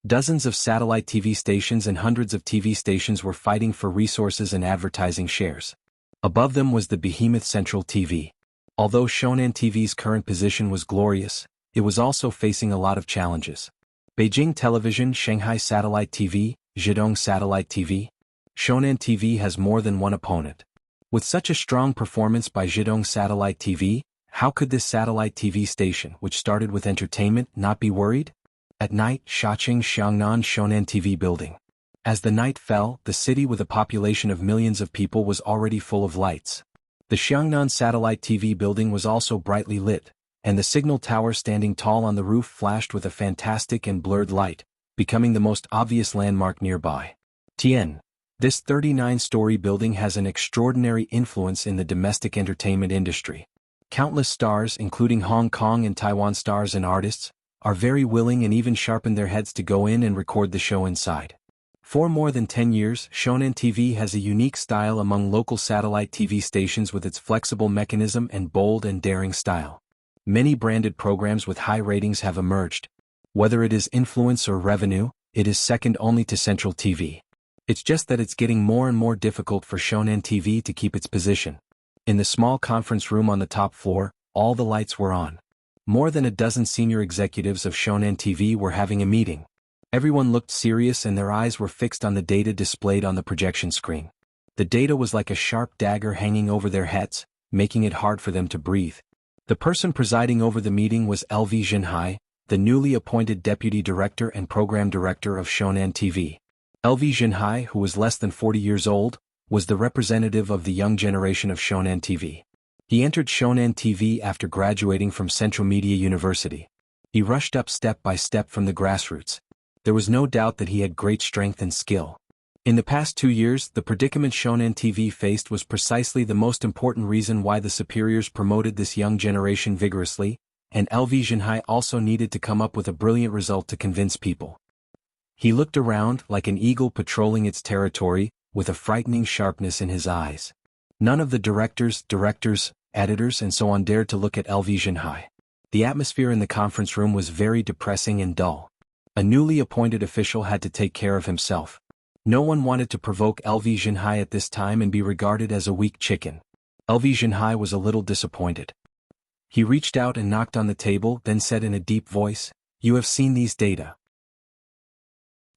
Dozens of satellite TV stations and hundreds of TV stations were fighting for resources and advertising shares. Above them was the behemoth Central TV. Although Shonen TV's current position was glorious, it was also facing a lot of challenges. Beijing Television, Shanghai Satellite TV, Zhidong Satellite TV. Shonen TV has more than one opponent. With such a strong performance by Zhidong Satellite TV, how could this satellite TV station, which started with entertainment, not be worried? At night, Shaqing Xiangnan Shonen TV building. As the night fell, the city with a population of millions of people was already full of lights. The Xiangnan Satellite TV building was also brightly lit, and the signal tower standing tall on the roof flashed with a fantastic and blurred light, becoming the most obvious landmark nearby. Tien. This 39-story building has an extraordinary influence in the domestic entertainment industry. Countless stars, including Hong Kong and Taiwan stars and artists, are very willing and even sharpen their heads to go in and record the show inside. For more than 10 years, Shonen TV has a unique style among local satellite TV stations with its flexible mechanism and bold and daring style. Many branded programs with high ratings have emerged. Whether it is influence or revenue, it is second only to Central TV. It's just that it's getting more and more difficult for Shonen TV to keep its position. In the small conference room on the top floor, all the lights were on. More than a dozen senior executives of Shonen TV were having a meeting. Everyone looked serious and their eyes were fixed on the data displayed on the projection screen. The data was like a sharp dagger hanging over their heads, making it hard for them to breathe. The person presiding over the meeting was LV Jinhai, the newly appointed Deputy Director and Program Director of Shonen TV. LV Jinhai, who was less than 40 years old, was the representative of the young generation of Shonen TV. He entered Shonen TV after graduating from Central Media University. He rushed up step by step from the grassroots. There was no doubt that he had great strength and skill. In the past 2 years, the predicament Shonen TV faced was precisely the most important reason why the superiors promoted this young generation vigorously, and LV Jinhai also needed to come up with a brilliant result to convince people. He looked around like an eagle patrolling its territory, with a frightening sharpness in his eyes. None of the directors, editors and so on dared to look at LV Jinhai. The atmosphere in the conference room was very depressing and dull. A newly appointed official had to take care of himself. No one wanted to provoke LV Jinhai at this time and be regarded as a weak chicken. LV Jinhai was a little disappointed. He reached out and knocked on the table, then said in a deep voice, "You have seen these data.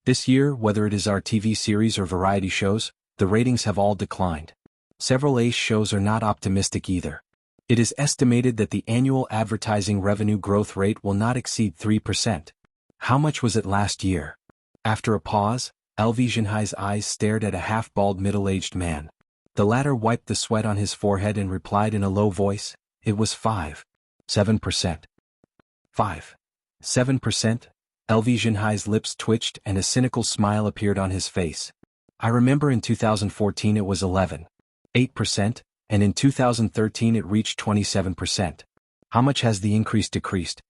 This year, whether it is our TV series or variety shows, the ratings have all declined. Several ace shows are not optimistic either. It is estimated that the annual advertising revenue growth rate will not exceed 3%. How much was it last year?" After a pause, LV Jinhai's eyes stared at a half-bald middle-aged man. The latter wiped the sweat on his forehead and replied in a low voice, "It was 5.7%. 5.7%? LV Jinhai's lips twitched and a cynical smile appeared on his face. I remember in 2014 it was 11.8%, and in 2013 it reached 27%. How much has the increase decreased?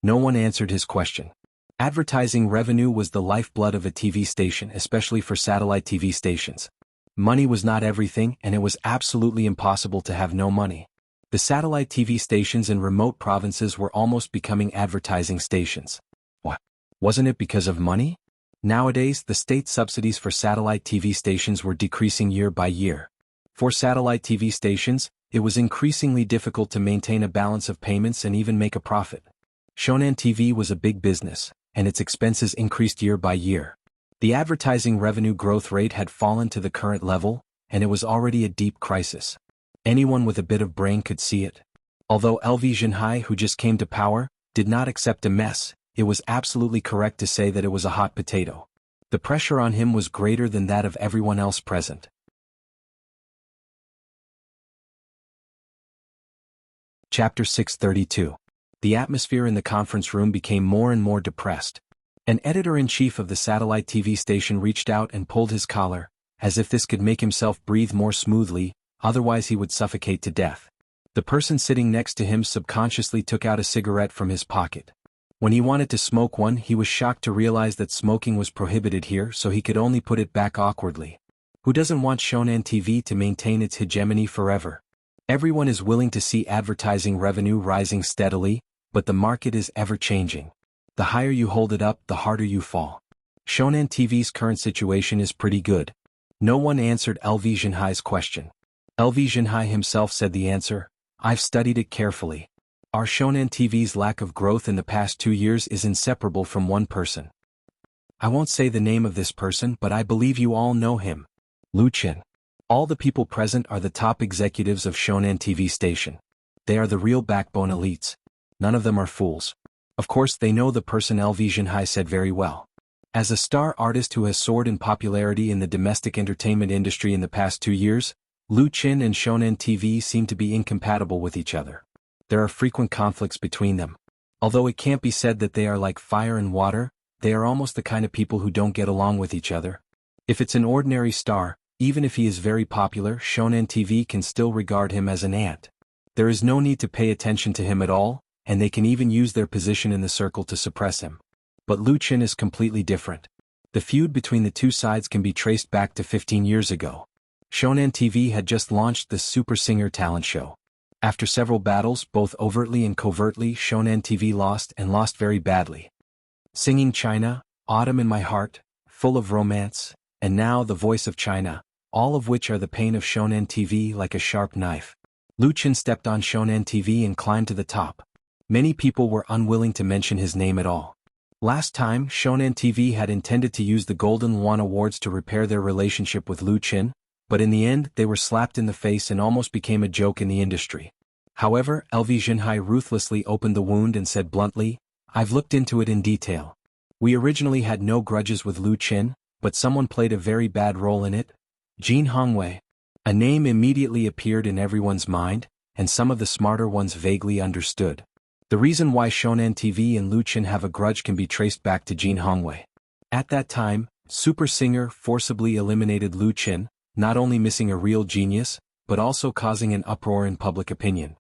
No one answered his question. Advertising revenue was the lifeblood of a TV station, especially for satellite TV stations. Money was not everything, and it was absolutely impossible to have no money. The satellite TV stations in remote provinces were almost becoming advertising stations. What? Wasn't it because of money? Nowadays, the state subsidies for satellite TV stations were decreasing year by year. For satellite TV stations, it was increasingly difficult to maintain a balance of payments and even make a profit. Shonen TV was a big business, and its expenses increased year by year. The advertising revenue growth rate had fallen to the current level, and it was already a deep crisis. Anyone with a bit of brain could see it. Although LV Jinhai, who just came to power, did not accept a mess, it was absolutely correct to say that it was a hot potato. The pressure on him was greater than that of everyone else present. Chapter 632. The atmosphere in the conference room became more and more depressed. An editor-in-chief of the satellite TV station reached out and pulled his collar, as if this could make himself breathe more smoothly, otherwise he would suffocate to death. The person sitting next to him subconsciously took out a cigarette from his pocket. When he wanted to smoke one, he was shocked to realize that smoking was prohibited here, so he could only put it back awkwardly. Who doesn't want Shonen TV to maintain its hegemony forever? Everyone is willing to see advertising revenue rising steadily, but the market is ever-changing. The higher you hold it up, the harder you fall. Shonen TV's current situation is pretty good. No one answered LV Jinhai's question. LV Jinhai himself said the answer. I've studied it carefully. Our Shonen TV's lack of growth in the past 2 years is inseparable from one person. I won't say the name of this person, but I believe you all know him. Lu Qin. All the people present are the top executives of Shonen TV station. They are the real backbone elites. None of them are fools. Of course they know the person LV Jinhai said very well. As a star artist who has soared in popularity in the domestic entertainment industry in the past 2 years, Lu Qin and Shonen TV seem to be incompatible with each other. There are frequent conflicts between them. Although it can't be said that they are like fire and water, they are almost the kind of people who don't get along with each other. If it's an ordinary star, even if he is very popular, Shonen TV can still regard him as an ant. There is no need to pay attention to him at all, and they can even use their position in the circle to suppress him. But Lu Qin is completely different. The feud between the two sides can be traced back to 15 years ago. Shonen TV had just launched the Super Singer talent show. After several battles, both overtly and covertly, Shonen TV lost and lost very badly. Singing China, Autumn in My Heart, Full of Romance, and now The Voice of China, all of which are the pain of Shonen TV like a sharp knife. Lu Qin stepped on Shonen TV and climbed to the top. Many people were unwilling to mention his name at all. Last time, Shonen TV had intended to use the Golden Luan Awards to repair their relationship with Lu Qin, but in the end they were slapped in the face and almost became a joke in the industry. However, LV Jinhai ruthlessly opened the wound and said bluntly, I've looked into it in detail. We originally had no grudges with Lu Qin, but someone played a very bad role in it. Jin Hongwei. A name immediately appeared in everyone's mind, and some of the smarter ones vaguely understood. The reason why Shonen TV and Lu Qin have a grudge can be traced back to Jin Hongwei. At that time, Super Singer forcibly eliminated Lu Qin, not only missing a real genius, but also causing an uproar in public opinion.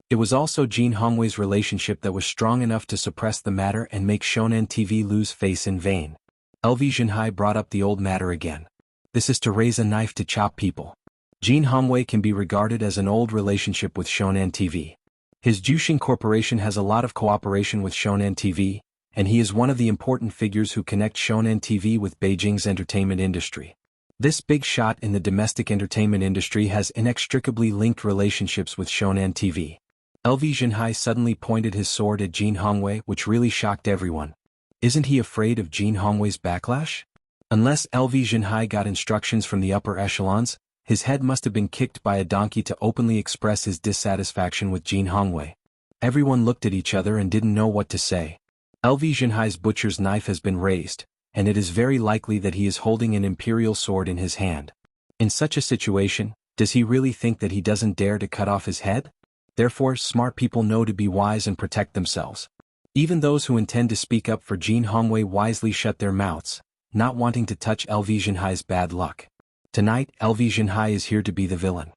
It was also Jin Hongwei's relationship that was strong enough to suppress the matter and make Shonen TV lose face in vain. LV Jinhai brought up the old matter again. This is to raise a knife to chop people. Jin Hongwei can be regarded as an old relationship with Shonen TV. His Jushin Corporation has a lot of cooperation with Shonen TV, and he is one of the important figures who connect Shonen TV with Beijing's entertainment industry. This big shot in the domestic entertainment industry has inextricably linked relationships with Shonen TV. LV Jinhai suddenly pointed his sword at Jin Hongwei, which really shocked everyone. Isn't he afraid of Jin Hongwei's backlash? Unless LV Jinhai got instructions from the upper echelons, his head must have been kicked by a donkey to openly express his dissatisfaction with Jin Hongwei. Everyone looked at each other and didn't know what to say. LV Jinhai's butcher's knife has been raised, and it is very likely that he is holding an imperial sword in his hand. In such a situation, does he really think that he doesn't dare to cut off his head? Therefore, smart people know to be wise and protect themselves. Even those who intend to speak up for Jin Hongwei wisely shut their mouths. not wanting to touch LV Jinhai's bad luck. Tonight, LV Jinhai is here to be the villain.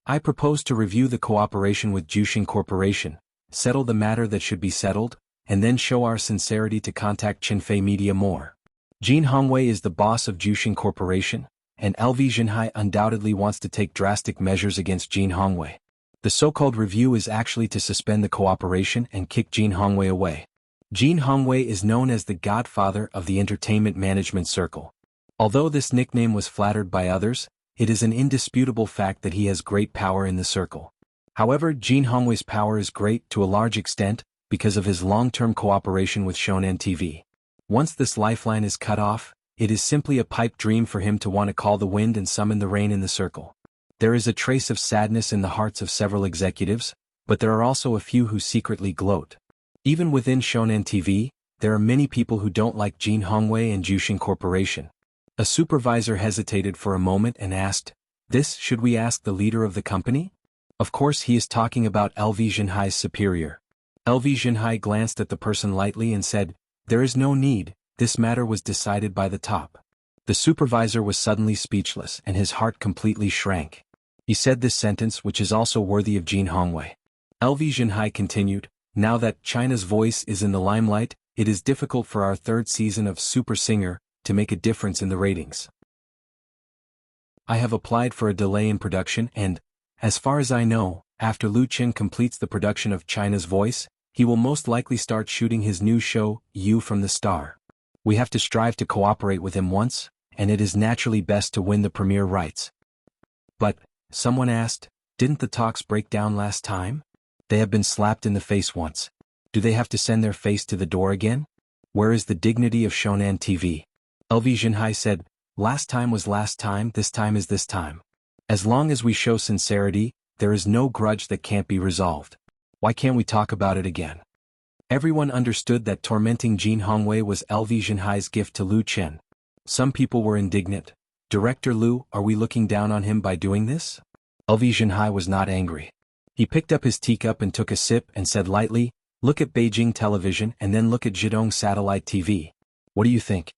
I propose to review the cooperation with Jushin Corporation, settle the matter that should be settled, and then show our sincerity to contact Qinfei Media more. Jin Hongwei is the boss of Jushin Corporation, and LV Jinhai undoubtedly wants to take drastic measures against Jin Hongwei. The so-called review is actually to suspend the cooperation and kick Jin Hongwei away. Jin Hongwei is known as the godfather of the entertainment management circle. Although this nickname was flattered by others, it is an indisputable fact that he has great power in the circle. However, Jin Hongwei's power is great to a large extent because of his long-term cooperation with Shonen TV. Once this lifeline is cut off, it is simply a pipe dream for him to want to call the wind and summon the rain in the circle. There is a trace of sadness in the hearts of several executives, but there are also a few who secretly gloat. Even within Shonen TV, there are many people who don't like Jin Hongwei and Jushin Corporation. A supervisor hesitated for a moment and asked, "This, should we ask the leader of the company?" Of course he is talking about LV Jinhai's superior. LV Jinhai glanced at the person lightly and said, "There is no need, this matter was decided by the top." The supervisor was suddenly speechless and his heart completely shrank. He said this sentence, which is also worthy of Jin Hongwei. LV Jinhai continued, "Now that China's voice is in the limelight, it is difficult for our third season of Super Singer to make a difference in the ratings. I have applied for a delay in production and, as far as I know, after Lu Qin completes the production of China's Voice, he will most likely start shooting his new show, You from the Star. We have to strive to cooperate with him once, and it is naturally best to win the premiere rights." But, someone asked, didn't the talks break down last time? They have been slapped in the face once. Do they have to send their face to the door again? Where is the dignity of Shonen TV? LV Jinhai said, "Last time was last time, this time is this time. As long as we show sincerity, there is no grudge that can't be resolved. Why can't we talk about it again?" Everyone understood that tormenting Jin Hongwei was LV Jinhai's gift to Lu Chen. Some people were indignant. "Director Lu, are we looking down on him by doing this?" LV Jinhai was not angry. He picked up his teacup and took a sip and said lightly, "Look at Beijing television and then look at Zhidong satellite TV. What do you think?"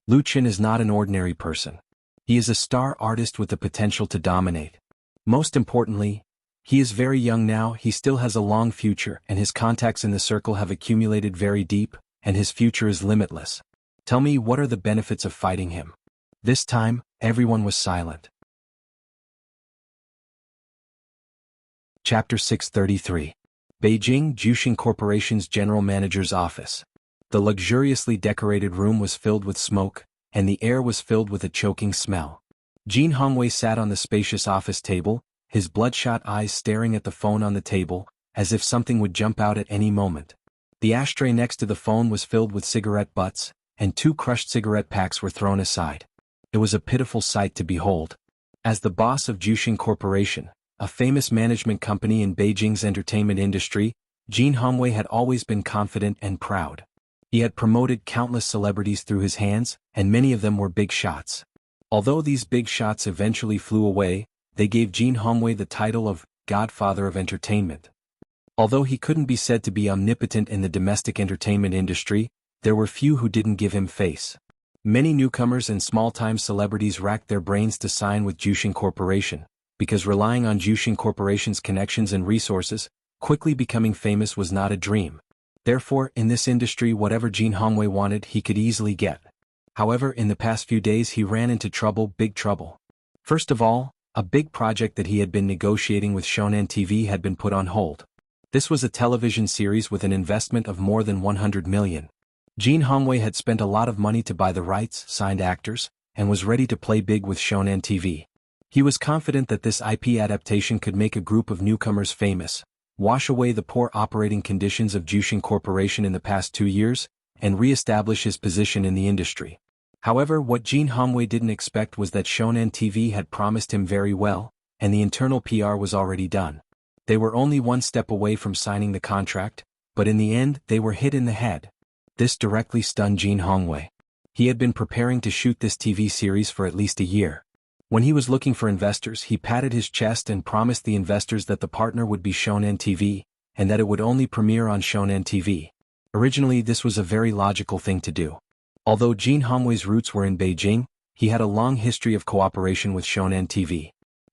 Lu Chen is not an ordinary person. He is a star artist with the potential to dominate. Most importantly, he is very young now, he still has a long future and his contacts in the circle have accumulated very deep, and his future is limitless. Tell me, what are the benefits of fighting him? This time, everyone was silent. Chapter 633. Beijing Jushin Corporation's General Manager's Office. The luxuriously decorated room was filled with smoke, and the air was filled with a choking smell. Jin Hongwei sat on the spacious office table, his bloodshot eyes staring at the phone on the table, as if something would jump out at any moment. The ashtray next to the phone was filled with cigarette butts, and 2 crushed cigarette packs were thrown aside. It was a pitiful sight to behold. As the boss of Jushin Corporation, a famous management company in Beijing's entertainment industry, Jin Hongwei had always been confident and proud. He had promoted countless celebrities through his hands, and many of them were big shots. Although these big shots eventually flew away, they gave Jin Hongwei the title of Godfather of Entertainment. Although he couldn't be said to be omnipotent in the domestic entertainment industry, there were few who didn't give him face. Many newcomers and small-time celebrities racked their brains to sign with Jushin Corporation, because relying on Jushin Corporation's connections and resources, quickly becoming famous was not a dream. Therefore, in this industry, whatever Jin Hongwei wanted he could easily get. However, in the past few days he ran into trouble, big trouble. First of all, a big project that he had been negotiating with Shonen TV had been put on hold. This was a television series with an investment of more than 100 million. Jin Hongwei had spent a lot of money to buy the rights, signed actors, and was ready to play big with Shonen TV. He was confident that this IP adaptation could make a group of newcomers famous, wash away the poor operating conditions of Jushin Corporation in the past 2 years, and re-establish his position in the industry. However, what Jin Hongwei didn't expect was that Shonen TV had promised him very well, and the internal PR was already done. They were only one step away from signing the contract, but in the end they were hit in the head. This directly stunned Jin Hongwei. He had been preparing to shoot this TV series for at least a year. When he was looking for investors, he patted his chest and promised the investors that the partner would be Shonen TV, and that it would only premiere on Shonen TV. Originally, this was a very logical thing to do. Although Jin Hongwei's roots were in Beijing, he had a long history of cooperation with Shonan TV.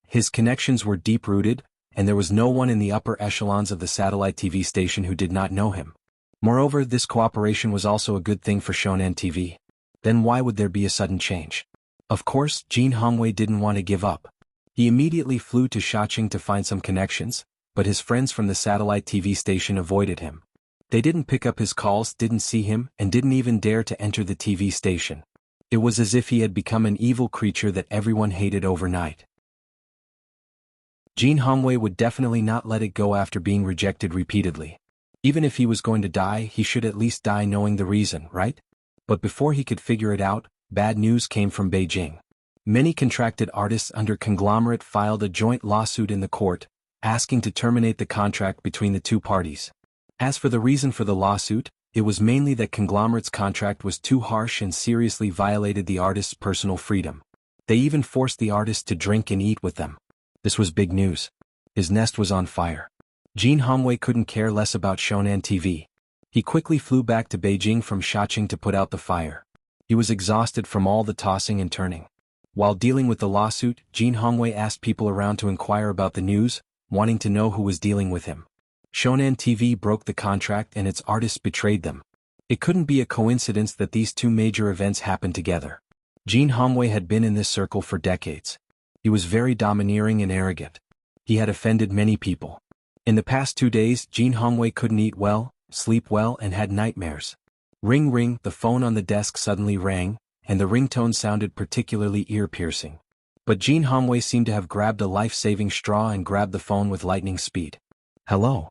His connections were deep-rooted, and there was no one in the upper echelons of the satellite TV station who did not know him. Moreover, this cooperation was also a good thing for Shonan TV. Then why would there be a sudden change? Of course, Jin Hongwei didn't want to give up. He immediately flew to Shaoqing to find some connections, but his friends from the satellite TV station avoided him. They didn't pick up his calls, didn't see him, and didn't even dare to enter the TV station. It was as if he had become an evil creature that everyone hated overnight. Jin Hongwei would definitely not let it go after being rejected repeatedly. Even if he was going to die, he should at least die knowing the reason, right? But before he could figure it out, bad news came from Beijing. Many contracted artists under conglomerate filed a joint lawsuit in the court, asking to terminate the contract between the two parties. As for the reason for the lawsuit, it was mainly that conglomerate's contract was too harsh and seriously violated the artist's personal freedom. They even forced the artist to drink and eat with them. This was big news. His nest was on fire. Jin Hongwei couldn't care less about Shonan TV. He quickly flew back to Beijing from Shaoqing to put out the fire. He was exhausted from all the tossing and turning. While dealing with the lawsuit, Jin Hongwei asked people around to inquire about the news, wanting to know who was dealing with him. Shonan TV broke the contract and its artists betrayed them. It couldn't be a coincidence that these two major events happened together. Jin Hongwei had been in this circle for decades. He was very domineering and arrogant. He had offended many people. In the past 2 days, Jin Hongwei couldn't eat well, sleep well, and had nightmares. Ring ring, the phone on the desk suddenly rang, and the ringtone sounded particularly ear-piercing. But Jin Hongwei seemed to have grabbed a life-saving straw and grabbed the phone with lightning speed. Hello?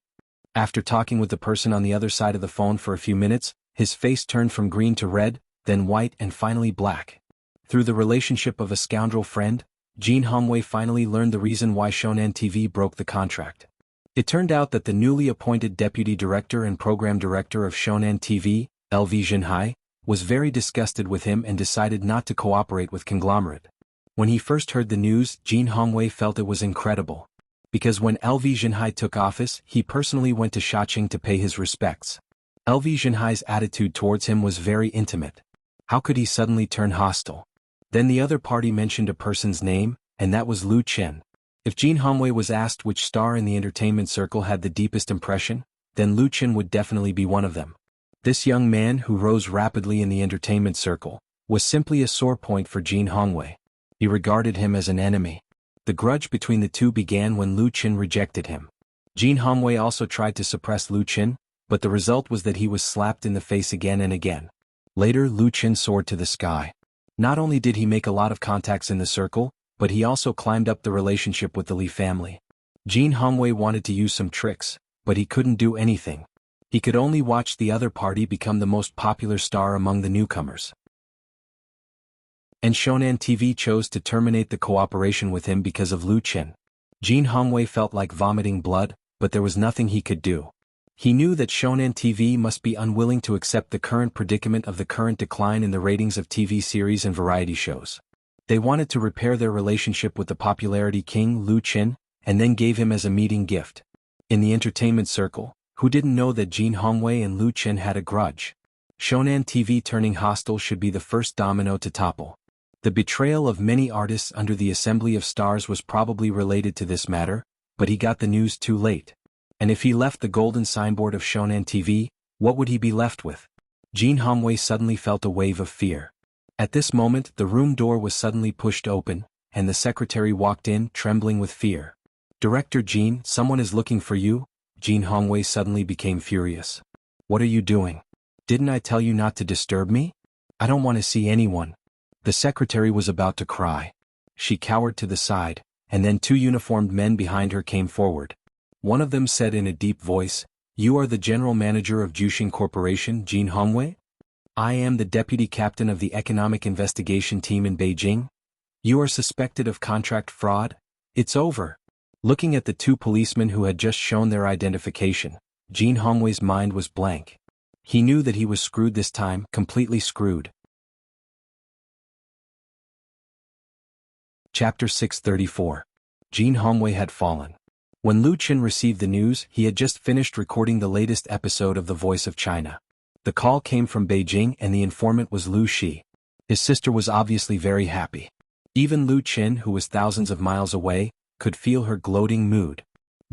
After talking with the person on the other side of the phone for a few minutes, his face turned from green to red, then white and finally black. Through the relationship of a scoundrel friend, Jin Hongwei finally learned the reason why Shonan TV broke the contract. It turned out that the newly appointed deputy director and program director of Shonan TV, LV Jinhai, was very disgusted with him and decided not to cooperate with conglomerate. When he first heard the news, Jin Hongwei felt it was incredible. Because when LV Jinhai took office, he personally went to Shaoqing to pay his respects. LV Jinhai's attitude towards him was very intimate. How could he suddenly turn hostile? Then the other party mentioned a person's name, and that was Lu Chen. If Jin Hongwei was asked which star in the entertainment circle had the deepest impression, then Lu Chen would definitely be one of them. This young man, who rose rapidly in the entertainment circle, was simply a sore point for Jin Hongwei. He regarded him as an enemy. The grudge between the two began when Lu Chen rejected him. Jin Hongwei also tried to suppress Lu Chen, but the result was that he was slapped in the face again and again. Later, Lu Chen soared to the sky. Not only did he make a lot of contacts in the circle, but he also climbed up the relationship with the Li family. Jin Hongwei wanted to use some tricks, but he couldn't do anything. He could only watch the other party become the most popular star among the newcomers. And Shonan TV chose to terminate the cooperation with him because of Lu Chen. Jin Hongwei felt like vomiting blood, but there was nothing he could do. He knew that Shonan TV must be unwilling to accept the current predicament of the current decline in the ratings of TV series and variety shows. They wanted to repair their relationship with the popularity king Lu Chen, and then gave him as a meeting gift. In the entertainment circle, who didn't know that Jin Hongwei and Lu Chen had a grudge? Shonan TV turning hostile should be the first domino to topple. The betrayal of many artists under the Assembly of Stars was probably related to this matter, but he got the news too late. And if he left the golden signboard of Shonan TV, what would he be left with? Jin Hongwei suddenly felt a wave of fear. At this moment, the room door was suddenly pushed open, and the secretary walked in, trembling with fear. "Director Jin, someone is looking for you." Jin Hongwei suddenly became furious. "What are you doing? Didn't I tell you not to disturb me? I don't want to see anyone." The secretary was about to cry. She cowered to the side, and then 2 uniformed men behind her came forward. One of them said in a deep voice, "You are the general manager of Juxing Corporation, Jin Hongwei? I am the deputy captain of the economic investigation team in Beijing. You are suspected of contract fraud? It's over." Looking at the 2 policemen who had just shown their identification, Jin Hongwei's mind was blank. He knew that he was screwed this time, completely screwed. Chapter 634. Jin Hongwei had fallen. When Lu Chen received the news, he had just finished recording the latest episode of The Voice of China. The call came from Beijing and the informant was Lu Shi. His sister was obviously very happy. Even Lu Qin, who was thousands of miles away, could feel her gloating mood.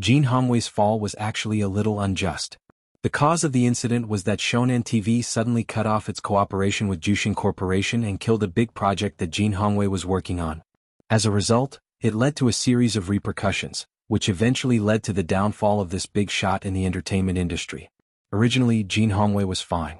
Jin Hongwei's fall was actually a little unjust. The cause of the incident was that Shonan TV suddenly cut off its cooperation with Jushin Corporation and killed a big project that Jin Hongwei was working on. As a result, it led to a series of repercussions, which eventually led to the downfall of this big shot in the entertainment industry. Originally, Jin Hongwei was fine.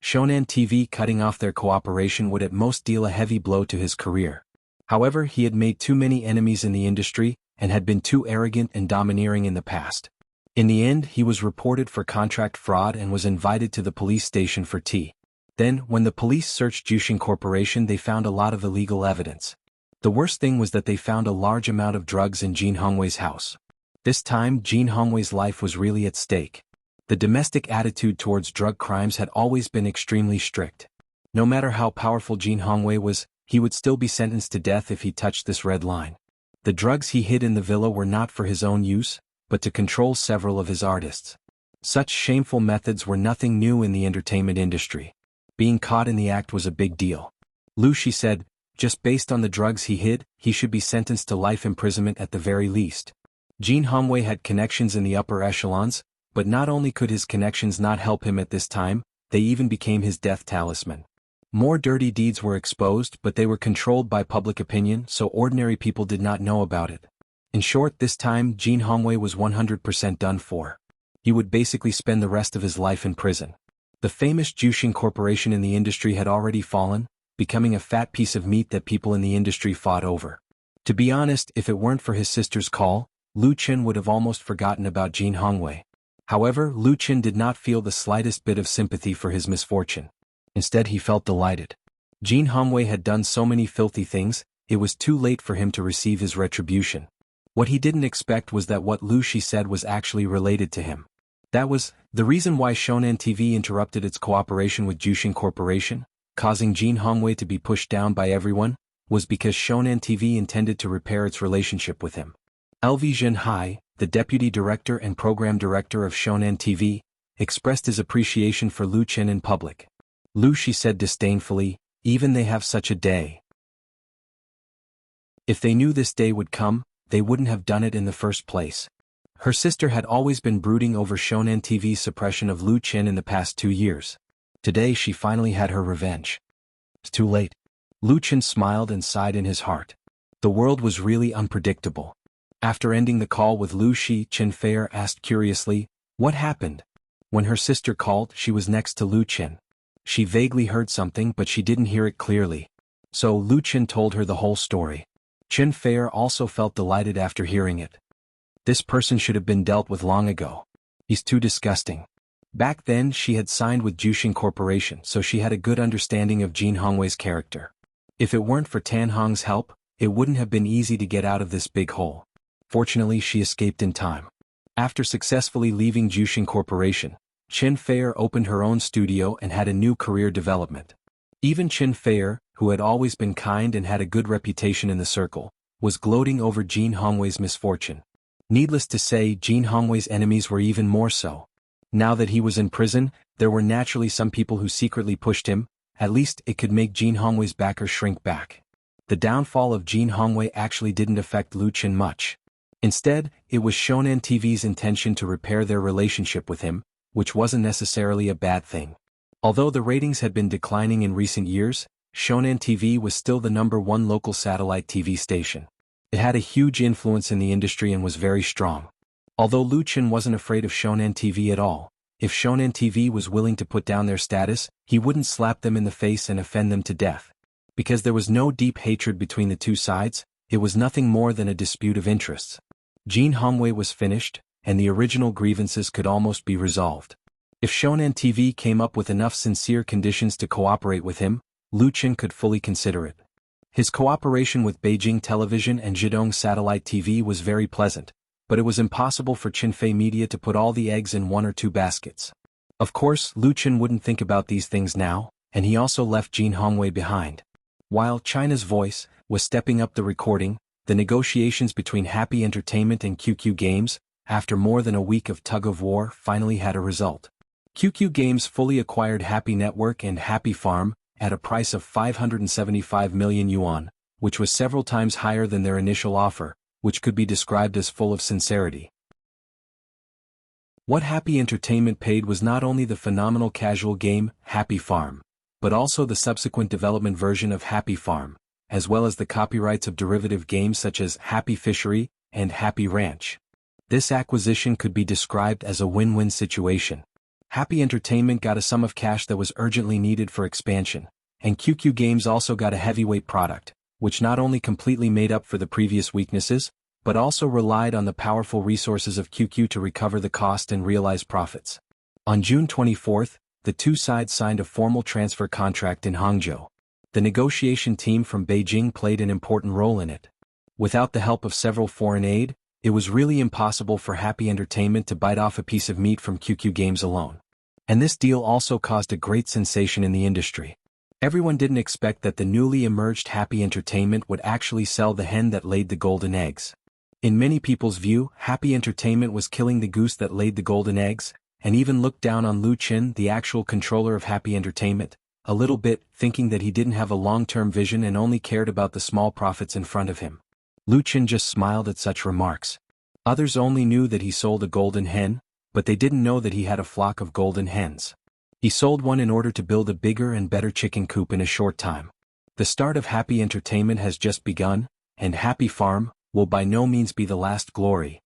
Shonan TV cutting off their cooperation would at most deal a heavy blow to his career. However, he had made too many enemies in the industry and had been too arrogant and domineering in the past. In the end, he was reported for contract fraud and was invited to the police station for tea. Then, when the police searched Jushin Corporation, they found a lot of illegal evidence. The worst thing was that they found a large amount of drugs in Jin Hongwei's house. This time, Jin Hongwei's life was really at stake. The domestic attitude towards drug crimes had always been extremely strict. No matter how powerful Jin Hongwei was, he would still be sentenced to death if he touched this red line. The drugs he hid in the villa were not for his own use, but to control several of his artists. Such shameful methods were nothing new in the entertainment industry. Being caught in the act was a big deal. Lu Shi said, just based on the drugs he hid, he should be sentenced to life imprisonment at the very least. Jin Hongwei had connections in the upper echelons, but not only could his connections not help him at this time, they even became his death talisman. More dirty deeds were exposed, but they were controlled by public opinion, so ordinary people did not know about it. In short, this time, Jin Hongwei was 100% done for. He would basically spend the rest of his life in prison. The famous Jushin Corporation in the industry had already fallen, becoming a fat piece of meat that people in the industry fought over. To be honest, if it weren't for his sister's call, Lu Qin would have almost forgotten about Jin Hongwei. However, Lu Qin did not feel the slightest bit of sympathy for his misfortune. Instead, he felt delighted. Jin Hongwei had done so many filthy things, it was too late for him to receive his retribution. What he didn't expect was that what Lu Shi said was actually related to him. That was the reason why Shonan TV interrupted its cooperation with Jushin Corporation, causing Jin Hongwei to be pushed down by everyone, was because Shonan TV intended to repair its relationship with him. LV Zhenhai, the deputy director and program director of Shonan TV, expressed his appreciation for Lu Qin in public. Lu Shi said disdainfully, even they have such a day. If they knew this day would come, they wouldn't have done it in the first place. Her sister had always been brooding over Shonan TV's suppression of Lu Qin in the past 2 years. Today she finally had her revenge. It's too late. Lu Qin smiled and sighed in his heart. The world was really unpredictable. After ending the call with Lu Shi, Qin Feier asked curiously, what happened? When her sister called, she was next to Lu Qin. She vaguely heard something but she didn't hear it clearly. So Lu Qin told her the whole story. Qin Feier also felt delighted after hearing it. This person should have been dealt with long ago. He's too disgusting. Back then she had signed with Jushin Corporation, so she had a good understanding of Jin Hongwei's character. If it weren't for Tan Hong's help, it wouldn't have been easy to get out of this big hole. Fortunately, she escaped in time. After successfully leaving Jushin Corporation, Qin Feier opened her own studio and had a new career development. Even Qin Feier, who had always been kind and had a good reputation in the circle, was gloating over Jin Hongwei's misfortune. Needless to say, Jin Hongwei's enemies were even more so. Now that he was in prison, there were naturally some people who secretly pushed him. At least it could make Jin Hongwei's backers shrink back. The downfall of Jin Hongwei actually didn't affect Lu Qin much. Instead, it was Shonan TV's intention to repair their relationship with him, which wasn't necessarily a bad thing. Although the ratings had been declining in recent years, Shonan TV was still the #1 local satellite TV station. It had a huge influence in the industry and was very strong. Although Lu Qin wasn't afraid of Shonan TV at all, if Shonan TV was willing to put down their status, he wouldn't slap them in the face and offend them to death. Because there was no deep hatred between the two sides, it was nothing more than a dispute of interests. Jin Hongwei was finished, and the original grievances could almost be resolved. If Shonan TV came up with enough sincere conditions to cooperate with him, Lu Qin could fully consider it. His cooperation with Beijing Television and Zhidong Satellite TV was very pleasant, but it was impossible for Qinfei Media to put all the eggs in 1 or 2 baskets. Of course, Lu Qin wouldn't think about these things now, and he also left Jin Hongwei behind. While China's Voice was stepping up the recording, the negotiations between Happy Entertainment and QQ Games, after more than a week of tug-of-war, finally had a result. QQ Games fully acquired Happy Network and Happy Farm at a price of 575 million yuan, which was several times higher than their initial offer, which could be described as full of sincerity. What Happy Entertainment paid was not only the phenomenal casual game, Happy Farm, but also the subsequent development version of Happy Farm, as well as the copyrights of derivative games such as Happy Fishery and Happy Ranch. This acquisition could be described as a win-win situation. Happy Entertainment got a sum of cash that was urgently needed for expansion, and QQ Games also got a heavyweight product, which not only completely made up for the previous weaknesses, but also relied on the powerful resources of QQ to recover the cost and realize profits. On June 24, the two sides signed a formal transfer contract in Hangzhou. The negotiation team from Beijing played an important role in it. Without the help of several foreign aid, it was really impossible for Happy Entertainment to bite off a piece of meat from QQ Games alone. And this deal also caused a great sensation in the industry. Everyone didn't expect that the newly emerged Happy Entertainment would actually sell the hen that laid the golden eggs. In many people's view, Happy Entertainment was killing the goose that laid the golden eggs, and even looked down on Lu Qin, the actual controller of Happy Entertainment, a little bit, thinking that he didn't have a long-term vision and only cared about the small profits in front of him. Lu Qin just smiled at such remarks. Others only knew that he sold a golden hen, but they didn't know that he had a flock of golden hens. He sold one in order to build a bigger and better chicken coop in a short time. The start of Happy Entertainment has just begun, and Happy Farm will by no means be the last glory.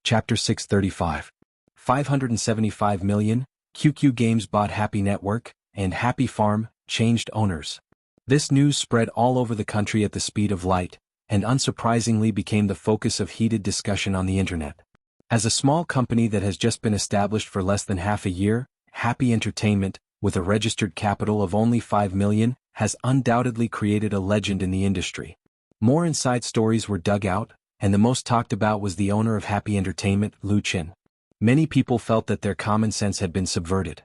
Chapter 635. 575 million, QQ Games bought Happy Network, and Happy Farm changed owners. This news spread all over the country at the speed of light, and unsurprisingly became the focus of heated discussion on the internet. As a small company that has just been established for less than half a year, Happy Entertainment, with a registered capital of only 5 million, has undoubtedly created a legend in the industry. More inside stories were dug out, and the most talked about was the owner of Happy Entertainment, Lu Qin. Many people felt that their common sense had been subverted.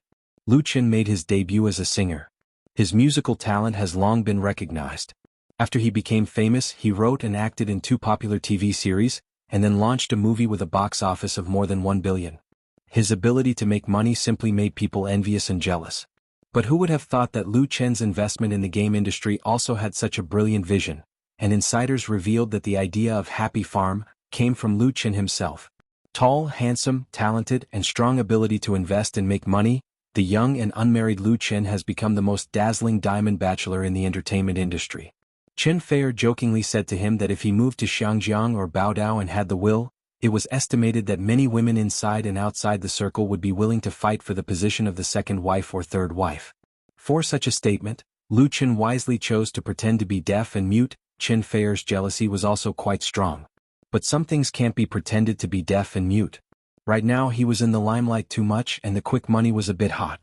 Lu Qin made his debut as a singer. His musical talent has long been recognized. After he became famous, he wrote and acted in 2 popular TV series, and then launched a movie with a box office of more than 1 billion. His ability to make money simply made people envious and jealous. But who would have thought that Lu Qin's investment in the game industry also had such a brilliant vision, and insiders revealed that the idea of Happy Farm came from Lu Qin himself. Tall, handsome, talented, and strong ability to invest and make money, the young and unmarried Lu Qin has become the most dazzling diamond bachelor in the entertainment industry. Qin Feier jokingly said to him that if he moved to Xiangjiang or Baodao and had the will, it was estimated that many women inside and outside the circle would be willing to fight for the position of the second wife or third wife. For such a statement, Lu Qin wisely chose to pretend to be deaf and mute. Qin Feier's jealousy was also quite strong. But some things can't be pretended to be deaf and mute. Right now he was in the limelight too much and the quick money was a bit hot.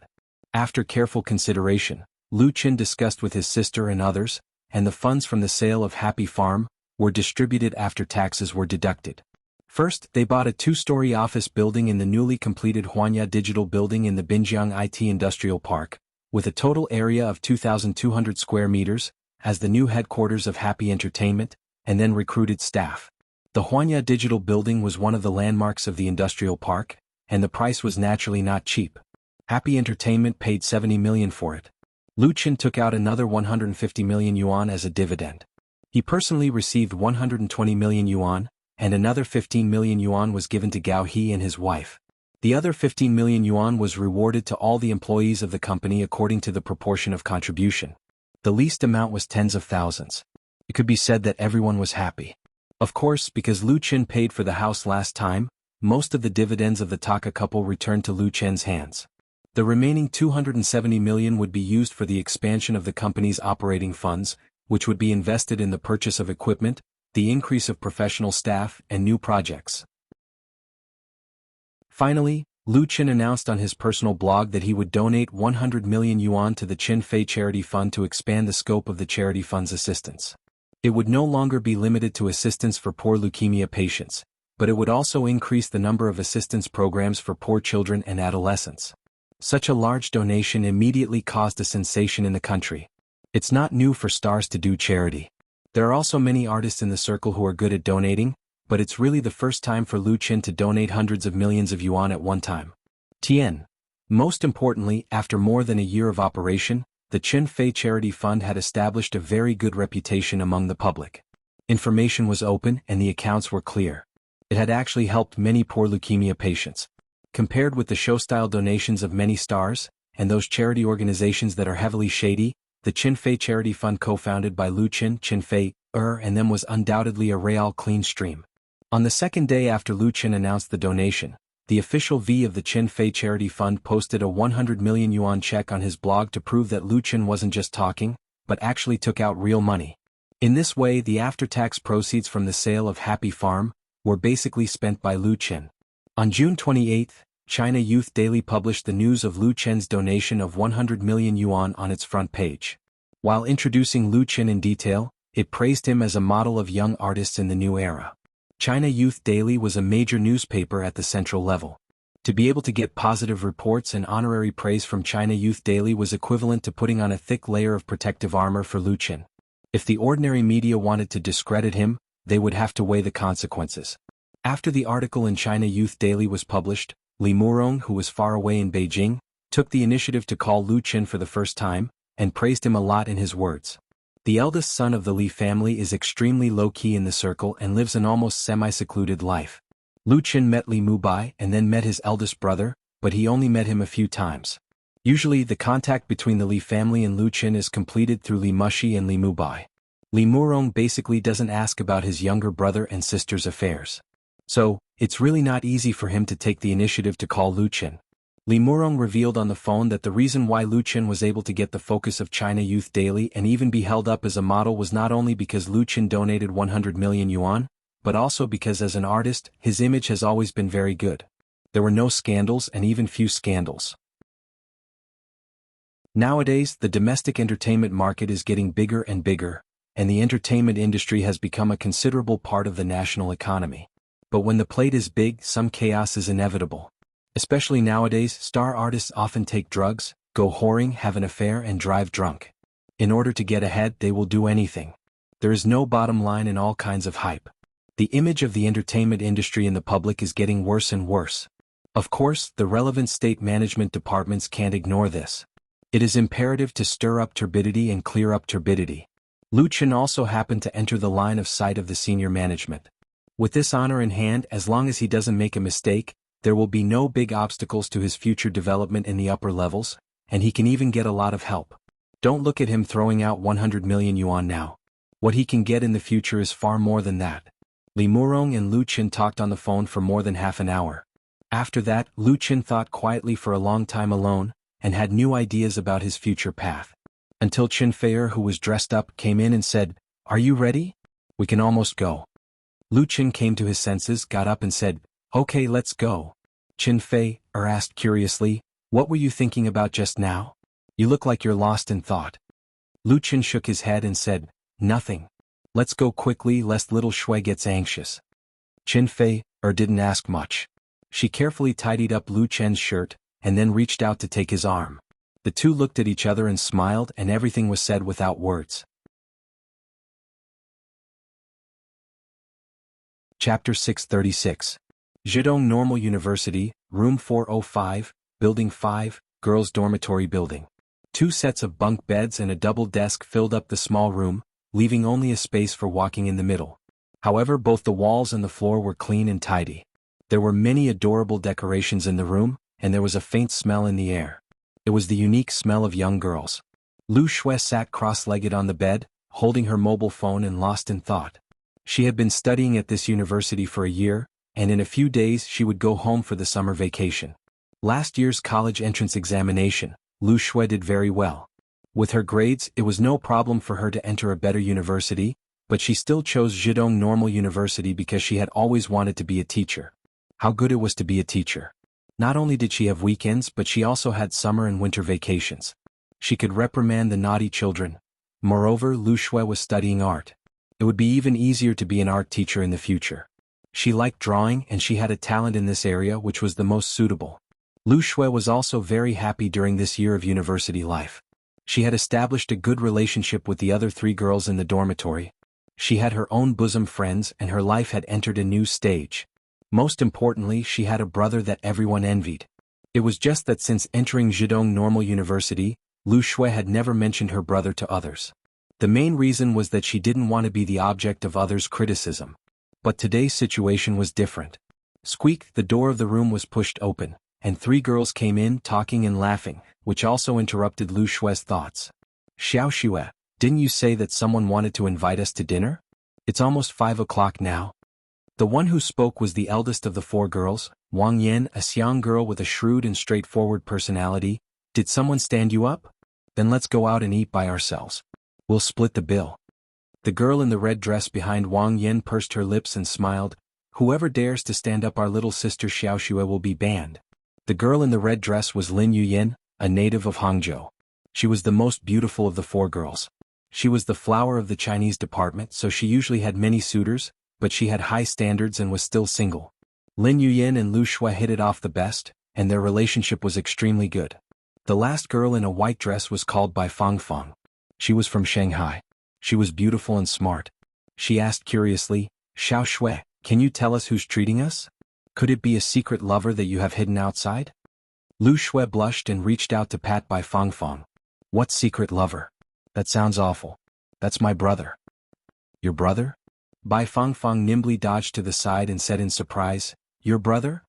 After careful consideration, Lu Qin discussed with his sister and others, and the funds from the sale of Happy Farm were distributed after taxes were deducted. First, they bought a 2-story office building in the newly completed Huanya Digital Building in the Binjiang IT Industrial Park, with a total area of 2,200 square meters, as the new headquarters of Happy Entertainment, and then recruited staff. The Huanya Digital Building was one of the landmarks of the industrial park, and the price was naturally not cheap. Happy Entertainment paid 70 million for it. Lu Qin took out another 150 million yuan as a dividend. He personally received 120 million yuan, and another 15 million yuan was given to Gao He and his wife. The other 15 million yuan was rewarded to all the employees of the company according to the proportion of contribution. The least amount was tens of thousands. It could be said that everyone was happy. Of course, because Lu Qin paid for the house last time, most of the dividends of the Taka couple returned to Lu Qin's hands. The remaining 270 million would be used for the expansion of the company's operating funds, which would be invested in the purchase of equipment, the increase of professional staff, and new projects. Finally, Lu Qin announced on his personal blog that he would donate 100 million yuan to the Qin Fei Charity Fund to expand the scope of the charity fund's assistance. It would no longer be limited to assistance for poor leukemia patients, but it would also increase the number of assistance programs for poor children and adolescents. Such a large donation immediately caused a sensation in the country. It's not new for stars to do charity. There are also many artists in the circle who are good at donating, but it's really the first time for Lu Qin to donate hundreds of millions of yuan at one time. Tien. Most importantly, after more than a year of operation, the Qin Fei Charity Fund had established a very good reputation among the public. Information was open and the accounts were clear. It had actually helped many poor leukemia patients. Compared with the show-style donations of many stars, and those charity organizations that are heavily shady, the Qin Fei Charity Fund co-founded by Lu Qin Fei, and them was undoubtedly a real clean stream. On the second day after Lu Qin announced the donation, the official V of the Qin Fei Charity Fund posted a 100 million yuan check on his blog to prove that Lu Qin wasn't just talking, but actually took out real money. In this way, the after-tax proceeds from the sale of Happy Farm were basically spent by Lu Qin. On June 28, China Youth Daily published the news of Lu Qin's donation of 100 million yuan on its front page. While introducing Lu Qin in detail, it praised him as a model of young artists in the new era. China Youth Daily was a major newspaper at the central level. To be able to get positive reports and honorary praise from China Youth Daily was equivalent to putting on a thick layer of protective armor for Lu Qin. If the ordinary media wanted to discredit him, they would have to weigh the consequences. After the article in China Youth Daily was published, Li Murong, who was far away in Beijing, took the initiative to call Lu Qin for the first time, and praised him a lot in his words. The eldest son of the Li family is extremely low-key in the circle and lives an almost semi-secluded life. Lu Qin met Li Mubai and then met his eldest brother, but he only met him a few times. Usually the contact between the Li family and Lu Qin is completed through Li Mushi and Li Mubai. Li Murong basically doesn't ask about his younger brother and sister's affairs. So, it's really not easy for him to take the initiative to call Lu Qin. Li Murong revealed on the phone that the reason why Lu Qin was able to get the focus of China Youth Daily and even be held up as a model was not only because Lu Qin donated 100 million yuan, but also because as an artist, his image has always been very good. There were no scandals and even few scandals. Nowadays, the domestic entertainment market is getting bigger and bigger, and the entertainment industry has become a considerable part of the national economy. But when the plate is big, some chaos is inevitable. Especially nowadays, star artists often take drugs, go whoring, have an affair and drive drunk. In order to get ahead, they will do anything. There is no bottom line in all kinds of hype. The image of the entertainment industry in the public is getting worse and worse. Of course, the relevant state management departments can't ignore this. It is imperative to stir up turbidity and clear up turbidity. Lu Qin also happened to enter the line of sight of the senior management. With this honor in hand, as long as he doesn't make a mistake, there will be no big obstacles to his future development in the upper levels, and he can even get a lot of help. Don't look at him throwing out 100 million yuan now. What he can get in the future is far more than that. Li Murong and Lu Qin talked on the phone for more than half an hour. After that, Lu Qin thought quietly for a long time alone, and had new ideas about his future path. Until Qin Feier, who was dressed up, came in and said, "Are you ready? We can almost go." Lu Qin came to his senses, got up and said, "Okay, let's go." Qin Feier asked curiously, "What were you thinking about just now? You look like you're lost in thought." Lu Qin shook his head and said, "Nothing. Let's go quickly lest little Shui gets anxious." Qin Feier didn't ask much. She carefully tidied up Lu Qin's shirt, and then reached out to take his arm. The two looked at each other and smiled, and everything was said without words. Chapter 636. Zhidong Normal University, Room 405, Building 5, Girls' Dormitory Building. 2 sets of bunk beds and a double desk filled up the small room, leaving only a space for walking in the middle. However, both the walls and the floor were clean and tidy. There were many adorable decorations in the room, and there was a faint smell in the air. It was the unique smell of young girls. Lu Shui sat cross-legged on the bed, holding her mobile phone and lost in thought. She had been studying at this university for a year, and in a few days she would go home for the summer vacation. Last year's college entrance examination, Lu Shui did very well. With her grades, it was no problem for her to enter a better university, but she still chose Zhidong Normal University because she had always wanted to be a teacher. How good it was to be a teacher. Not only did she have weekends, but she also had summer and winter vacations. She could reprimand the naughty children. Moreover, Lu Shui was studying art. It would be even easier to be an art teacher in the future. She liked drawing and she had a talent in this area which was the most suitable. Lu Shui was also very happy during this year of university life. She had established a good relationship with the other 3 girls in the dormitory. She had her own bosom friends and her life had entered a new stage. Most importantly, she had a brother that everyone envied. It was just that since entering Zhidong Normal University, Lu Shui had never mentioned her brother to others. The main reason was that she didn't want to be the object of others' criticism. But today's situation was different. Squeak, the door of the room was pushed open, and 3 girls came in talking and laughing, which also interrupted Lu Shui's thoughts. Xiao Xue, didn't you say that someone wanted to invite us to dinner? It's almost 5 o'clock now. The one who spoke was the eldest of the 4 girls, Wang Yan, a Xiang girl with a shrewd and straightforward personality. Did someone stand you up? Then let's go out and eat by ourselves. We'll split the bill. The girl in the red dress behind Wang Yan pursed her lips and smiled. Whoever dares to stand up our little sister Xiao Xue will be banned. The girl in the red dress was Lin Yuyin, a native of Hangzhou. She was the most beautiful of the 4 girls. She was the flower of the Chinese department, so she usually had many suitors, but she had high standards and was still single. Lin Yuyin and Lu Shui hit it off the best, and their relationship was extremely good. The last girl in a white dress was called by Fang Fang. She was from Shanghai. She was beautiful and smart. She asked curiously, Xiao Xue, can you tell us who's treating us? Could it be a secret lover that you have hidden outside? Lu Shui blushed and reached out to pat Bai Fang Fang. What secret lover? That sounds awful. That's my brother. Your brother? Bai Fang Fang nimbly dodged to the side and said in surprise, Your brother?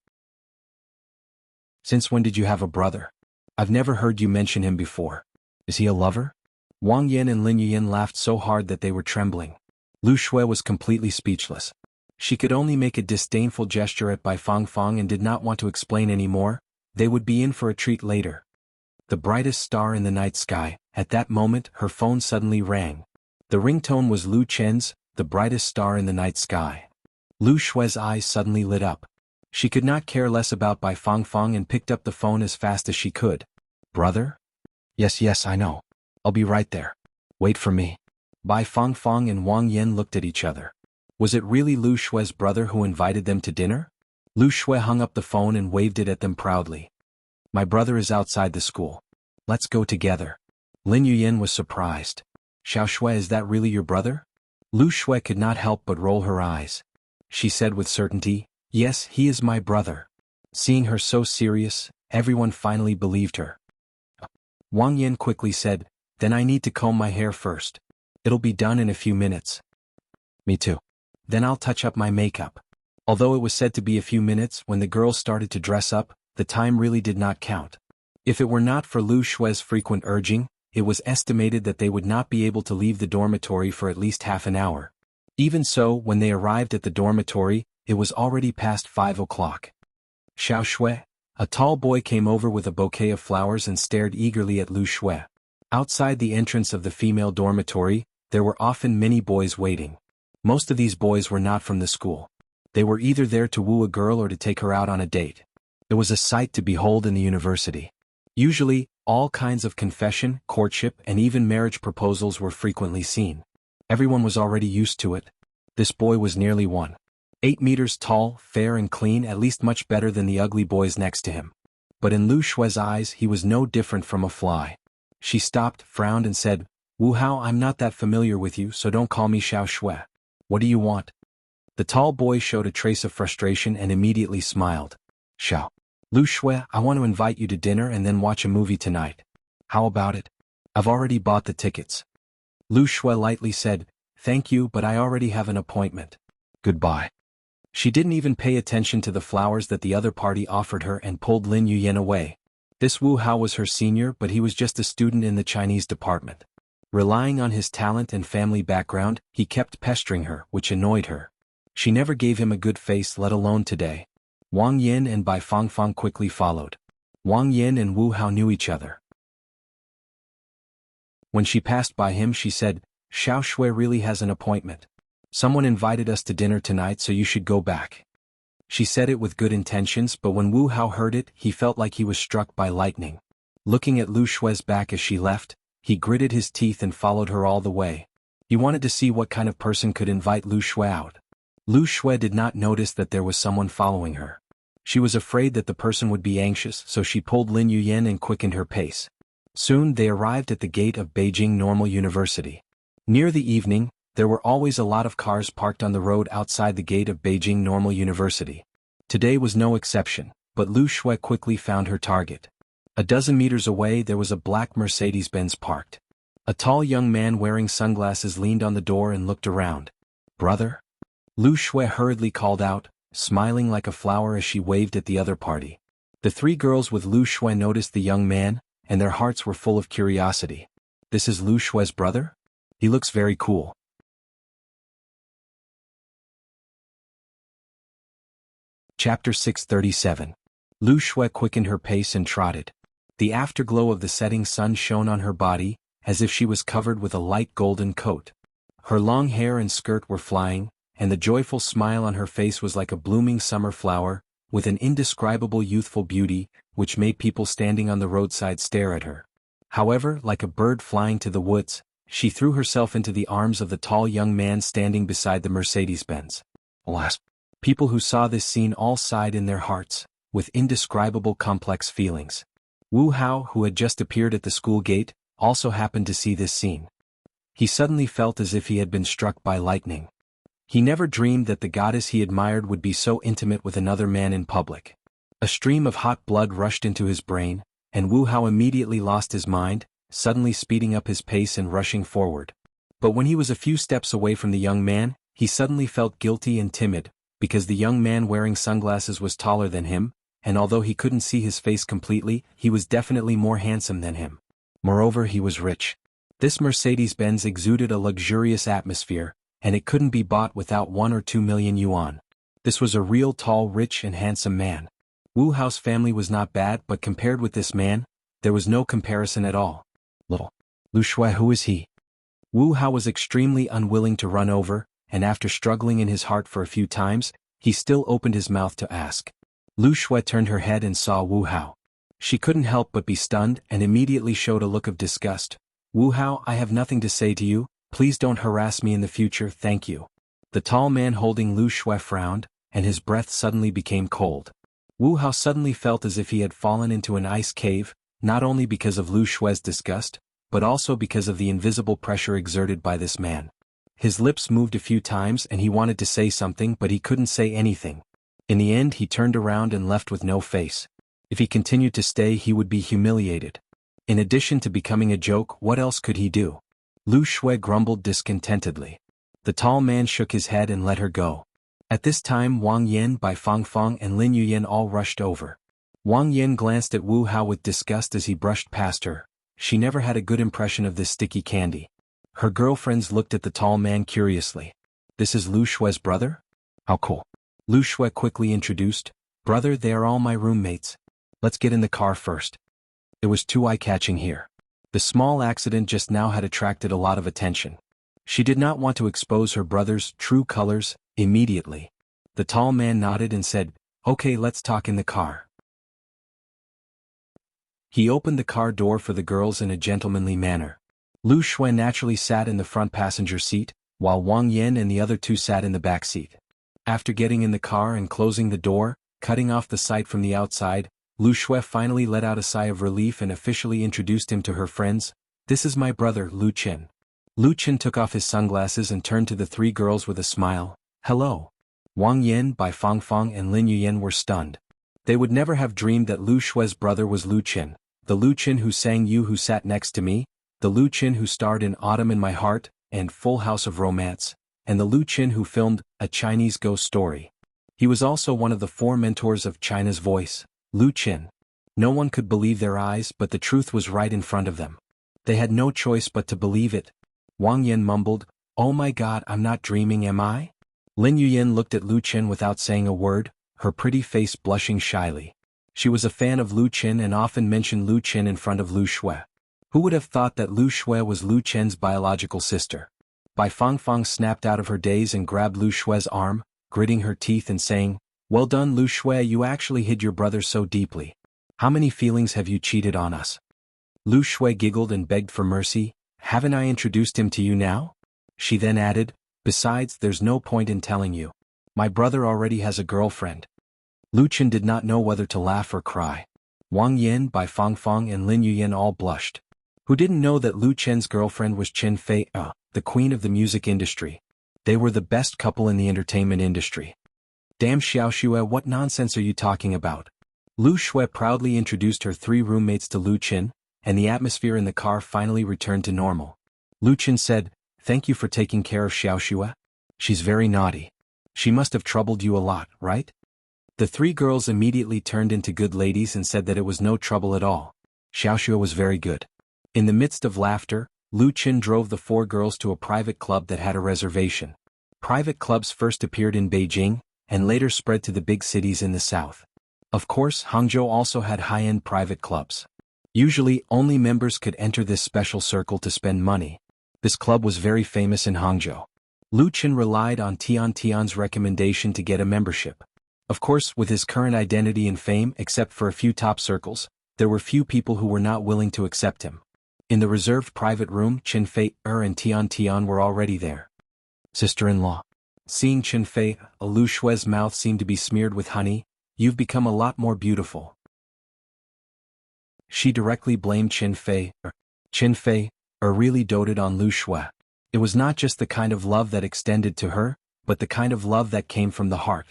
Since when did you have a brother? I've never heard you mention him before. Is he a lover? Wang Yan and Lin Yuyin laughed so hard that they were trembling. Lu Shui was completely speechless. She could only make a disdainful gesture at Bai Fang Fang and did not want to explain any more. They would be in for a treat later. The brightest star in the night sky. At that moment, her phone suddenly rang. The ringtone was Lu Chen's, the brightest star in the night sky. Lu Shui's eyes suddenly lit up. She could not care less about Bai Fang Fang and picked up the phone as fast as she could. Brother? Yes, I know. I'll be right there. Wait for me. Bai Fang Fang and Wang Yan looked at each other. Was it really Lu Shui's brother who invited them to dinner? Lu Shui hung up the phone and waved it at them proudly. My brother is outside the school. Let's go together. Lin Yuyin was surprised. Xiao Xue, is that really your brother? Lu Shui could not help but roll her eyes. She said with certainty, Yes, he is my brother. Seeing her so serious, everyone finally believed her. Wang Yan quickly said, Then I need to comb my hair first. It'll be done in a few minutes. Me too. Then I'll touch up my makeup. Although it was said to be a few minutes, when the girls started to dress up, the time really did not count. If it were not for Lu Shui's frequent urging, it was estimated that they would not be able to leave the dormitory for at least half an hour. Even so, when they arrived at the dormitory, it was already past 5 o'clock. Xiao Xue, a tall boy came over with a bouquet of flowers and stared eagerly at Lu Shui. Outside the entrance of the female dormitory, there were often many boys waiting. Most of these boys were not from the school. They were either there to woo a girl or to take her out on a date. It was a sight to behold in the university. Usually, all kinds of confession, courtship, and even marriage proposals were frequently seen. Everyone was already used to it. This boy was nearly 1.8 meters tall, fair and clean, at least much better than the ugly boys next to him. But in Lu Shui's eyes he was no different from a fly. She stopped, frowned and said, Wu Hao, I'm not that familiar with you, so don't call me Xiao Xue. What do you want? The tall boy showed a trace of frustration and immediately smiled. Xiao. Lu Shui, I want to invite you to dinner and then watch a movie tonight. How about it? I've already bought the tickets. Lu Shui lightly said, Thank you, but I already have an appointment. Goodbye. She didn't even pay attention to the flowers that the other party offered her and pulled Lin Yuyin away. This Wu Hao was her senior, but he was just a student in the Chinese department. Relying on his talent and family background, he kept pestering her, which annoyed her. She never gave him a good face, let alone today. Wang Yin and Bai Fang Fang quickly followed. Wang Yin and Wu Hao knew each other. When she passed by him she said, Xiao Xue really has an appointment. Someone invited us to dinner tonight, so you should go back. She said it with good intentions, but when Wu Hao heard it, he felt like he was struck by lightning. Looking at Lu Shui's back as she left, he gritted his teeth and followed her all the way. He wanted to see what kind of person could invite Lu Shui out. Lu Shui did not notice that there was someone following her. She was afraid that the person would be anxious, so she pulled Lin Yuyin and quickened her pace. Soon they arrived at the gate of Beijing Normal University. Near the evening, There were always a lot of cars parked on the road outside the gate of Beijing Normal University. Today was no exception, but Lu Shui quickly found her target. A dozen meters away there was a black Mercedes-Benz parked. A tall young man wearing sunglasses leaned on the door and looked around. "Brother?" Lu Shui hurriedly called out, smiling like a flower as she waved at the other party. The three girls with Lu Shui noticed the young man, and their hearts were full of curiosity. "This is Lu Shui's brother? He looks very cool." Chapter 637. Lu Shui quickened her pace and trotted. The afterglow of the setting sun shone on her body, as if she was covered with a light golden coat. Her long hair and skirt were flying, and the joyful smile on her face was like a blooming summer flower, with an indescribable youthful beauty, which made people standing on the roadside stare at her. However, like a bird flying to the woods, she threw herself into the arms of the tall young man standing beside the Mercedes-Benz. Alas! People who saw this scene all sighed in their hearts, with indescribable complex feelings. Wu Hao, who had just appeared at the school gate, also happened to see this scene. He suddenly felt as if he had been struck by lightning. He never dreamed that the goddess he admired would be so intimate with another man in public. A stream of hot blood rushed into his brain, and Wu Hao immediately lost his mind, suddenly speeding up his pace and rushing forward. But when he was a few steps away from the young man, he suddenly felt guilty and timid, because the young man wearing sunglasses was taller than him, and although he couldn't see his face completely, he was definitely more handsome than him. Moreover, he was rich. This Mercedes-Benz exuded a luxurious atmosphere, and it couldn't be bought without 1 or 2 million yuan. This was a real tall, rich and handsome man. Wu Hao's family was not bad, but compared with this man, there was no comparison at all. Little Lu Shui, who is he? Wu Hao was extremely unwilling to run over, and after struggling in his heart for a few times, he still opened his mouth to ask. Lu Shui turned her head and saw Wu Hao. She couldn't help but be stunned and immediately showed a look of disgust. "Wu Hao, I have nothing to say to you, please don't harass me in the future, thank you." The tall man holding Lu Shui frowned, and his breath suddenly became cold. Wu Hao suddenly felt as if he had fallen into an ice cave, not only because of Lu Shui's disgust, but also because of the invisible pressure exerted by this man. His lips moved a few times and he wanted to say something, but he couldn't say anything. In the end, he turned around and left with no face. If he continued to stay, he would be humiliated. In addition to becoming a joke, what else could he do? Lu Shui grumbled discontentedly. The tall man shook his head and let her go. At this time, Wang Yan, Bai Fangfang and Lin Yuyan all rushed over. Wang Yan glanced at Wu Hao with disgust as he brushed past her. She never had a good impression of this sticky candy. Her girlfriends looked at the tall man curiously. "This is Lu Shui's brother? How cool." Lu Shui quickly introduced. "Brother, they are all my roommates. Let's get in the car first." It was too eye-catching here. The small accident just now had attracted a lot of attention. She did not want to expose her brother's true colors immediately. The tall man nodded and said, "Okay, let's talk in the car." He opened the car door for the girls in a gentlemanly manner. Lu Shui naturally sat in the front passenger seat, while Wang Yan and the other two sat in the back seat. After getting in the car and closing the door, cutting off the sight from the outside, Lu Shui finally let out a sigh of relief and officially introduced him to her friends. "This is my brother, Lu Qin." Lu Qin took off his sunglasses and turned to the three girls with a smile. "Hello." Wang Yan, Bai Fangfang and Lin Yuyan were stunned. They would never have dreamed that Lu Shui's brother was Lu Qin, the Lu Qin who sang "You Who Sat Next to Me," the Lu Qin who starred in Autumn in My Heart and Full House of Romance, and the Lu Qin who filmed A Chinese Ghost Story. He was also one of the 4 mentors of China's Voice, Lu Qin. No one could believe their eyes, but the truth was right in front of them. They had no choice but to believe it. Wang Yan mumbled, "Oh my God, I'm not dreaming, am I?" Lin Yuyan looked at Lu Qin without saying a word, her pretty face blushing shyly. She was a fan of Lu Qin and often mentioned Lu Qin in front of Lu Shui. Who would have thought that Lu Shui was Lu Qin's biological sister? Bai Fangfang snapped out of her daze and grabbed Lu Shui's arm, gritting her teeth and saying, "Well done, Lu Shui, you actually hid your brother so deeply. How many feelings have you cheated on us?" Lu Shui giggled and begged for mercy. "Haven't I introduced him to you now?" She then added, "Besides, there's no point in telling you. My brother already has a girlfriend." Lu Qin did not know whether to laugh or cry. Wang Yan, Bai Fangfang and Lin Yuyan all blushed. Who didn't know that Lu Chen's girlfriend was Chen Fei, the queen of the music industry? They were the best couple in the entertainment industry. Damn Xiaoxue, what nonsense are you talking about? Lu Shui proudly introduced her 3 roommates to Lu Chen, and the atmosphere in the car finally returned to normal. Lu Chen said, "Thank you for taking care of Xiaoxue. She's very naughty. She must have troubled you a lot, right?" The 3 girls immediately turned into good ladies and said that it was no trouble at all. Xiaoxue was very good. In the midst of laughter, Lu Chen drove the 4 girls to a private club that had a reservation. Private clubs first appeared in Beijing, and later spread to the big cities in the south. Of course, Hangzhou also had high-end private clubs. Usually, only members could enter this special circle to spend money. This club was very famous in Hangzhou. Lu Chen relied on Tian's recommendation to get a membership. Of course, with his current identity and fame, except for a few top circles, there were few people who were not willing to accept him. In the reserved private room, Chen Fei and Tian were already there. Sister-in-law. Seeing Chen Fei, Lu Shui's mouth seemed to be smeared with honey. "You've become a lot more beautiful." She directly blamed Chen Fei. Chen Fei really doted on Lu Shui. It was not just the kind of love that extended to her, but the kind of love that came from the heart.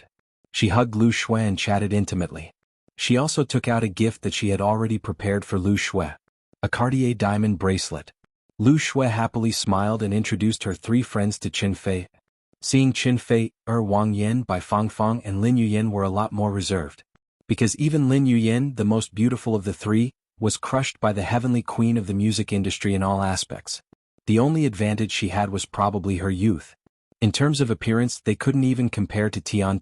She hugged Lu Shui and chatted intimately. She also took out a gift that she had already prepared for Lu Shui. A Cartier diamond bracelet. Lu Shui happily smiled and introduced her 3 friends to Chen Fei. Seeing Chen Fei, Wang Yan by Fang Fang and Lin Yuyan were a lot more reserved. Because even Lin Yuyan, the most beautiful of the 3, was crushed by the heavenly queen of the music industry in all aspects. The only advantage she had was probably her youth. In terms of appearance, they couldn't even compare to Tian.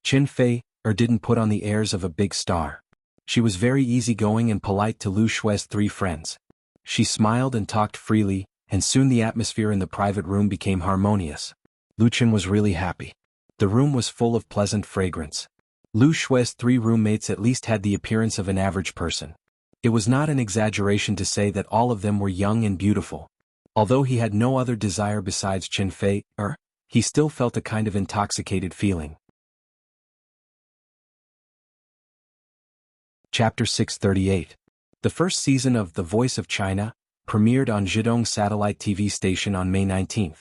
Chen Fei didn't put on the airs of a big star. She was very easygoing and polite to Lu Shui's 3 friends. She smiled and talked freely, and soon the atmosphere in the private room became harmonious. Lu Chen was really happy. The room was full of pleasant fragrance. Lu Shui's 3 roommates at least had the appearance of an average person. It was not an exaggeration to say that all of them were young and beautiful. Although he had no other desire besides Chen Fei, he still felt a kind of intoxicated feeling. Chapter 638. The first season of The Voice of China premiered on Zhidong Satellite TV station on May 19.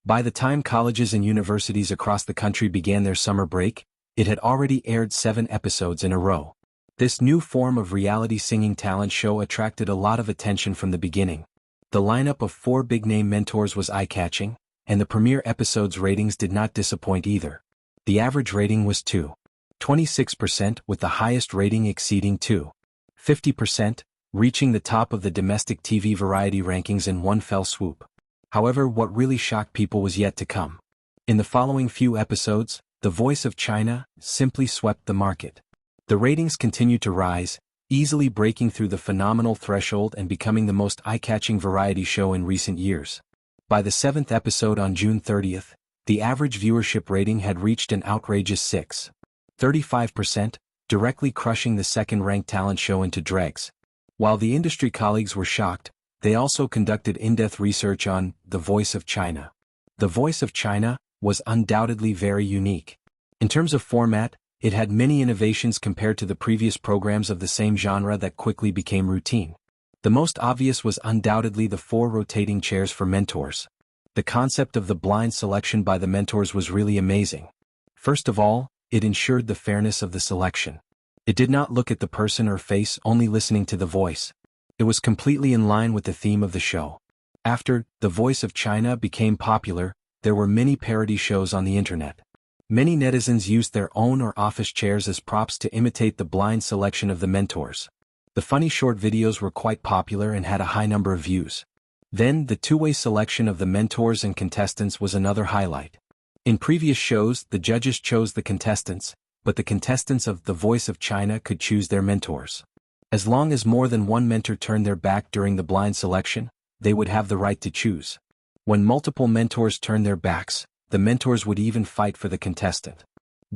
By the time colleges and universities across the country began their summer break, it had already aired 7 episodes in a row. This new form of reality singing talent show attracted a lot of attention from the beginning. The lineup of 4 big-name mentors was eye-catching, and the premiere episode's ratings did not disappoint either. The average rating was 2.26%, with the highest rating exceeding 2.50%, reaching the top of the domestic TV variety rankings in one fell swoop. However, what really shocked people was yet to come. In the following few episodes, The Voice of China simply swept the market. The ratings continued to rise, easily breaking through the phenomenal threshold and becoming the most eye-catching variety show in recent years. By the 7th episode on June 30th, the average viewership rating had reached an outrageous 6.35%, directly crushing the second-ranked talent show into dregs. While the industry colleagues were shocked, they also conducted in-depth research on The Voice of China. The Voice of China was undoubtedly very unique. In terms of format, it had many innovations compared to the previous programs of the same genre that quickly became routine. The most obvious was undoubtedly the 4 rotating chairs for mentors. The concept of the blind selection by the mentors was really amazing. First of all, it ensured the fairness of the selection. It did not look at the person or face, only listening to the voice. It was completely in line with the theme of the show. After The Voice of China became popular, there were many parody shows on the internet. Many netizens used their own or office chairs as props to imitate the blind selection of the mentors. The funny short videos were quite popular and had a high number of views. Then, the two-way selection of the mentors and contestants was another highlight. In previous shows, the judges chose the contestants, but the contestants of The Voice of China could choose their mentors. As long as more than one mentor turned their back during the blind selection, they would have the right to choose. When multiple mentors turned their backs, the mentors would even fight for the contestant.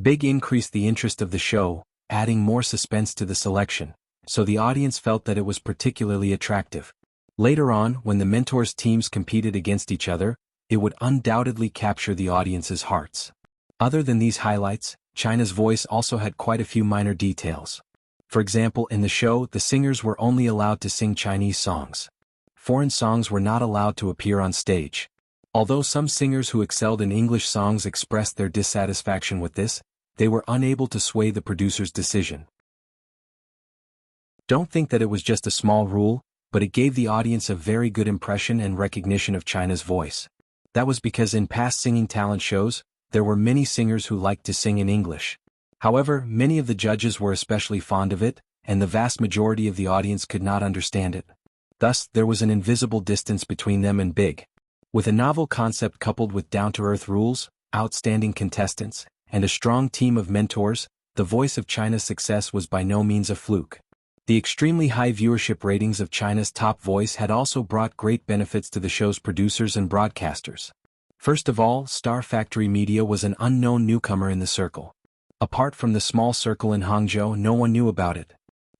Big increased the interest of the show, adding more suspense to the selection, so the audience felt that it was particularly attractive. Later on, when the mentors' teams competed against each other, it would undoubtedly capture the audience's hearts. Other than these highlights, China's Voice also had quite a few minor details. For example, in the show, the singers were only allowed to sing Chinese songs. foreign songs were not allowed to appear on stage. Although some singers who excelled in English songs expressed their dissatisfaction with this, they were unable to sway the producer's decision. Don't think that it was just a small rule, but it gave the audience a very good impression and recognition of China's voice. That was because in past singing talent shows, there were many singers who liked to sing in English. However, many of the judges were especially fond of it, and the vast majority of the audience could not understand it. Thus, there was an invisible distance between them and Big. With a novel concept coupled with down-to-earth rules, outstanding contestants, and a strong team of mentors, the Voice of China's success was by no means a fluke. The extremely high viewership ratings of China's Top Voice had also brought great benefits to the show's producers and broadcasters. First of all, Star Factory Media was an unknown newcomer in the circle. Apart from the small circle in Hangzhou, no one knew about it.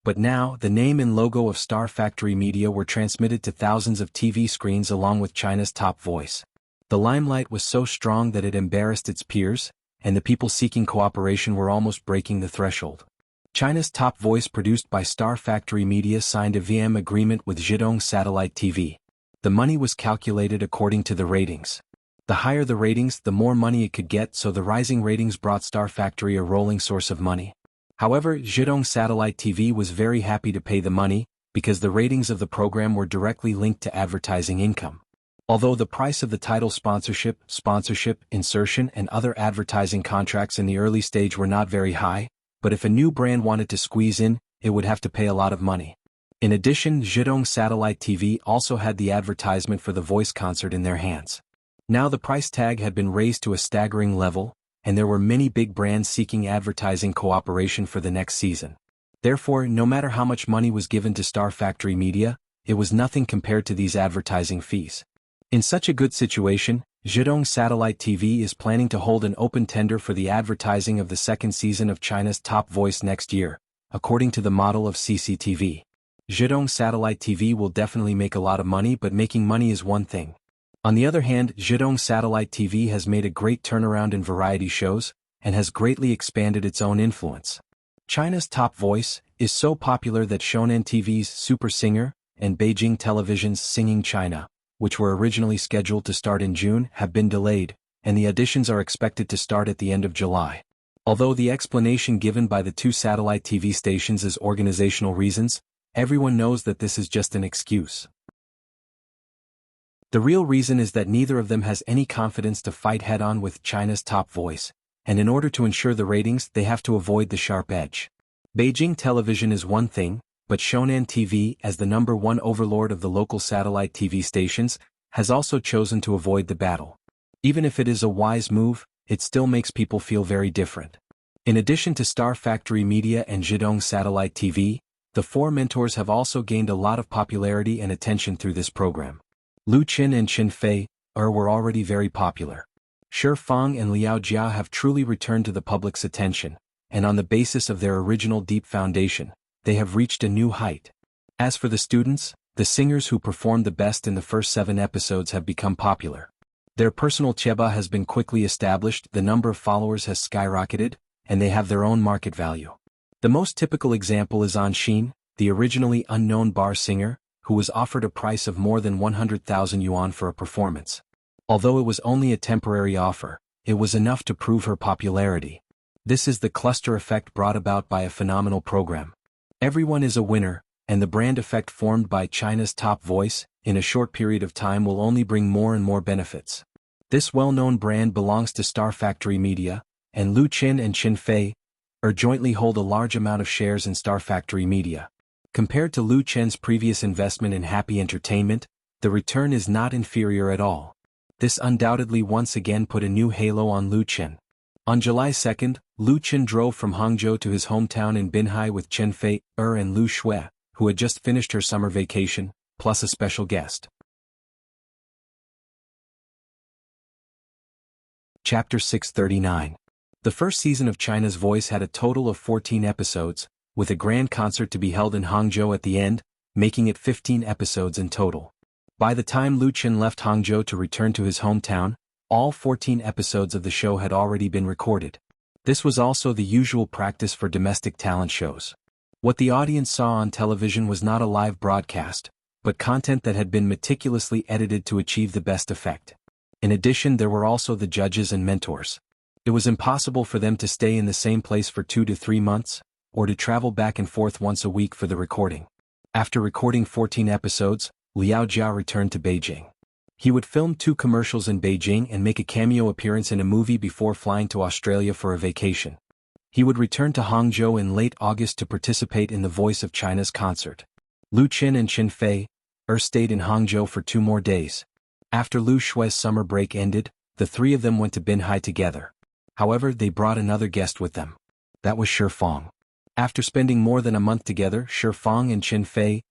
But now, the name and logo of Star Factory Media were transmitted to thousands of TV screens along with China's Top Voice. The limelight was so strong that it embarrassed its peers, and the people seeking cooperation were almost breaking the threshold. China's Top Voice, produced by Star Factory Media, signed a VM agreement with Zhidong Satellite TV. The money was calculated according to the ratings. The higher the ratings, the more money it could get, so the rising ratings brought Star Factory a rolling source of money. However, Zhidong Satellite TV was very happy to pay the money, because the ratings of the program were directly linked to advertising income. Although the price of the title sponsorship, insertion and other advertising contracts in the early stage were not very high, but if a new brand wanted to squeeze in, it would have to pay a lot of money. In addition, Zhidong Satellite TV also had the advertisement for the Voice concert in their hands. Now the price tag had been raised to a staggering level, and there were many big brands seeking advertising cooperation for the next season. Therefore, no matter how much money was given to Star Factory Media, it was nothing compared to these advertising fees. In such a good situation, Zhidong Satellite TV is planning to hold an open tender for the advertising of the second season of China's Top Voice next year, according to the model of CCTV. Zhidong Satellite TV will definitely make a lot of money, but making money is one thing. On the other hand, Zhidong Satellite TV has made a great turnaround in variety shows, and has greatly expanded its own influence. China's Top Voice is so popular that Shonen TV's Super Singer and Beijing Television's Singing China, which were originally scheduled to start in June, have been delayed, and the auditions are expected to start at the end of July. Although the explanation given by the two satellite TV stations is organizational reasons, everyone knows that this is just an excuse. The real reason is that neither of them has any confidence to fight head-on with China's Top Voice, and in order to ensure the ratings, they have to avoid the sharp edge. Beijing Television is one thing, but Shonen TV, as the #1 overlord of the local satellite TV stations, has also chosen to avoid the battle. Even if it is a wise move, it still makes people feel very different. In addition to Star Factory Media and Zhidong Satellite TV, the four mentors have also gained a lot of popularity and attention through this program. Lu Qin and Qin Fei were already very popular. Shi Feng and Liao Jia have truly returned to the public's attention, and on the basis of their original deep foundation, they have reached a new height. As for the students, the singers who performed the best in the first 7 episodes have become popular. Their personal cheba has been quickly established, the number of followers has skyrocketed, and they have their own market value. The most typical example is An Xin, the originally unknown bar singer, who was offered a price of more than 100,000 yuan for a performance. Although it was only a temporary offer, it was enough to prove her popularity. This is the cluster effect brought about by a phenomenal program. Everyone is a winner, and the brand effect formed by China's Top Voice, in a short period of time, will only bring more and more benefits. This well-known brand belongs to Star Factory Media, and Lu Qin and Qin Fei jointly hold a large amount of shares in Star Factory Media. Compared to Lu Chen's previous investment in Happy Entertainment, the return is not inferior at all. This undoubtedly once again put a new halo on Lu Chen. On July 2nd, Lu Chen drove from Hangzhou to his hometown in Binhai with Chen Fei and Lu Shui, who had just finished her summer vacation, plus a special guest. Chapter 639. The first season of China's Voice had a total of 14 episodes, with a grand concert to be held in Hangzhou at the end, making it 15 episodes in total. By the time Lu Chen left Hangzhou to return to his hometown, all 14 episodes of the show had already been recorded. This was also the usual practice for domestic talent shows. What the audience saw on television was not a live broadcast, but content that had been meticulously edited to achieve the best effect. In addition, there were also the judges and mentors. It was impossible for them to stay in the same place for 2 to 3 months, or to travel back and forth once a week for the recording. After recording 14 episodes, Liao Jia returned to Beijing. He would film 2 commercials in Beijing and make a cameo appearance in a movie before flying to Australia for a vacation. He would return to Hangzhou in late August to participate in the Voice of China's concert. Lu Qin and Qin Fei stayed in Hangzhou for 2 more days. After Lu Shui's summer break ended, the 3 of them went to Binhai together. However, they brought another guest with them. That was Shi Fang. After spending more than a month together, Shi Fang and Qin Fei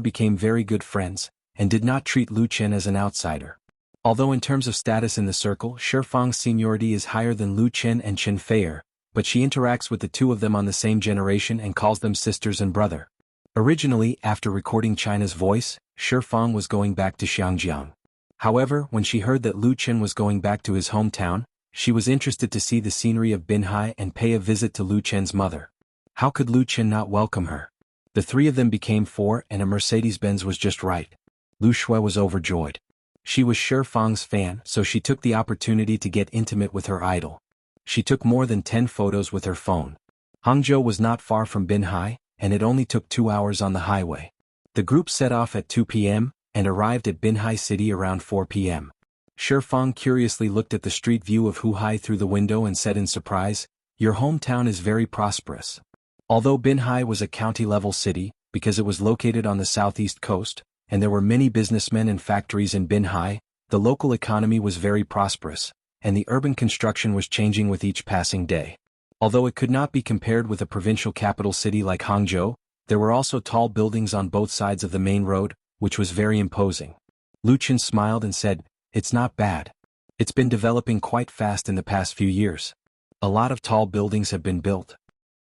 became very good friends, and did not treat Lu Qin as an outsider. Although in terms of status in the circle, Shi Fang's seniority is higher than Lu Qin and Qin Fei, but she interacts with the 2 of them on the same generation and calls them sisters and brother. Originally, after recording China's Voice, Shi Fang was going back to Xiangjiang. However, when she heard that Lu Qin was going back to his hometown, she was interested to see the scenery of Binhai and pay a visit to Lu Qin's mother. How could Lu Qin not welcome her? The 3 of them became 4 and a Mercedes-Benz was just right. Lu Shui was overjoyed. She was Shi Fang's fan, so she took the opportunity to get intimate with her idol. She took more than 10 photos with her phone. Hangzhou was not far from Binhai, and it only took 2 hours on the highway. The group set off at 2 p.m. and arrived at Binhai City around 4 p.m. Shi Fang curiously looked at the street view of Huhai through the window and said in surprise, "Your hometown is very prosperous." Although Binhai was a county-level city, because it was located on the southeast coast, and there were many businessmen and factories in Binhai, the local economy was very prosperous, and the urban construction was changing with each passing day. Although it could not be compared with a provincial capital city like Hangzhou, there were also tall buildings on both sides of the main road, which was very imposing. Lu Qin smiled and said, "It's not bad. It's been developing quite fast in the past few years. A lot of tall buildings have been built."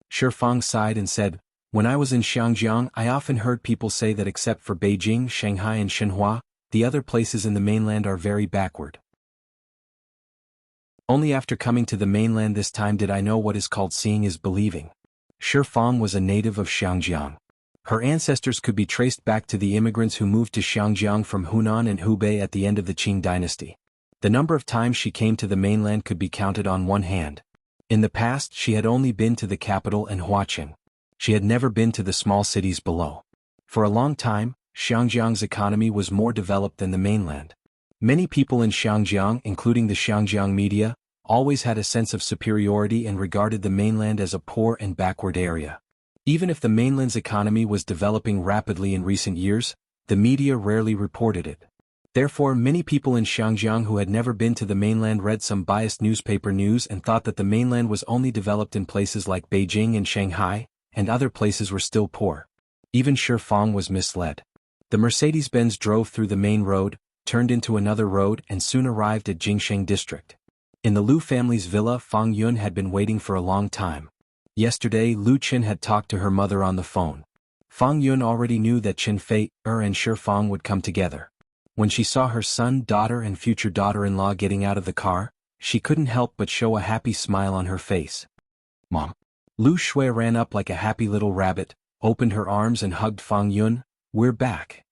Shi Fang sighed and said, "When I was in Xiangjiang, I often heard people say that except for Beijing, Shanghai and Xinhua, the other places in the mainland are very backward. Only after coming to the mainland this time did I know what is called seeing is believing." Shi Fang was a native of Xiangjiang. Her ancestors could be traced back to the immigrants who moved to Xiangjiang from Hunan and Hubei at the end of the Qing dynasty. The number of times she came to the mainland could be counted on one hand. In the past, she had only been to the capital and Huaqing. She had never been to the small cities below. For a long time, Xiangjiang's economy was more developed than the mainland. Many people in Xiangjiang, including the Xiangjiang media, always had a sense of superiority and regarded the mainland as a poor and backward area. Even if the mainland's economy was developing rapidly in recent years, the media rarely reported it. Therefore, many people in Xiangjiang who had never been to the mainland read some biased newspaper news and thought that the mainland was only developed in places like Beijing and Shanghai, and other places were still poor. Even Shi Fang was misled. The Mercedes-Benz drove through the main road, turned into another road and soon arrived at Jingsheng district. In the Lu family's villa, Fang Yun had been waiting for a long time. Yesterday, Lu Qin had talked to her mother on the phone. Fang Yun already knew that Qin Fei and Shi Fang would come together. When she saw her son, daughter and future daughter-in-law getting out of the car, she couldn't help but show a happy smile on her face. "Mom." Lu Shui ran up like a happy little rabbit, opened her arms and hugged Fang Yun. "We're back."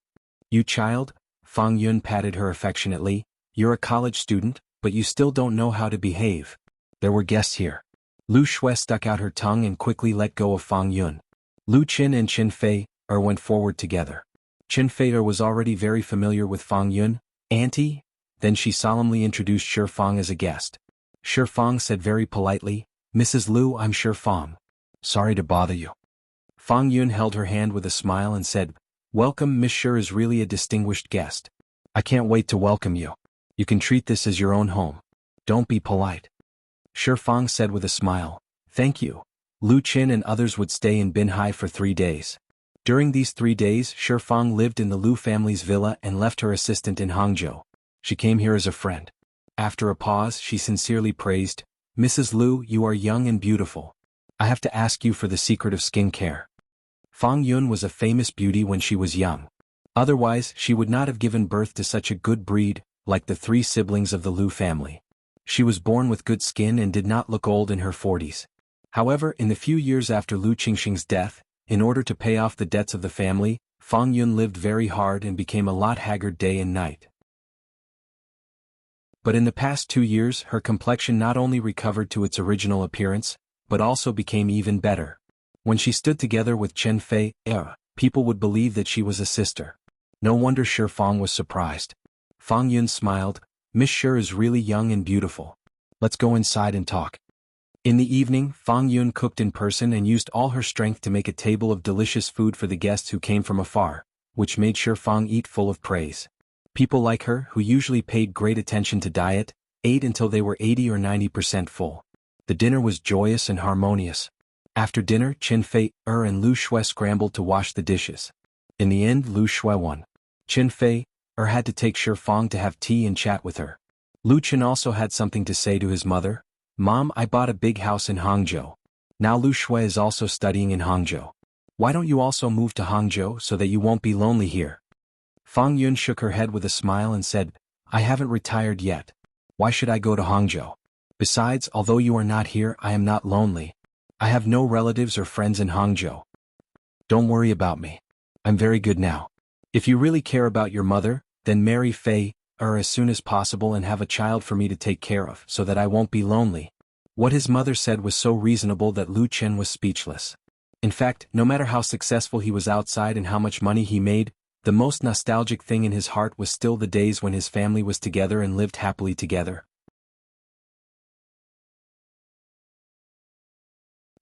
"You child," Fang Yun patted her affectionately, "you're a college student, but you still don't know how to behave. There were guests here." Lu Shui stuck out her tongue and quickly let go of Fang Yun. Lu Qin and Qin Fei went forward together. Qin Fei was already very familiar with Fang Yun. "Auntie?" Then she solemnly introduced Shi Fang as a guest. Shi Fang said very politely, "Mrs. Lu, I'm Shi Fang. Sorry to bother you." Fang Yun held her hand with a smile and said, "Welcome, Miss Shi is really a distinguished guest. I can't wait to welcome you. You can treat this as your own home. Don't be polite." Shi Fang said with a smile, "Thank you." Lu Qin and others would stay in Binhai for 3 days. During these 3 days, Shi Fang lived in the Lu family's villa and left her assistant in Hangzhou. She came here as a friend. After a pause, she sincerely praised, "Mrs. Lu, you are young and beautiful. I have to ask you for the secret of skin care." Fang Yun was a famous beauty when she was young. Otherwise, she would not have given birth to such a good breed, like the 3 siblings of the Lu family. She was born with good skin and did not look old in her 40s. However, in the few years after Lu Qingxing's death, in order to pay off the debts of the family, Fang Yun lived very hard and became a lot haggard day and night. But in the past 2 years her complexion not only recovered to its original appearance, but also became even better. When she stood together with Chen Fei, people would believe that she was a sister. No wonder Shi Fang was surprised. Fang Yun smiled, "Miss Shi is really young and beautiful. Let's go inside and talk." In the evening, Fang Yun cooked in person and used all her strength to make a table of delicious food for the guests who came from afar, which made Shi Fang eat full of praise. People like her, who usually paid great attention to diet, ate until they were 80 or 90% full. The dinner was joyous and harmonious. After dinner, Chen Fei, and Lu Shui scrambled to wash the dishes. In the end, Lu Shui won. Chen Fei, had to take Shi Fang to have tea and chat with her. Lu Chen also had something to say to his mother. "Mom, I bought a big house in Hangzhou. Now Lu Shui is also studying in Hangzhou. Why don't you also move to Hangzhou so that you won't be lonely here?" Fang Yun shook her head with a smile and said, "I haven't retired yet. Why should I go to Hangzhou? Besides, although you are not here, I am not lonely. I have no relatives or friends in Hangzhou. Don't worry about me. I'm very good now. If you really care about your mother, then marry Fei, as soon as possible and have a child for me to take care of so that I won't be lonely." What his mother said was so reasonable that Lu Chen was speechless. In fact, no matter how successful he was outside and how much money he made, the most nostalgic thing in his heart was still the days when his family was together and lived happily together.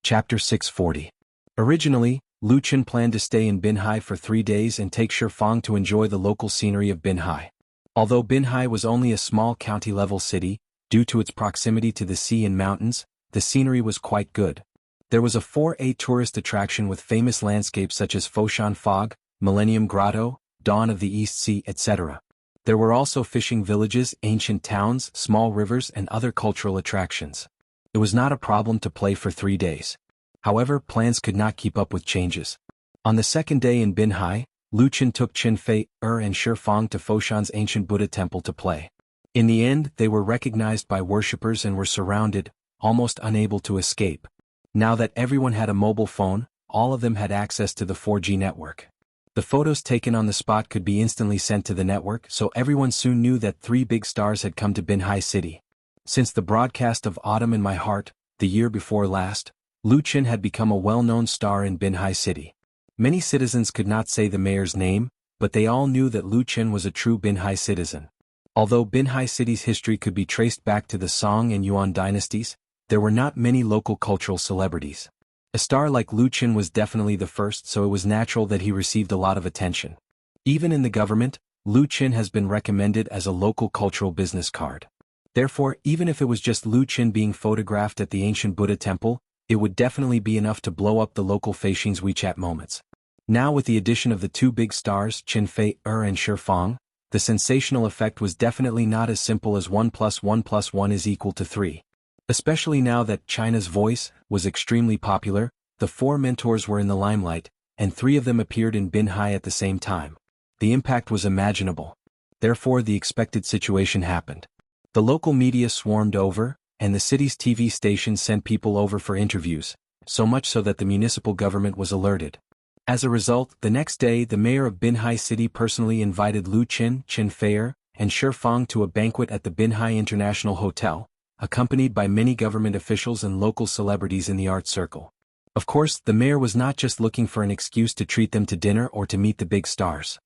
Chapter 640. Originally, Lu Chen planned to stay in Binhai for 3 days and take Shi Fang to enjoy the local scenery of Binhai. Although Binhai was only a small county-level city, due to its proximity to the sea and mountains, the scenery was quite good. There was a 4A tourist attraction with famous landscapes such as Foshan Fog, Millennium Grotto, Dawn of the East Sea, etc. There were also fishing villages, ancient towns, small rivers and other cultural attractions. It was not a problem to play for 3 days. However, plans could not keep up with changes. On the second day in Binhai, Lu Chen took Chen Fei, and Shi Fang to Foshan's ancient Buddha temple to play. In the end, they were recognized by worshippers and were surrounded, almost unable to escape. Now that everyone had a mobile phone, all of them had access to the 4G network. The photos taken on the spot could be instantly sent to the network, so everyone soon knew that 3 big stars had come to Binhai City. Since the broadcast of Autumn in My Heart, the year before last, Lu Chen had become a well-known star in Binhai City. Many citizens could not say the mayor's name, but they all knew that Lu Chen was a true Binhai citizen. Although Binhai City's history could be traced back to the Song and Yuan dynasties, there were not many local cultural celebrities. A star like Lu Chen was definitely the first, so it was natural that he received a lot of attention. Even in the government, Lu Chen has been recommended as a local cultural business card. Therefore, even if it was just Lu Chen being photographed at the ancient Buddha temple, it would definitely be enough to blow up the local Feixing's WeChat moments. Now with the addition of the 2 big stars, Chen Fei, and Shi Fang, the sensational effect was definitely not as simple as 1 + 1 + 1 is equal to 3. Especially now that China's Voice was extremely popular, the 4 mentors were in the limelight, and 3 of them appeared in Binhai at the same time. The impact was imaginable. Therefore the expected situation happened. The local media swarmed over, and the city's TV stations sent people over for interviews, so much so that the municipal government was alerted. As a result, the next day the mayor of Binhai City personally invited Lu Chen, Chen Fei, and Shi Fang to a banquet at the Binhai International Hotel, accompanied by many government officials and local celebrities in the art circle. Of course, the mayor was not just looking for an excuse to treat them to dinner or to meet the big stars.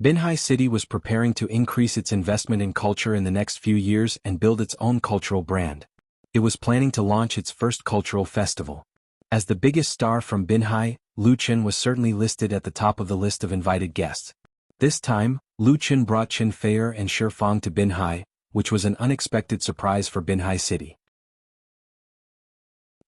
Binhai City was preparing to increase its investment in culture in the next few years and build its own cultural brand. It was planning to launch its first cultural festival. As the biggest star from Binhai, Lu Chen was certainly listed at the top of the list of invited guests. This time, Lu Chen brought Chen Fei and Shi Fang to Binhai, which was an unexpected surprise for Binhai City.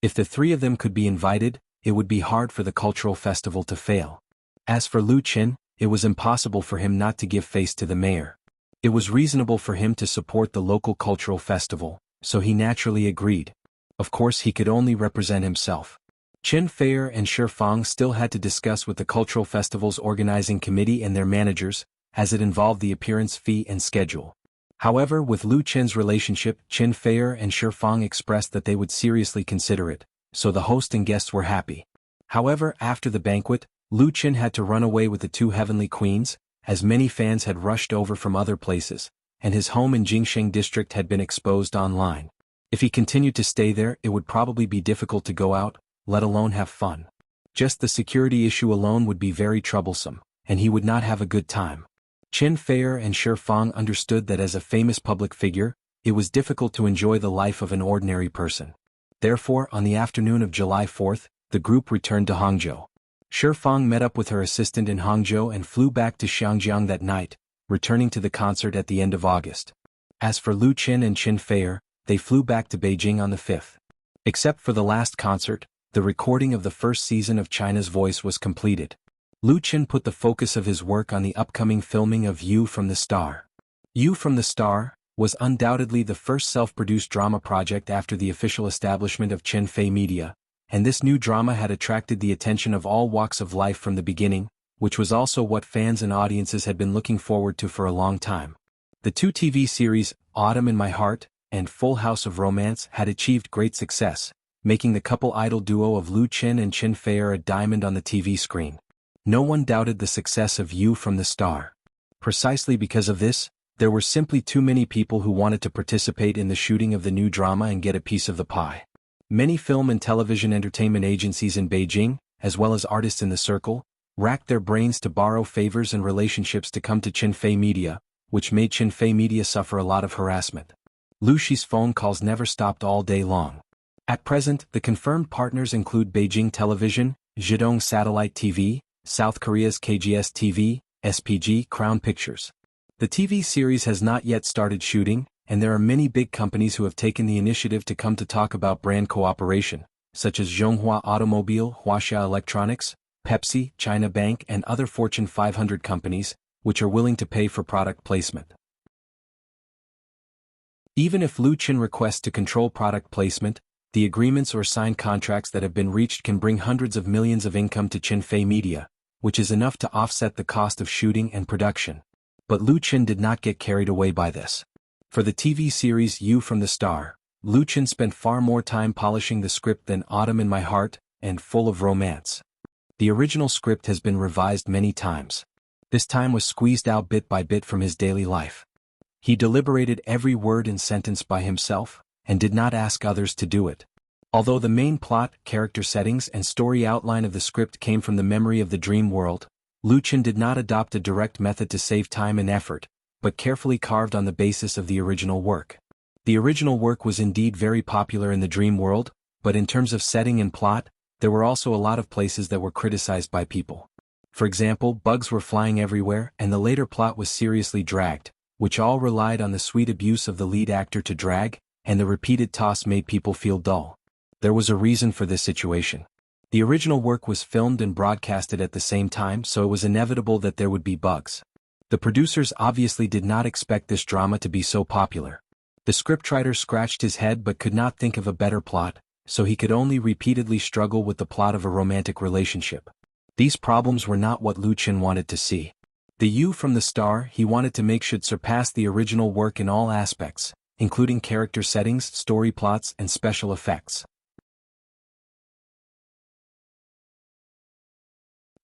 If the 3 of them could be invited, it would be hard for the cultural festival to fail. As for Lu Chen, it was impossible for him not to give face to the mayor. It was reasonable for him to support the local cultural festival, so he naturally agreed. Of course he could only represent himself. Chen Fei and Shi Fang still had to discuss with the cultural festival's organizing committee and their managers, as it involved the appearance fee and schedule. However, with Lu Chen's relationship, Chen Fei and Shi Fang expressed that they would seriously consider it, so the host and guests were happy. However, after the banquet, Lu Qin had to run away with the two heavenly queens, as many fans had rushed over from other places, and his home in Jingsheng district had been exposed online. If he continued to stay there, it would probably be difficult to go out, let alone have fun. Just the security issue alone would be very troublesome, and he would not have a good time. Qin Feier and Shi Fang understood that as a famous public figure, it was difficult to enjoy the life of an ordinary person. Therefore, on the afternoon of July 4th, the group returned to Hangzhou. Shi Fang met up with her assistant in Hangzhou and flew back to Xiangjiang that night, returning to the concert at the end of August. As for Lu Qin and Qin Feier, they flew back to Beijing on the 5th. Except for the last concert, the recording of the first season of China's Voice was completed. Lu Qin put the focus of his work on the upcoming filming of You from the Star. You from the Star was undoubtedly the first self-produced drama project after the official establishment of Chen Fei Media, and this new drama had attracted the attention of all walks of life from the beginning, which was also what fans and audiences had been looking forward to for a long time. The two TV series, Autumn in My Heart and Full House of Romance, had achieved great success, making the couple idol duo of Lu Qin and Qin Feier a diamond on the TV screen. No one doubted the success of You from the Star. Precisely because of this, there were simply too many people who wanted to participate in the shooting of the new drama and get a piece of the pie. Many film and television entertainment agencies in Beijing, as well as artists in the circle, racked their brains to borrow favors and relationships to come to Chen Fei Media, which made Chen Fei Media suffer a lot of harassment. Lu Shi's phone calls never stopped all day long. At present, the confirmed partners include Beijing Television, Zhidong Satellite TV, South Korea's KGS TV, SPG Crown Pictures. The TV series has not yet started shooting, and there are many big companies who have taken the initiative to come to talk about brand cooperation, such as Zhonghua Automobile, Wuxia Electronics, Pepsi, China Bank, and other Fortune 500 companies, which are willing to pay for product placement. Even if Lu Qin requests to control product placement, the agreements or signed contracts that have been reached can bring hundreds of millions of income to Chen Fei Media, which is enough to offset the cost of shooting and production. But Lu Qin did not get carried away by this. For the TV series You from the Star, Lu Qin spent far more time polishing the script than Autumn in My Heart and Full of Romance. The original script has been revised many times. This time was squeezed out bit by bit from his daily life. He deliberated every word and sentence by himself, and did not ask others to do it. Although the main plot, character settings and story outline of the script came from the memory of the dream world, Lu Qin did not adopt a direct method to save time and effort, but carefully carved on the basis of the original work. The original work was indeed very popular in the dream world, but in terms of setting and plot, there were also a lot of places that were criticized by people. For example, bugs were flying everywhere, and the later plot was seriously dragged, which all relied on the sweet abuse of the lead actor to drag, and the repeated toss made people feel dull. There was a reason for this situation. The original work was filmed and broadcasted at the same time, so it was inevitable that there would be bugs. The producers obviously did not expect this drama to be so popular. The scriptwriter scratched his head but could not think of a better plot, so he could only repeatedly struggle with the plot of a romantic relationship. These problems were not what Lu Qin wanted to see. The You from the Star he wanted to make should surpass the original work in all aspects, including character settings, story plots, and special effects.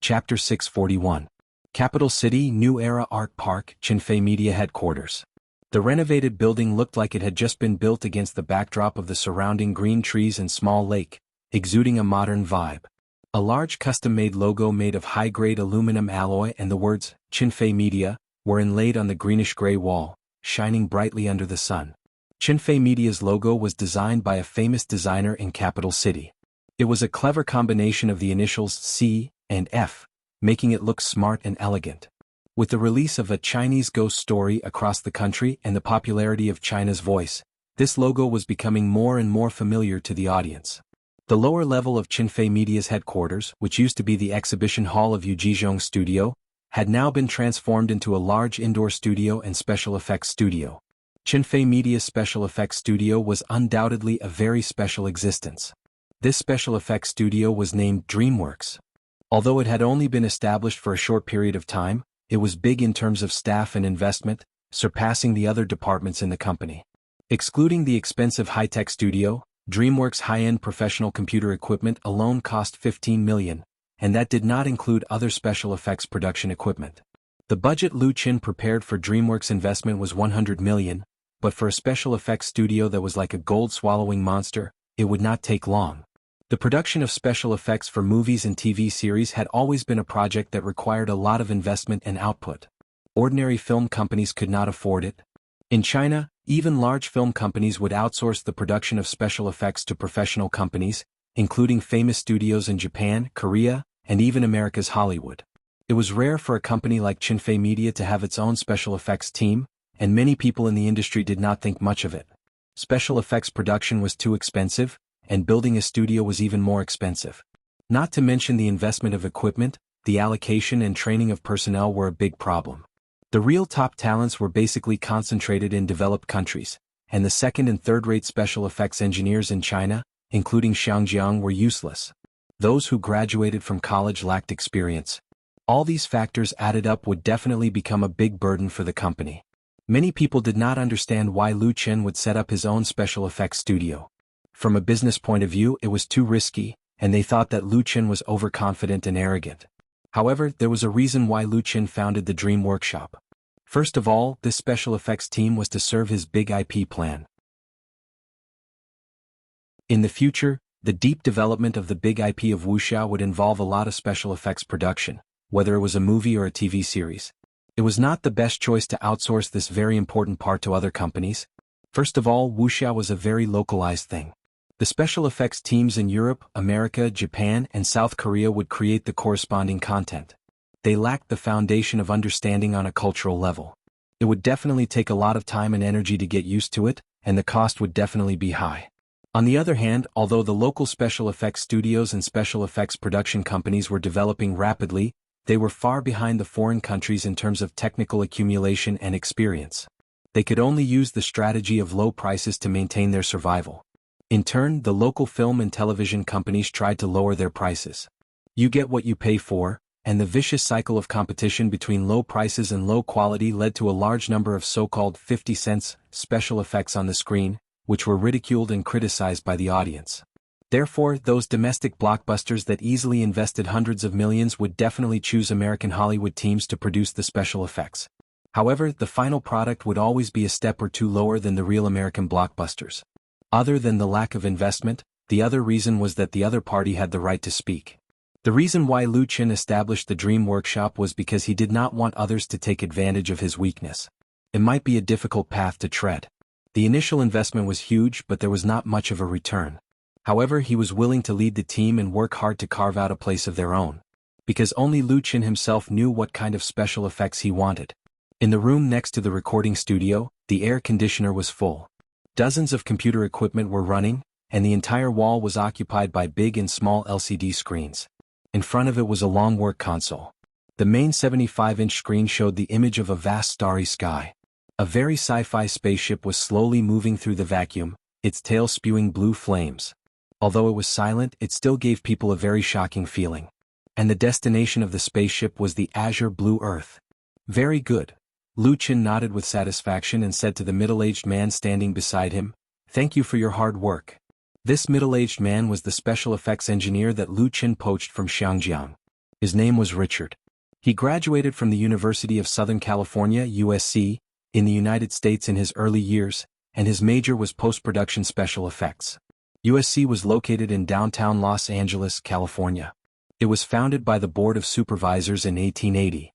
Chapter 641. Capital City New Era Art Park, Chen Fei Media Headquarters. The renovated building looked like it had just been built against the backdrop of the surrounding green trees and small lake, exuding a modern vibe. A large custom-made logo made of high-grade aluminum alloy and the words, Chen Fei Media, were inlaid on the greenish-gray wall, shining brightly under the sun. Chen Fei Media's logo was designed by a famous designer in Capital City. It was a clever combination of the initials C and F, making it look smart and elegant. With the release of A Chinese Ghost Story across the country and the popularity of China's Voice, this logo was becoming more and more familiar to the audience. The lower level of Chen Fei Media's headquarters, which used to be the exhibition hall of Yujizhong Studio, had now been transformed into a large indoor studio and special effects studio. Chen Fei Media's special effects studio was undoubtedly a very special existence. This special effects studio was named DreamWorks. Although it had only been established for a short period of time, it was big in terms of staff and investment, surpassing the other departments in the company. Excluding the expensive high-tech studio, DreamWorks' high-end professional computer equipment alone cost $15 million, and that did not include other special effects production equipment. The budget Lu Qin prepared for DreamWorks' investment was 100 million, but for a special effects studio that was like a gold-swallowing monster, it would not take long. The production of special effects for movies and TV series had always been a project that required a lot of investment and output. Ordinary film companies could not afford it. In China, even large film companies would outsource the production of special effects to professional companies, including famous studios in Japan, Korea, and even America's Hollywood. It was rare for a company like Qinfei Media to have its own special effects team, and many people in the industry did not think much of it. Special effects production was too expensive, and building a studio was even more expensive. Not to mention the investment of equipment, the allocation and training of personnel were a big problem. The real top talents were basically concentrated in developed countries, and the second and third-rate special effects engineers in China, including Xiangjiang, were useless. Those who graduated from college lacked experience. All these factors added up would definitely become a big burden for the company. Many people did not understand why Lu Qin would set up his own special effects studio. From a business point of view, it was too risky, and they thought that Lu Qin was overconfident and arrogant. However, there was a reason why Lu Qin founded the Dream Workshop. First of all, this special effects team was to serve his big IP plan. In the future, the deep development of the big IP of Wuxia would involve a lot of special effects production, whether it was a movie or a TV series. It was not the best choice to outsource this very important part to other companies. First of all, Wuxia was a very localized thing. The special effects teams in Europe, America, Japan, and South Korea would create the corresponding content. They lacked the foundation of understanding on a cultural level. It would definitely take a lot of time and energy to get used to it, and the cost would definitely be high. On the other hand, although the local special effects studios and special effects production companies were developing rapidly, they were far behind the foreign countries in terms of technical accumulation and experience. They could only use the strategy of low prices to maintain their survival. In turn, the local film and television companies tried to lower their prices. You get what you pay for, and the vicious cycle of competition between low prices and low quality led to a large number of so-called 50 cents special effects on the screen, which were ridiculed and criticized by the audience. Therefore, those domestic blockbusters that easily invested hundreds of millions would definitely choose American Hollywood teams to produce the special effects. However, the final product would always be a step or two lower than the real American blockbusters. Other than the lack of investment, the other reason was that the other party had the right to speak. The reason why Lu Qin established the Dream Workshop was because he did not want others to take advantage of his weakness. It might be a difficult path to tread. The initial investment was huge, but there was not much of a return. However, he was willing to lead the team and work hard to carve out a place of their own. Because only Lu Qin himself knew what kind of special effects he wanted. In the room next to the recording studio, the air conditioner was full. Dozens of computer equipment were running, and the entire wall was occupied by big and small LCD screens. In front of it was a long work console. The main 75-inch screen showed the image of a vast starry sky. A very sci-fi spaceship was slowly moving through the vacuum, its tail spewing blue flames. Although it was silent, it still gave people a very shocking feeling. And the destination of the spaceship was the azure blue Earth. Very good. Lu Qin nodded with satisfaction and said to the middle-aged man standing beside him, "Thank you for your hard work." This middle-aged man was the special effects engineer that Lu Qin poached from Xiangjiang. His name was Richard. He graduated from the University of Southern California, USC, in the United States in his early years, and his major was post-production special effects. USC was located in downtown Los Angeles, California. It was founded by the Board of Supervisors in 1880.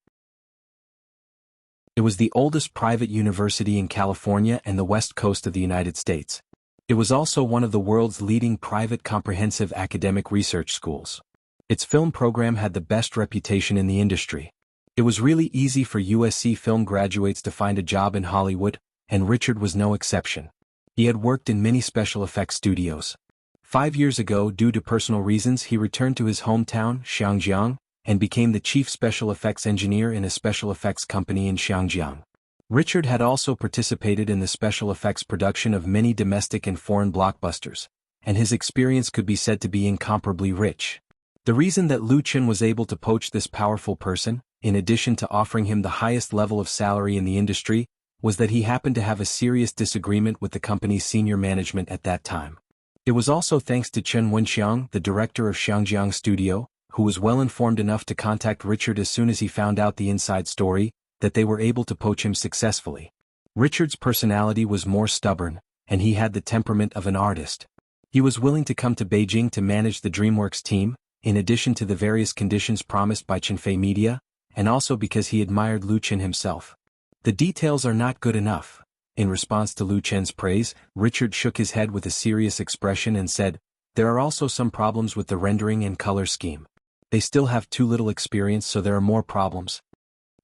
It was the oldest private university in California and the west coast of the United States. It was also one of the world's leading private comprehensive academic research schools. Its film program had the best reputation in the industry. It was really easy for USC film graduates to find a job in Hollywood, and Richard was no exception. He had worked in many special effects studios. 5 years ago, due to personal reasons, he returned to his hometown, Xiangjiang, and became the chief special effects engineer in a special effects company in Xiangjiang. Richard had also participated in the special effects production of many domestic and foreign blockbusters, and his experience could be said to be incomparably rich. The reason that Lu Qin was able to poach this powerful person, in addition to offering him the highest level of salary in the industry, was that he happened to have a serious disagreement with the company's senior management at that time. It was also thanks to Chen Wenxiang, the director of Xiangjiang Studio, who was well informed enough to contact Richard as soon as he found out the inside story, that they were able to poach him successfully. Richard's personality was more stubborn, and he had the temperament of an artist. He was willing to come to Beijing to manage the DreamWorks team, in addition to the various conditions promised by Chenfei Media, and also because he admired Lu Chen himself. The details are not good enough. In response to Lu Chen's praise, Richard shook his head with a serious expression and said, "There are also some problems with the rendering and color scheme. They still have too little experience, so there are more problems."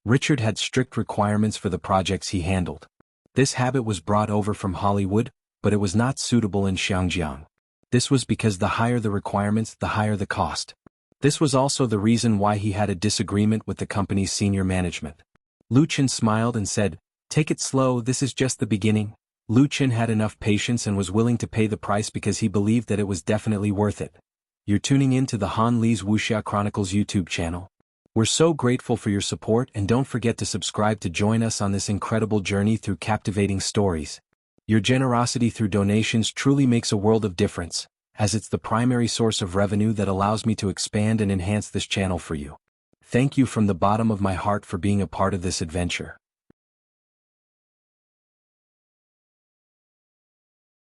Richard had strict requirements for the projects he handled. This habit was brought over from Hollywood, but it was not suitable in Xinjiang. This was because the higher the requirements, the higher the cost. This was also the reason why he had a disagreement with the company's senior management. Lu Chen smiled and said, "Take it slow, this is just the beginning." Lu Chen had enough patience and was willing to pay the price because he believed that it was definitely worth it. You're tuning in to the Han Li's Wuxia Chronicles YouTube channel. We're so grateful for your support, and don't forget to subscribe to join us on this incredible journey through captivating stories. Your generosity through donations truly makes a world of difference, as it's the primary source of revenue that allows me to expand and enhance this channel for you. Thank you from the bottom of my heart for being a part of this adventure.